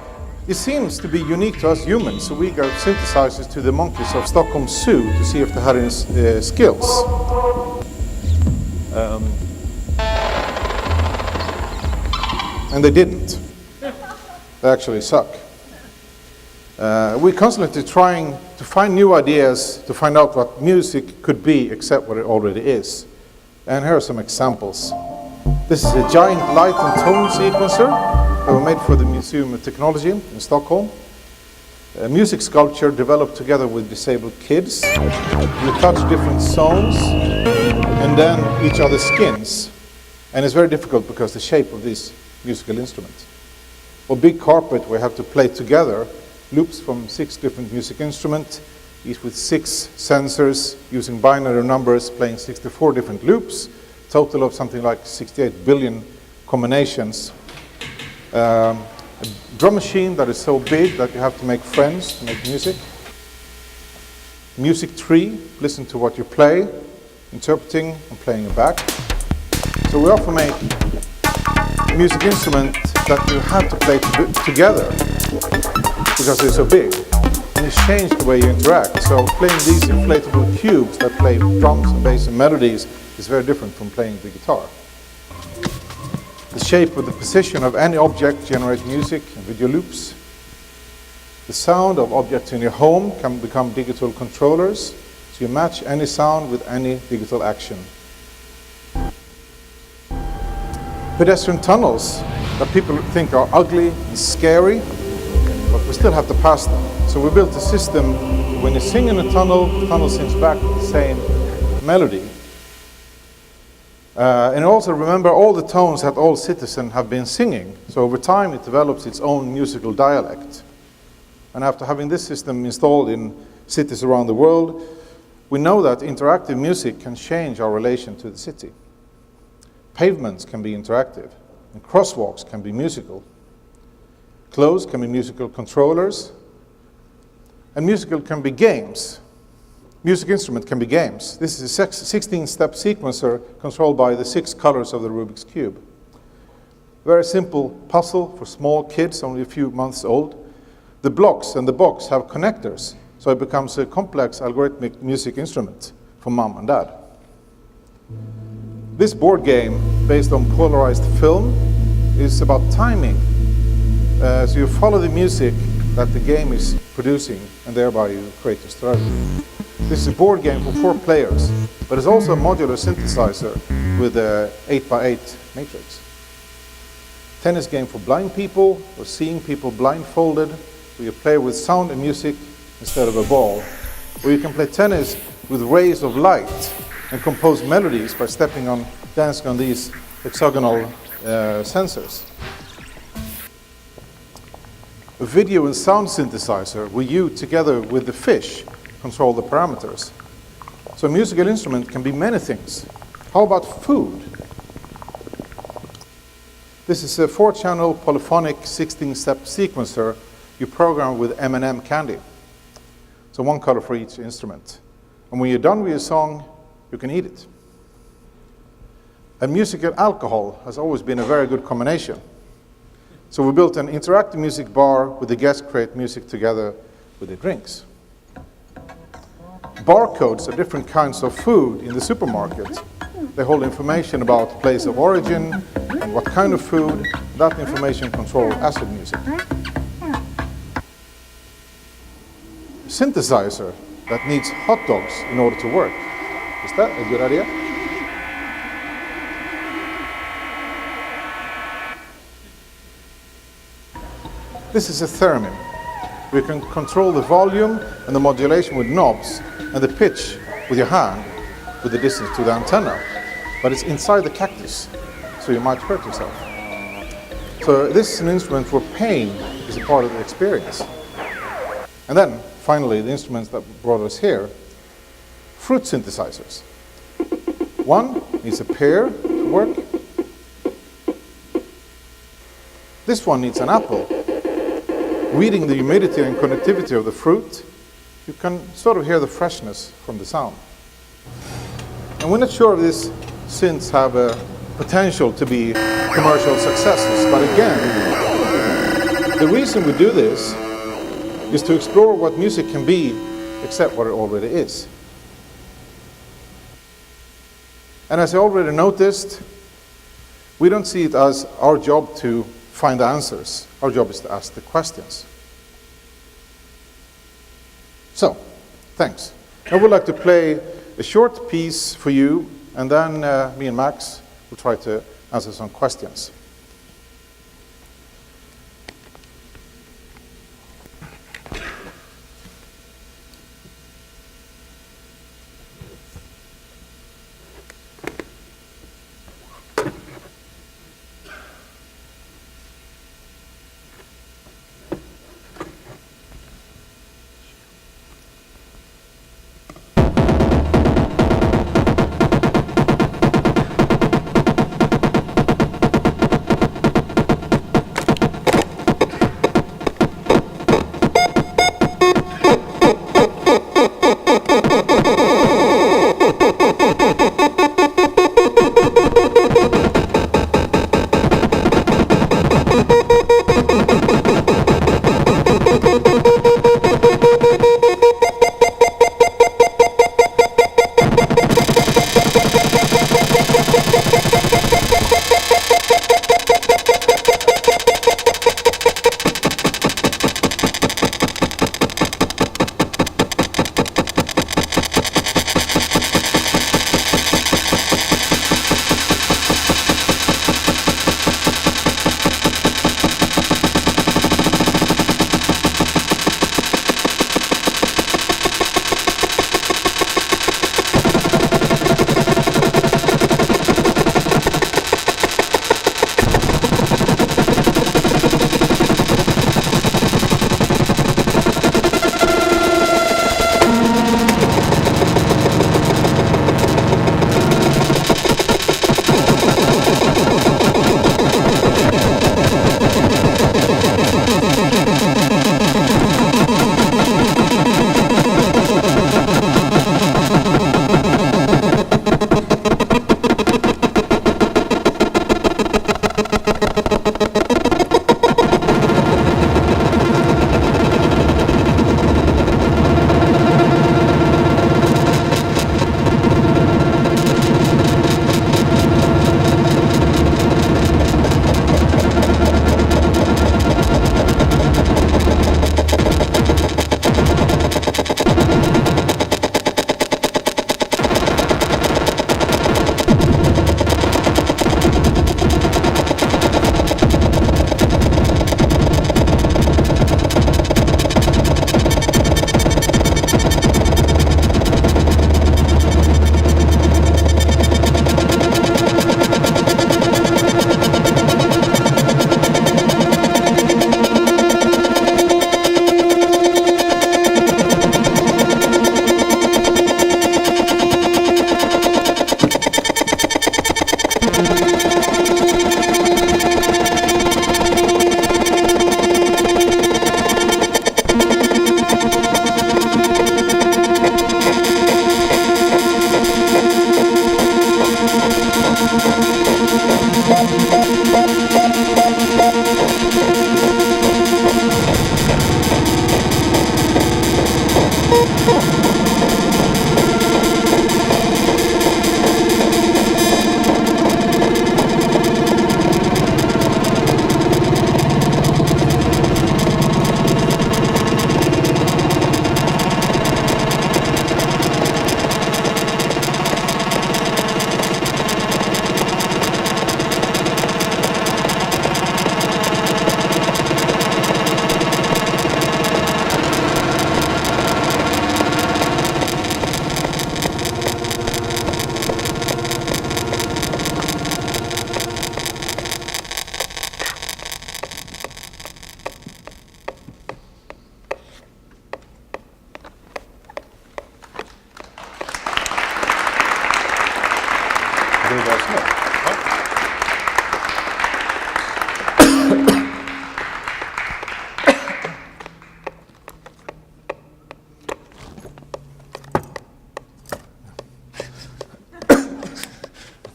it seems to be unique to us humans, so we gave synthesizers to the monkeys of Stockholm Zoo to see if they had any skills. And they didn't. They actually suck. We're constantly trying to find new ideas to find out what music could be except what it already is. And here are some examples. This is a giant light and tone sequencer that were made for the Museum of Technology in Stockholm. A music sculpture developed together with disabled kids. You touch different zones and then each other's skins. And it's very difficult because the shape of these musical instruments. Or big carpet we have to play together loops from 6 different music instruments, each with 6 sensors using binary numbers, playing 64 different loops, total of something like 68 billion combinations. A drum machine that is so big that you have to make friends to make music. Music tree, listen to what you play, interpreting and playing it back. So we often make a music instrument that you have to play together because they're so big. And it's changed the way you interact. So playing these inflatable cubes that play drums and bass and melodies is very different from playing the guitar. The shape or the position of any object generates music and video loops. The sound of objects in your home can become digital controllers, so you match any sound with any digital action. Pedestrian tunnels that people think are ugly and scary, but we still have to pass them. So we built a system, when you sing in a tunnel, the tunnel sings back with the same melody. And also remember all the tones that all citizens have been singing. So over time it develops its own musical dialect. And after having this system installed in cities around the world, we know that interactive music can change our relation to the city. Pavements can be interactive, and crosswalks can be musical. Clothes can be musical controllers, and musical can be games. Music instrument can be games. This is a 16-step sequencer controlled by the 6 colors of the Rubik's Cube. Very simple puzzle for small kids, only a few months old. The blocks and the box have connectors, so it becomes a complex algorithmic music instrument for mom and dad. This board game, based on polarized film, is about timing. So you follow the music that the game is producing, and thereby you create your strategy. This is a board game for 4 players, but it's also a modular synthesizer with a 8x8 matrix. Tennis game for blind people, or seeing people blindfolded, where you play with sound and music instead of a ball. Or you can play tennis with rays of light and compose melodies by dancing on these hexagonal sensors. A video and sound synthesizer where you, together with the fish, control the parameters. So a musical instrument can be many things. How about food? This is a 4-channel polyphonic 16-step sequencer you program with M&M candy. So 1 color for each instrument. And when you're done with your song, you can eat it. And music and alcohol has always been a very good combination. So we built an interactive music bar where the guests create music together with the drinks. Barcodes are different kinds of food in the supermarket. They hold information about place of origin and what kind of food. That information controls acid music. Synthesizer that needs hot dogs in order to work. Is that a good idea? This is a theremin. We can control the volume and the modulation with knobs and the pitch with your hand with the distance to the antenna. But it's inside the cactus, so you might hurt yourself. So this is an instrument where pain is a part of the experience. And then, finally, the instruments that brought us here, fruit synthesizers. One needs a pear to work. This one needs an apple. Reading the humidity and conductivity of the fruit, you can sort of hear the freshness from the sound. And we're not sure if these synths have a potential to be commercial successes, but again, the reason we do this is to explore what music can be, except what it already is. And as I already noticed, we don't see it as our job to find the answers. Our job is to ask the questions. So, thanks. I would like to play a short piece for you, and then me and Max will try to answer some questions.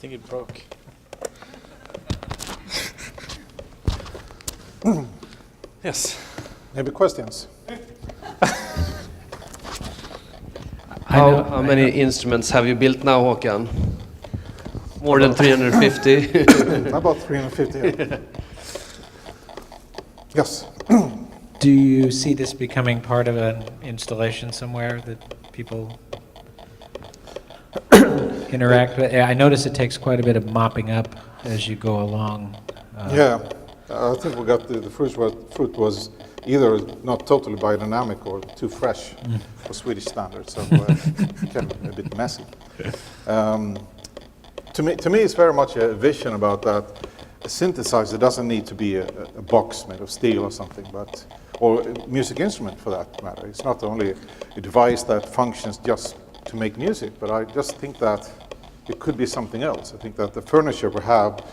think it broke. Yes. Maybe questions? How many instruments have you built now, Håkan? More than 350? About 350. Yes. Do you see this becoming part of an installation somewhere that people interact with? I notice it takes quite a bit of mopping up as you go along. Yeah, I think we got the fruit was either not totally biodynamic or too fresh for Swedish standards, so it became a bit messy. To me, it's very much a vision about that a synthesizer doesn't need to be a box made of steel or something, or a music instrument for that matter. It's not only a device that functions just to make music, but I just think that it could be something else. I think that the furniture we have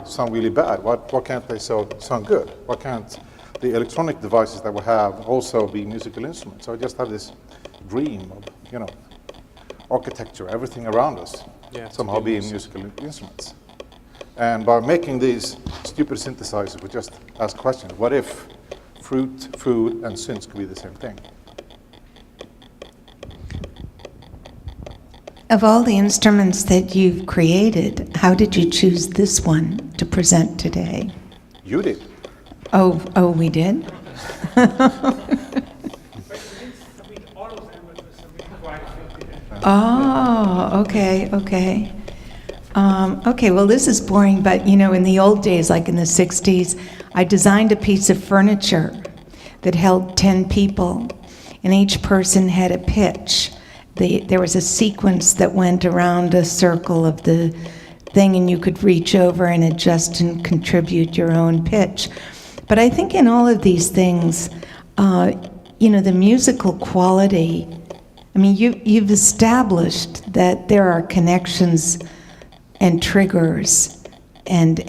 sound really bad. Why can't they sound good? Why can't the electronic devices that we have also be musical instruments? So I just have this dream of, architecture, everything around us, somehow being musical instruments. And by making these stupid synthesizers, we just ask questions. What if fruit, food, and synths could be the same thing? Of all the instruments that you've created, how did you choose this one to present today? You did. Oh, we did? Oh, okay. Okay, well, this is boring, but in the old days, like in the 60s, I designed a piece of furniture that held 10 people, and each person had a pitch. There was a sequence that went around a circle of the thing, and you could reach over and adjust and contribute your own pitch. But I think in all of these things, the musical quality, you've established that there are connections and triggers and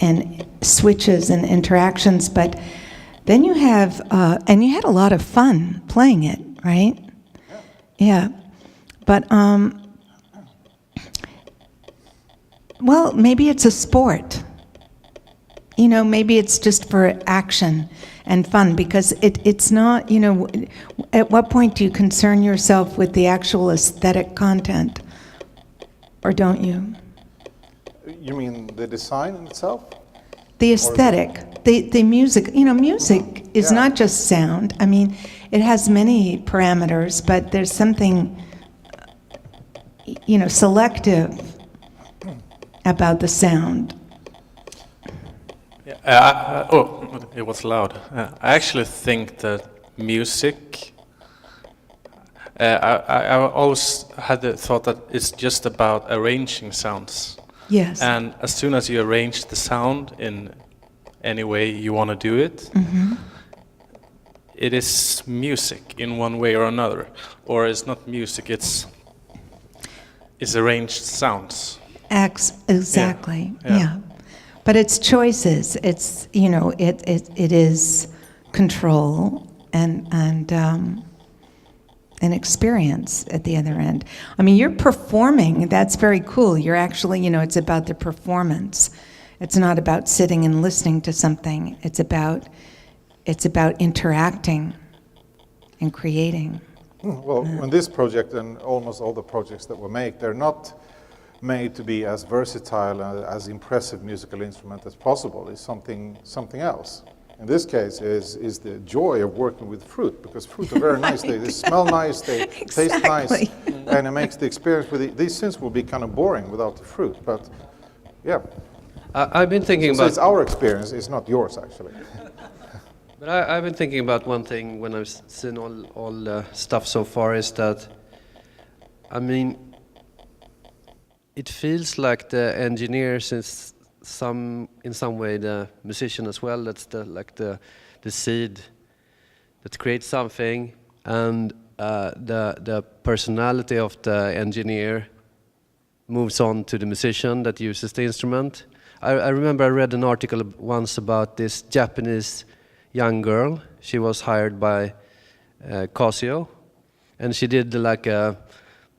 switches and interactions, but then you have, and you had a lot of fun playing it, right? Yeah. But, well, maybe it's a sport. Maybe it's just for action and fun, because it's not, at what point do you concern yourself with the actual aesthetic content? Or don't you? You mean the design in itself? The aesthetic, the music. Music is not just sound. It has many parameters, but there's something, selective about the sound. It was loud. I actually think that music, I always had the thought that it's just about arranging sounds. Yes. And as soon as you arrange the sound in any way you want to do it, it is music in one way or another. Or it's not music, it's arranged sounds. Exactly, yeah. But it's choices. It's, it is control and experience at the other end. You're performing. That's very cool. You're actually, it's about the performance. It's not about sitting and listening to something. It's about interacting and creating. Well, in this project and almost all the projects that we make, they're not made to be as versatile and as impressive musical instrument as possible. It's something else. In this case, is the joy of working with fruit, because fruit are very nice. They smell nice, they taste nice, and it makes the experience with these synths will be kind of boring without the fruit. But yeah, I've been thinking so about. It's our experience. It's not yours, actually. But I've been thinking about one thing when I've seen all stuff so far, is that, it feels like the engineers is in some way the musician as well. That's the seed that creates something, and the personality of the engineer moves on to the musician that uses the instrument. I remember I read an article once about this Japanese young girl. She was hired by Casio, and she did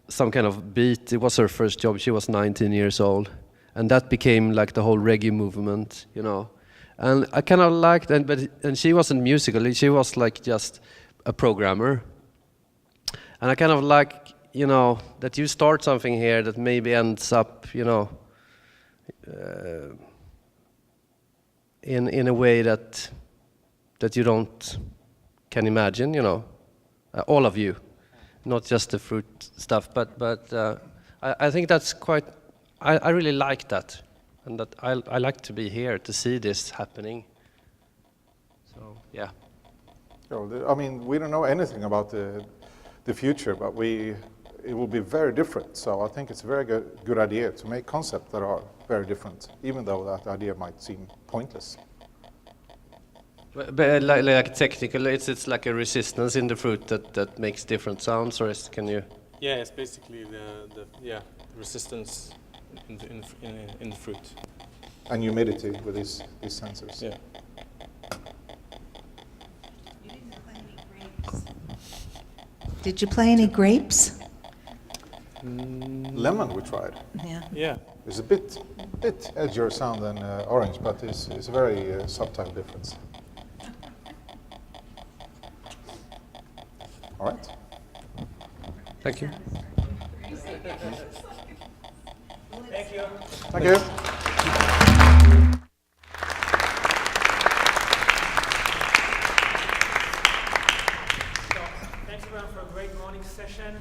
some kind of beat. It was her first job. She was 19 years old, and that became like the whole reggae movement, And I kind of liked, and she wasn't musical. She was like just a programmer. And I kind of like, you know, that you start something here that maybe ends up, you know, in a way that you don't can imagine, you know, all of you, not just the fruit stuff. But I think that's quite. I really like that, and that I like to be here to see this happening. So yeah. I mean, we don't know anything about the future, but it will be very different. So I think it's a very good idea to make concepts that are very different, even though that idea might seem pointless. But like technical, it's like a resistance in the fruit that makes different sounds, or can you? Yeah, it's basically the resistance in the fruit. And humidity with these sensors. Yeah. Did you play any grapes? Lemon we tried. Yeah. Yeah. It's a bit edgier sound than orange, but it's a very subtle difference. All right. Thank you. Thank you. Thank you. Thanks everyone for a great morning session.